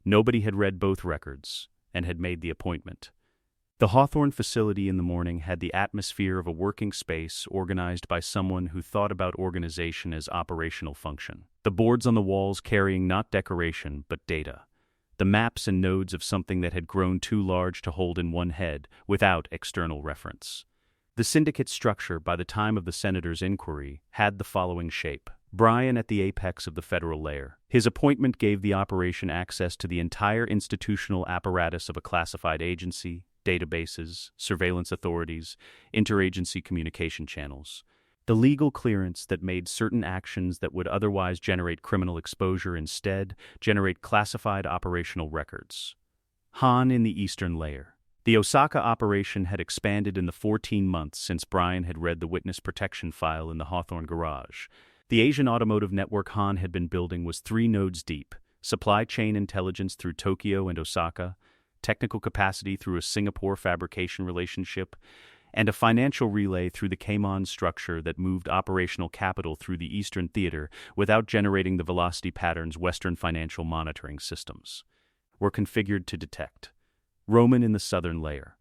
Nobody had read both records and had made the appointment. The Hawthorne facility in the morning had the atmosphere of a working space organized by someone who thought about organization as operational function. The boards on the walls carrying not decoration but data. The maps and nodes of something that had grown too large to hold in one head without external reference. The syndicate structure, by the time of the senator's inquiry, had the following shape. Brian at the apex of the federal layer. His appointment gave the operation access to the entire institutional apparatus of a classified agency, databases, surveillance authorities, interagency communication channels. The legal clearance that made certain actions that would otherwise generate criminal exposure instead generate classified operational records. Han in the eastern layer. The Osaka operation had expanded in the 14 months since Brian had read the witness protection file in the Hawthorne garage. The Asian automotive network Han had been building was 3 nodes deep: supply chain intelligence through Tokyo and Osaka, technical capacity through a Singapore fabrication relationship, and a financial relay through the Cayman structure that moved operational capital through the Eastern Theater without generating the velocity patterns Western financial monitoring systems were configured to detect. Roman in the southern layer.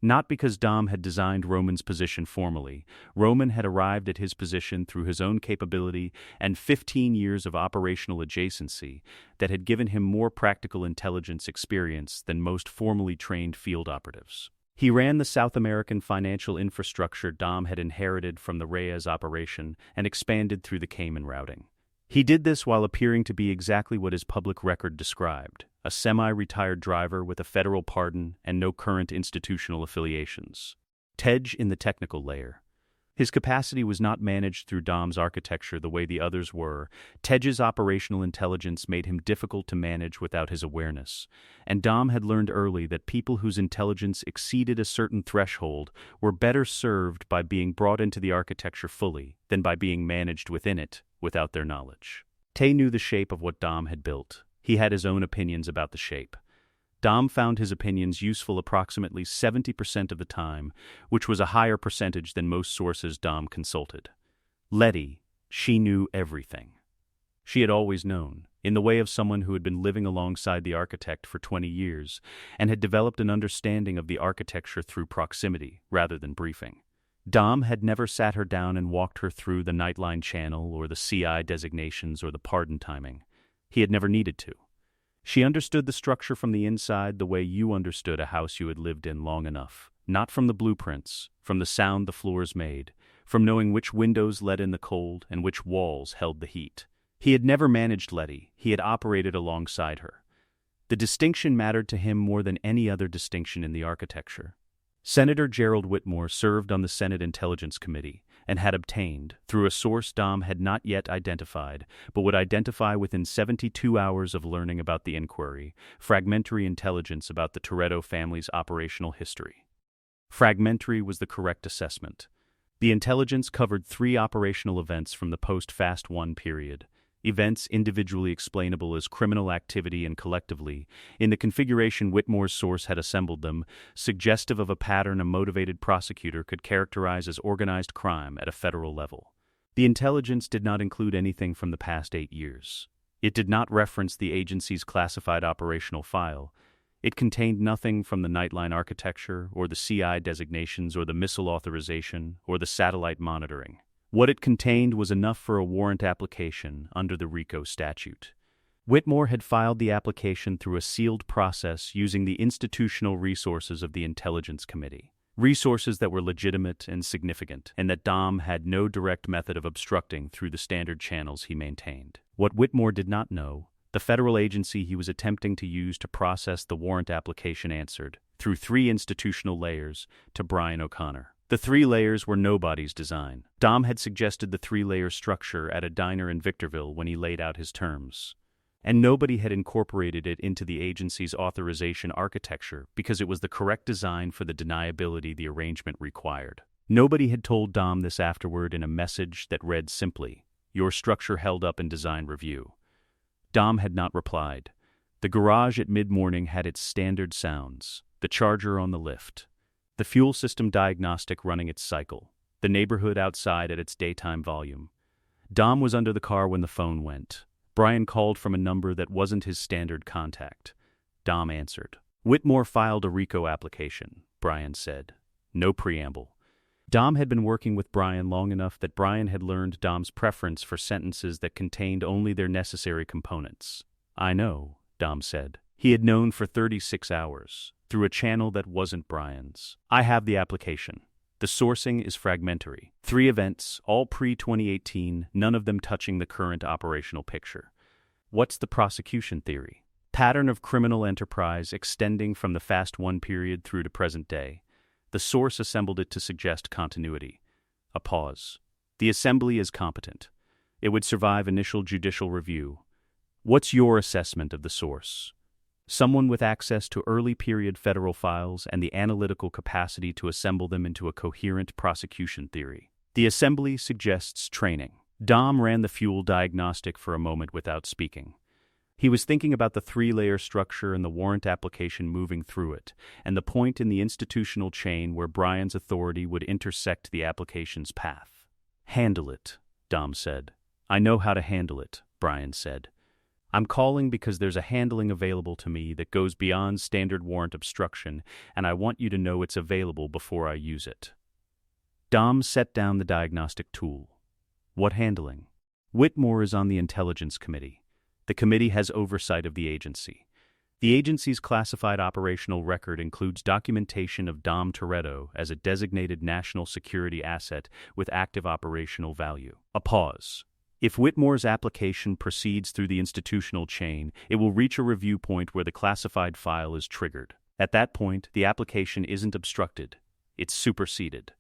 Not because Dom had designed Roman's position formally. Roman had arrived at his position through his own capability and 15 years of operational adjacency that had given him more practical intelligence experience than most formally trained field operatives. He ran the South American financial infrastructure Dom had inherited from the Reyes operation and expanded through the Cayman routing. He did this while appearing to be exactly what his public record described, a semi-retired driver with a federal pardon and no current institutional affiliations. Tej in the technical layer. His capacity was not managed through Dom's architecture the way the others were. Tej's operational intelligence made him difficult to manage without his awareness, and Dom had learned early that people whose intelligence exceeded a certain threshold were better served by being brought into the architecture fully than by being managed within it without their knowledge. Tej knew the shape of what Dom had built. He had his own opinions about the shape. Dom found his opinions useful approximately 70% of the time, which was a higher percentage than most sources Dom consulted. Letty, she knew everything. She had always known, in the way of someone who had been living alongside the architect for 20 years and had developed an understanding of the architecture through proximity rather than briefing. Dom had never sat her down and walked her through the Nightline channel or the CI designations or the pardon timing. He had never needed to. She understood the structure from the inside the way you understood a house you had lived in long enough, not from the blueprints, from the sound the floors made, from knowing which windows let in the cold and which walls held the heat. He had never managed Letty, he had operated alongside her. The distinction mattered to him more than any other distinction in the architecture. Senator Gerald Whitmore served on the Senate Intelligence Committee and had obtained, through a source Dom had not yet identified, but would identify within 72 hours of learning about the inquiry, fragmentary intelligence about the Toretto family's operational history. Fragmentary was the correct assessment. The intelligence covered 3 operational events from the post-Fast 1 period. Events individually explainable as criminal activity and collectively, in the configuration Whitmore's source had assembled them, suggestive of a pattern a motivated prosecutor could characterize as organized crime at a federal level. The intelligence did not include anything from the past 8 years. It did not reference the agency's classified operational file. It contained nothing from the Nightline architecture, or the CI designations, or the missile authorization, or the satellite monitoring. What it contained was enough for a warrant application under the RICO statute. Whitmore had filed the application through a sealed process using the institutional resources of the Intelligence Committee, resources that were legitimate and significant, and that Dom had no direct method of obstructing through the standard channels he maintained. What Whitmore did not know, the federal agency he was attempting to use to process the warrant application answered, through 3 institutional layers, to Brian O'Connor. The 3 layers were nobody's design. Dom had suggested the 3-layer structure at a diner in Victorville when he laid out his terms. And nobody had incorporated it into the agency's authorization architecture because it was the correct design for the deniability the arrangement required. Nobody had told Dom this afterward in a message that read simply, "Your structure held up in design review." Dom had not replied. The garage at mid-morning had its standard sounds, the charger on the lift, the fuel system diagnostic running its cycle, the neighborhood outside at its daytime volume. Dom was under the car when the phone went. Brian called from a number that wasn't his standard contact. Dom answered. Whitmore filed a RICO application, Brian said. No preamble. Dom had been working with Brian long enough that Brian had learned Dom's preference for sentences that contained only their necessary components. I know, Dom said. He had known for 36 hours, through a channel that wasn't Brian's. I have the application. The sourcing is fragmentary. 3 events, all pre-2018, none of them touching the current operational picture. What's the prosecution theory? Pattern of criminal enterprise extending from the Fast 1 period through to present day. The source assembled it to suggest continuity. A pause. The assembly is competent. It would survive initial judicial review. What's your assessment of the source? Someone with access to early period federal files and the analytical capacity to assemble them into a coherent prosecution theory. The assembly suggests training. Dom ran the fuel diagnostic for a moment without speaking. He was thinking about the 3-layer structure and the warrant application moving through it, and the point in the institutional chain where Brian's authority would intersect the application's path. Handle it, Dom said. I know how to handle it, Brian said. I'm calling because there's a handling available to me that goes beyond standard warrant obstruction, and I want you to know it's available before I use it. Dom set down the diagnostic tool. What handling? Whitmore is on the Intelligence Committee. The committee has oversight of the agency. The agency's classified operational record includes documentation of Dom Toretto as a designated national security asset with active operational value. A pause. If Whitmore's application proceeds through the institutional chain, it will reach a review point where the classified file is triggered. At that point, the application isn't obstructed. It's superseded.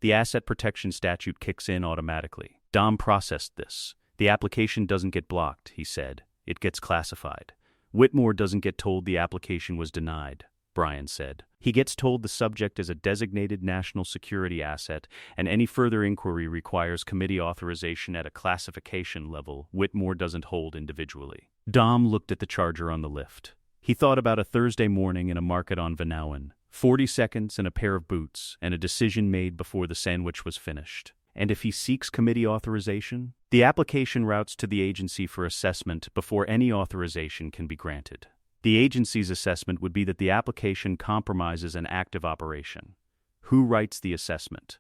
The asset protection statute kicks in automatically. Dom processed this. The application doesn't get blocked, he said. It gets classified. Whitmore doesn't get told the application was denied, Brian said. He gets told the subject is a designated national security asset, and any further inquiry requires committee authorization at a classification level Whitmore doesn't hold individually. Dom looked at the charger on the lift. He thought about a Thursday morning in a market on Vanauen, 40 seconds and a pair of boots, and a decision made before the sandwich was finished. And if he seeks committee authorization, the application routes to the agency for assessment before any authorization can be granted. The agency's assessment would be that the application compromises an active operation. Who writes the assessment?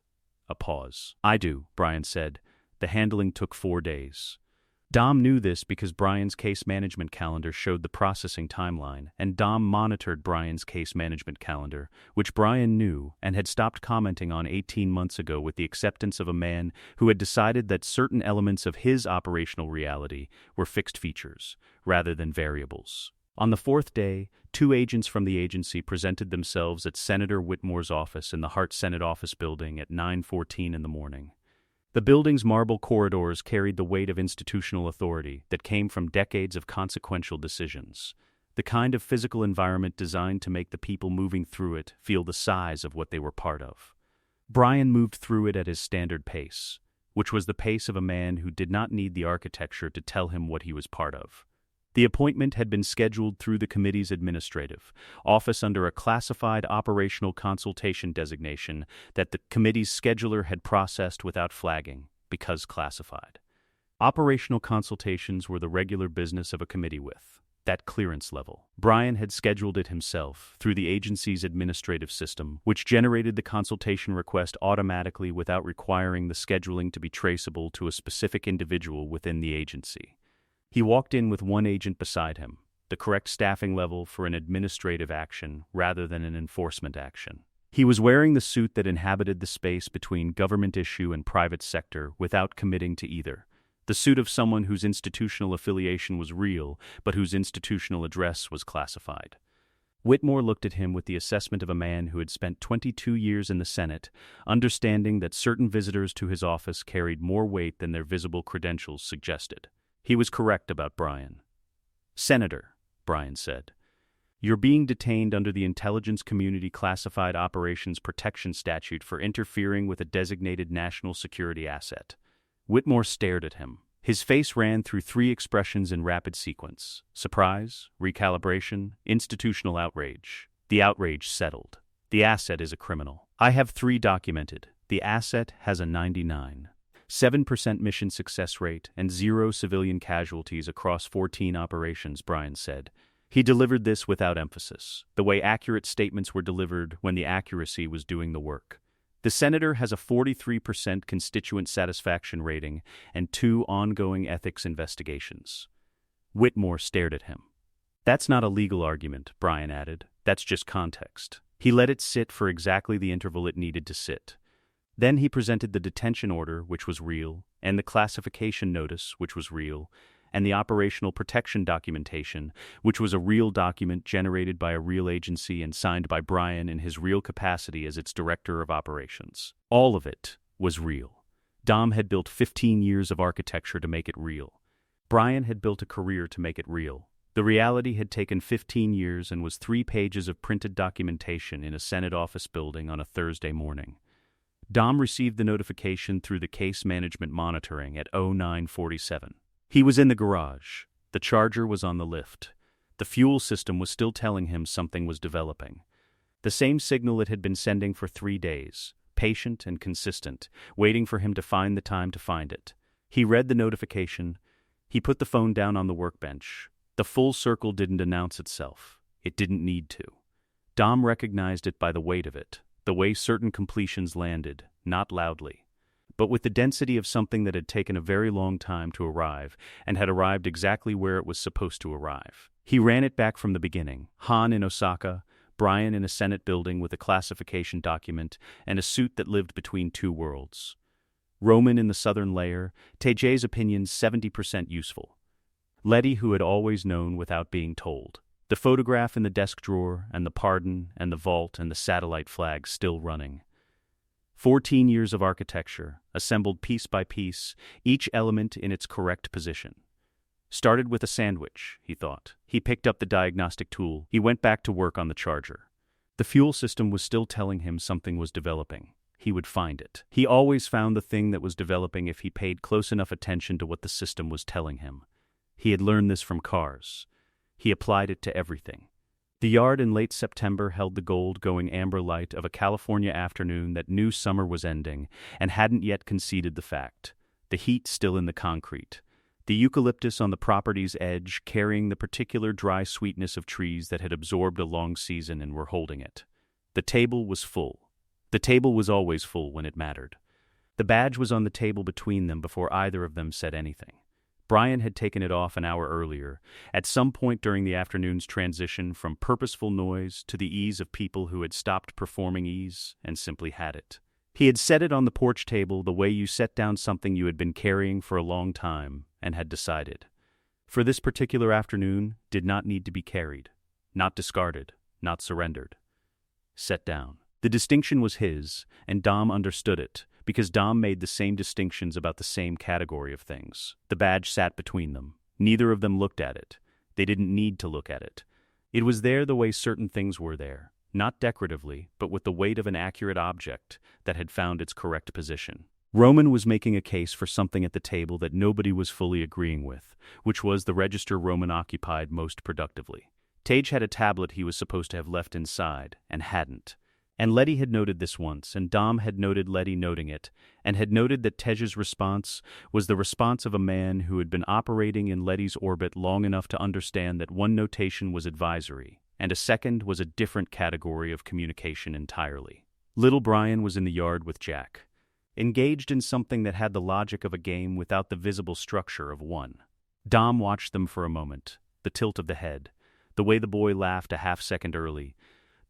A pause. I do, Brian said. The handling took 4 days. Dom knew this because Brian's case management calendar showed the processing timeline, and Dom monitored Brian's case management calendar, which Brian knew and had stopped commenting on 18 months ago with the acceptance of a man who had decided that certain elements of his operational reality were fixed features, rather than variables. On the 4th day, 2 agents from the agency presented themselves at Senator Whitmore's office in the Hart Senate Office Building at 9:14 in the morning. The building's marble corridors carried the weight of institutional authority that came from decades of consequential decisions, the kind of physical environment designed to make the people moving through it feel the size of what they were part of. Brian moved through it at his standard pace, which was the pace of a man who did not need the architecture to tell him what he was part of. The appointment had been scheduled through the committee's administrative office under a classified operational consultation designation that the committee's scheduler had processed without flagging, because classified. Operational consultations were the regular business of a committee with that clearance level. Brian had scheduled it himself through the agency's administrative system, which generated the consultation request automatically without requiring the scheduling to be traceable to a specific individual within the agency. He walked in with 1 agent beside him, the correct staffing level for an administrative action rather than an enforcement action. He was wearing the suit that inhabited the space between government issue and private sector without committing to either, the suit of someone whose institutional affiliation was real but whose institutional address was classified. Whitmore looked at him with the assessment of a man who had spent 22 years in the Senate, understanding that certain visitors to his office carried more weight than their visible credentials suggested. He was correct about Brian. Senator, Brian said, you're being detained under the Intelligence Community Classified Operations Protection Statute for interfering with a designated national security asset. Whitmore stared at him. His face ran through 3 expressions in rapid sequence: surprise, recalibration, institutional outrage. The outrage settled. The asset is a criminal. I have 3 documented. The asset has a 99.7% mission success rate and 0 civilian casualties across 14 operations, Brian said. He delivered this without emphasis, the way accurate statements were delivered when the accuracy was doing the work. The senator has a 43% constituent satisfaction rating and 2 ongoing ethics investigations. Whitmore stared at him. That's not a legal argument, Brian added. That's just context. He let it sit for exactly the interval it needed to sit. Then he presented the detention order, which was real, and the classification notice, which was real, and the operational protection documentation, which was a real document generated by a real agency and signed by Brian in his real capacity as its director of operations. All of it was real. Dom had built 15 years of architecture to make it real. Brian had built a career to make it real. The reality had taken 15 years and was 3 pages of printed documentation in a Senate office building on a Thursday morning. Dom received the notification through the case management monitoring at 09:47. He was in the garage. The charger was on the lift. The fuel system was still telling him something was developing. The same signal it had been sending for 3 days, patient and consistent, waiting for him to find the time to find it. He read the notification. He put the phone down on the workbench. The full circle didn't announce itself. It didn't need to. Dom recognized it by the weight of it, the way certain completions landed, not loudly, but with the density of something that had taken a very long time to arrive and had arrived exactly where it was supposed to arrive. He ran it back from the beginning. Han in Osaka, Brian in a Senate building with a classification document and a suit that lived between two worlds. Roman in the southern layer, Teje's opinions 70% useful. Letty, who had always known without being told. The photograph in the desk drawer, and the pardon, and the vault, and the satellite flag still running. 14 years of architecture, assembled piece by piece, each element in its correct position. Started with a sandwich, he thought. He picked up the diagnostic tool. He went back to work on the charger. The fuel system was still telling him something was developing. He would find it. He always found the thing that was developing if he paid close enough attention to what the system was telling him. He had learned this from cars. He applied it to everything. The yard in late September held the gold-going amber light of a California afternoon that knew summer was ending and hadn't yet conceded the fact. The heat still in the concrete. The eucalyptus on the property's edge carrying the particular dry sweetness of trees that had absorbed a long season and were holding it. The table was full. The table was always full when it mattered. The badge was on the table between them before either of them said anything. Brian had taken it off an hour earlier, at some point during the afternoon's transition from purposeful noise to the ease of people who had stopped performing ease and simply had it. He had set it on the porch table the way you set down something you had been carrying for a long time and had decided. For this particular afternoon did not need to be carried, not discarded, not surrendered. Set down. The distinction was his, and Dom understood it, because Dom made the same distinctions about the same category of things. The badge sat between them. Neither of them looked at it. They didn't need to look at it. It was there the way certain things were there, not decoratively, but with the weight of an accurate object that had found its correct position. Roman was making a case for something at the table that nobody was fully agreeing with, which was the register Roman occupied most productively. Tage had a tablet he was supposed to have left inside, and hadn't. And Letty had noted this once, and Dom had noted Letty noting it, and had noted that Tej's response was the response of a man who had been operating in Letty's orbit long enough to understand that one notation was advisory, and a second was a different category of communication entirely. Little Brian was in the yard with Jack, engaged in something that had the logic of a game without the visible structure of one. Dom watched them for a moment, the tilt of the head, the way the boy laughed a half-second early,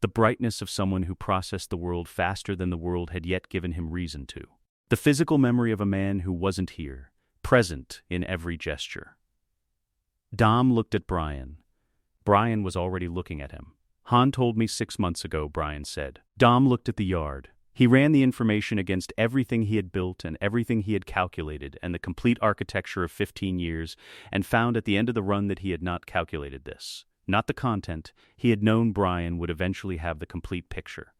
the brightness of someone who processed the world faster than the world had yet given him reason to. The physical memory of a man who wasn't here, present in every gesture. Dom looked at Brian. Brian was already looking at him. Han told me 6 months ago, Brian said. Dom looked at the yard. He ran the information against everything he had built and everything he had calculated and the complete architecture of 15 years, and found at the end of the run that he had not calculated this. Not the content. He had known Brian would eventually have the complete picture.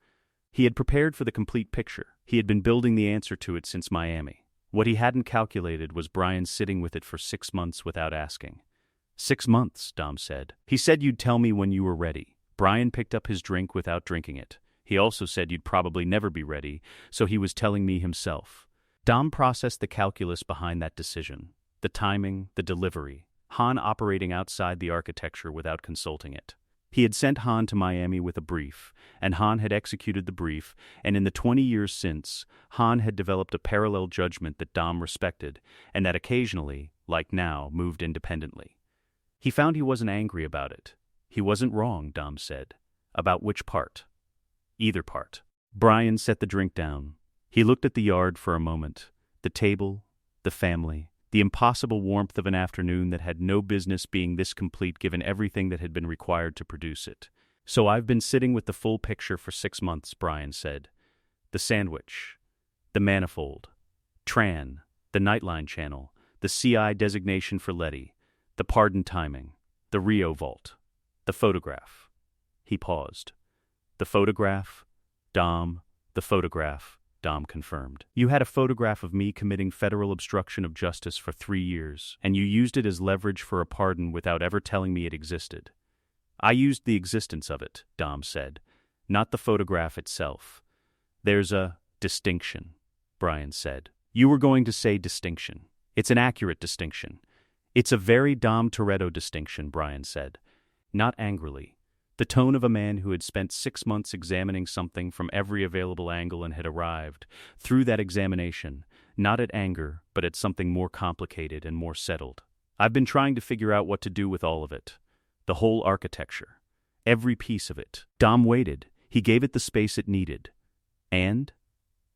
He had prepared for the complete picture. He had been building the answer to it since Miami. What he hadn't calculated was Brian sitting with it for 6 months without asking. 6 months, Dom said. He said you'd tell me when you were ready. Brian picked up his drink without drinking it. He also said you'd probably never be ready, so he was telling me himself. Dom processed the calculus behind that decision. The timing, the delivery. Han operating outside the architecture without consulting it. He had sent Han to Miami with a brief, and Han had executed the brief, and in the 20 years since, Han had developed a parallel judgment that Dom respected, and that occasionally, like now, moved independently. He found he wasn't angry about it. He wasn't wrong, Dom said. About which part? Either part. Brian set the drink down. He looked at the yard for a moment, the table, the family, the impossible warmth of an afternoon that had no business being this complete given everything that had been required to produce it. So I've been sitting with the full picture for 6 months, Brian said. The sandwich, the manifold, Tran, the Nightline channel, the CI designation for Letty, the pardon timing, the Rio vault, the photograph. He paused. The photograph? Dom, the photograph. Dom confirmed. You had a photograph of me committing federal obstruction of justice for 3 years, and you used it as leverage for a pardon without ever telling me it existed. I used the existence of it, Dom said, not the photograph itself. There's a distinction, Brian said. You were going to say distinction. It's an accurate distinction. It's a very Dom Toretto distinction, Brian said. Not angrily. The tone of a man who had spent 6 months examining something from every available angle and had arrived, through that examination, not at anger, but at something more complicated and more settled. I've been trying to figure out what to do with all of it. The whole architecture. Every piece of it. Dom waited. He gave it the space it needed. And?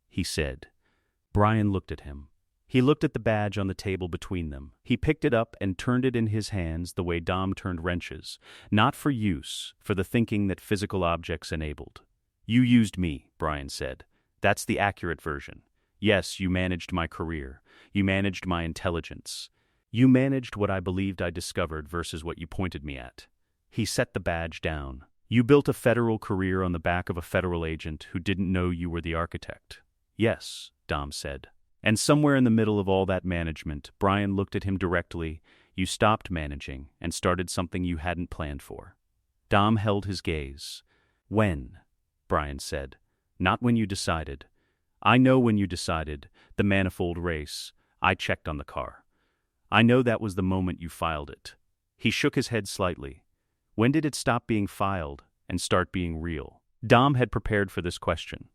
He said. Brian looked at him. He looked at the badge on the table between them. He picked it up and turned it in his hands the way Dom turned wrenches, not for use, for the thinking that physical objects enabled. You used me, Brian said. That's the accurate version. Yes, you managed my career. You managed my intelligence. You managed what I believed I discovered versus what you pointed me at. He set the badge down. You built a federal career on the back of a federal agent who didn't know you were the architect. Yes, Dom said. And somewhere in the middle of all that management, Brian looked at him directly. You stopped managing and started something you hadn't planned for. Dom held his gaze. When? Brian said. Not when you decided. I know when you decided, the manifold race. I checked on the car. I know that was the moment you filed it. He shook his head slightly. When did it stop being filed and start being real? Dom had prepared for this question.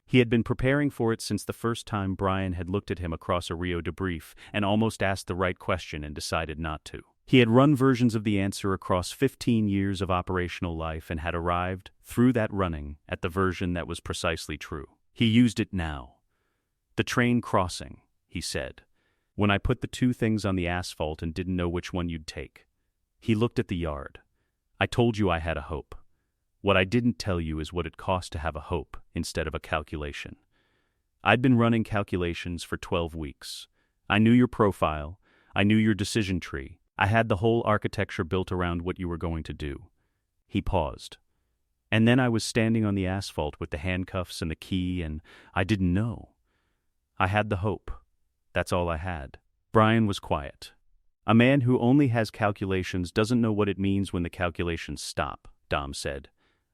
He had been preparing for it since the first time Brian had looked at him across a Rio debrief and almost asked the right question and decided not to. He had run versions of the answer across 15 years of operational life and had arrived, through that running, at the version that was precisely true. He used it now. The train crossing, he said. When I put the two things on the asphalt and didn't know which one you'd take. He looked at the yard. I told you I had a hope. What I didn't tell you is what it cost to have a hope instead of a calculation. I'd been running calculations for 12 weeks. I knew your profile. I knew your decision tree. I had the whole architecture built around what you were going to do. He paused. And then I was standing on the asphalt with the handcuffs and the key, and I didn't know. I had the hope. That's all I had. Brian was quiet. A man who only has calculations doesn't know what it means when the calculations stop, Dom said.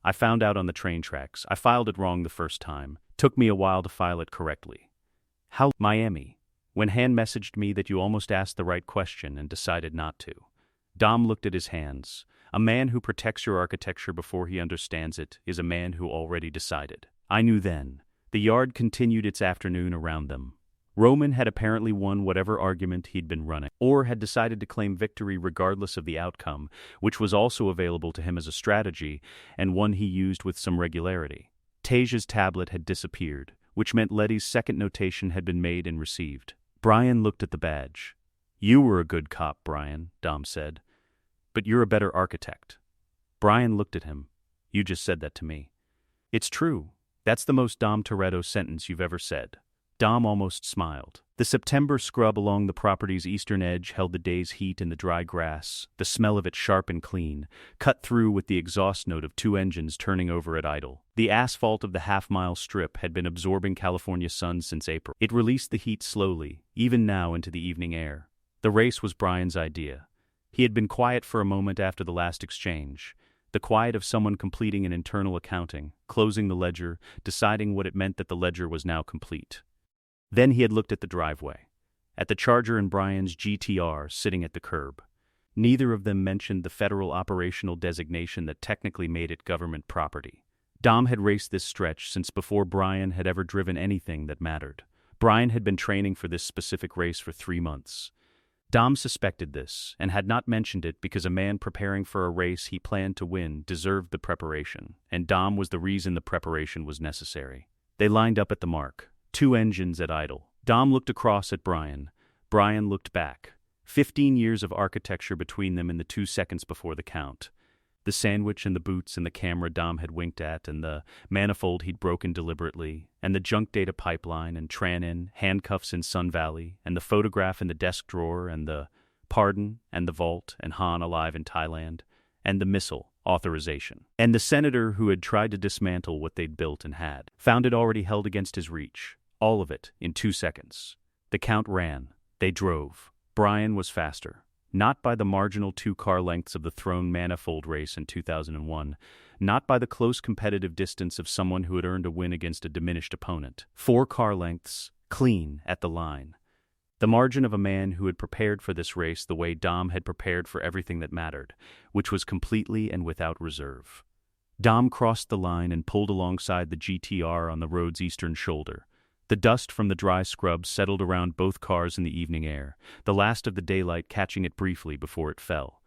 I found out on the train tracks. I filed it wrong the first time. Took me a while to file it correctly. How? Miami. When Han messaged me that you almost asked the right question and decided not to. Dom looked at his hands. A man who protects your architecture before he understands it is a man who already decided. I knew then. The yard continued its afternoon around them. Roman had apparently won whatever argument he'd been running, or had decided to claim victory regardless of the outcome, which was also available to him as a strategy, and one he used with some regularity. Tasia's tablet had disappeared, which meant Letty's second notation had been made and received. Brian looked at the badge. You were a good cop, Brian, Dom said. But you're a better architect. Brian looked at him. You just said that to me. It's true. That's the most Dom Toretto sentence you've ever said. Dom almost smiled. The September scrub along the property's eastern edge held the day's heat in the dry grass, the smell of it sharp and clean, cut through with the exhaust note of two engines turning over at idle. The asphalt of the half-mile strip had been absorbing California sun since April. It released the heat slowly, even now into the evening air. The race was Brian's idea. He had been quiet for a moment after the last exchange. The quiet of someone completing an internal accounting, closing the ledger, deciding what it meant that the ledger was now complete. Then he had looked at the driveway, at the Charger and Brian's GTR sitting at the curb. Neither of them mentioned the federal operational designation that technically made it government property. Dom had raced this stretch since before Brian had ever driven anything that mattered. Brian had been training for this specific race for 3 months. Dom suspected this, and had not mentioned it because a man preparing for a race he planned to win deserved the preparation, and Dom was the reason the preparation was necessary. They lined up at the mark. 2 engines at idle. Dom looked across at Brian. Brian looked back. 15 years of architecture between them in the 2 seconds before the count. The sandwich and the boots and the camera Dom had winked at and the manifold he'd broken deliberately and the junk data pipeline and Tran-In, handcuffs in Sun Valley and the photograph in the desk drawer and the pardon and the vault and Han alive in Thailand and the missile authorization. And the senator who had tried to dismantle what they'd built and had found it already held against his reach. All of it in 2 seconds. The count ran. They drove. Brian was faster. Not by the marginal 2-car lengths of the thrown manifold race in 2001. Not by the close competitive distance of someone who had earned a win against a diminished opponent. 4 car lengths, clean, at the line. The margin of a man who had prepared for this race the way Dom had prepared for everything that mattered, which was completely and without reserve. Dom crossed the line and pulled alongside the GTR on the road's eastern shoulder. The dust from the dry scrub settled around both cars in the evening air, the last of the daylight catching it briefly before it fell.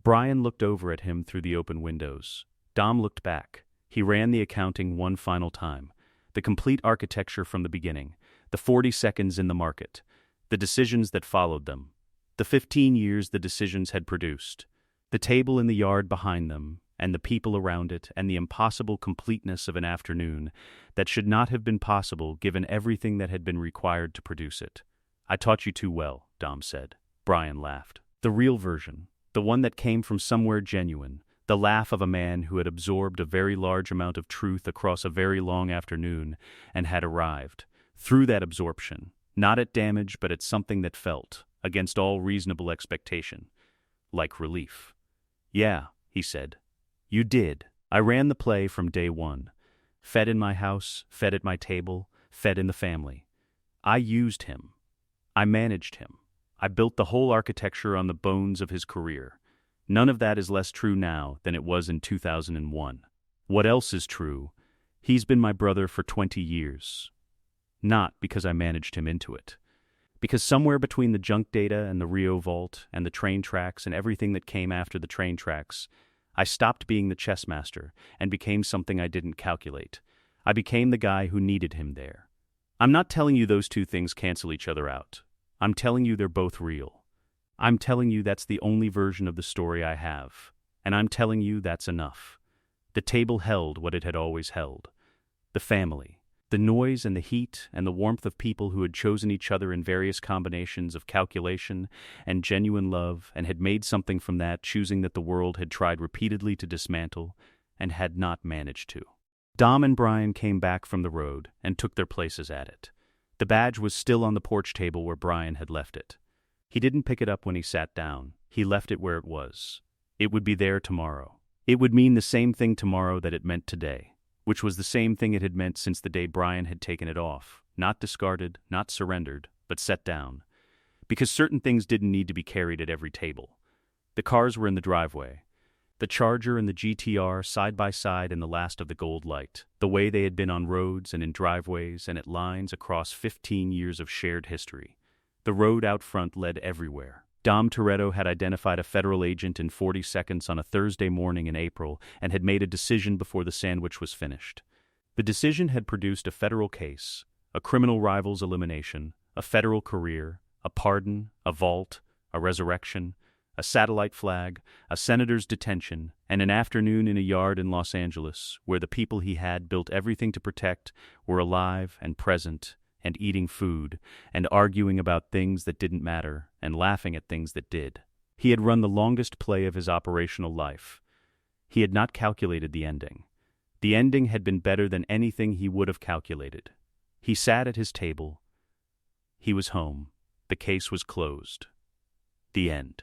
Brian looked over at him through the open windows. Dom looked back. He ran the accounting one final time. The complete architecture from the beginning, the 40 seconds in the market, the decisions that followed them, the 15 years the decisions had produced, the table in the yard behind them, and the people around it, and the impossible completeness of an afternoon that should not have been possible given everything that had been required to produce it. "I taught you too well," Dom said. Brian laughed. The real version, the one that came from somewhere genuine, the laugh of a man who had absorbed a very large amount of truth across a very long afternoon and had arrived, through that absorption, not at damage but at something that felt, against all reasonable expectation, like relief. "Yeah," he said. "You did. I ran the play from day one. Fed in my house, fed at my table, fed in the family. I used him. I managed him. I built the whole architecture on the bones of his career. None of that is less true now than it was in 2001. What else is true? He's been my brother for 20 years. Not because I managed him into it. Because somewhere between the junk data and the Rio vault and the train tracks and everything that came after the train tracks, I stopped being the chess master and became something I didn't calculate. I became the guy who needed him there. I'm not telling you those two things cancel each other out. I'm telling you they're both real. I'm telling you that's the only version of the story I have. And I'm telling you that's enough. The table held what it had always held. The family. The noise and the heat and the warmth of people who had chosen each other in various combinations of calculation and genuine love and had made something from that, choosing that the world had tried repeatedly to dismantle and had not managed to. Dom and Brian came back from the road and took their places at it. The badge was still on the porch table where Brian had left it. He didn't pick it up when he sat down. He left it where it was. It would be there tomorrow. It would mean the same thing tomorrow that it meant today, which was the same thing it had meant since the day Brian had taken it off, not discarded, not surrendered, but set down. Because certain things didn't need to be carried at every table. The cars were in the driveway. The Charger and the GTR side by side in the last of the gold light, the way they had been on roads and in driveways and at lines across 15 years of shared history. The road out front led everywhere. Dom Toretto had identified a federal agent in 40 seconds on a Thursday morning in April and had made a decision before the sandwich was finished. The decision had produced a federal case, a criminal rival's elimination, a federal career, a pardon, a vault, a resurrection, a satellite flag, a senator's detention, and an afternoon in a yard in Los Angeles where the people he had built everything to protect were alive and present and eating food, and arguing about things that didn't matter, and laughing at things that did. He had run the longest play of his operational life. He had not calculated the ending. The ending had been better than anything he would have calculated. He sat at his table. He was home. The case was closed. The end.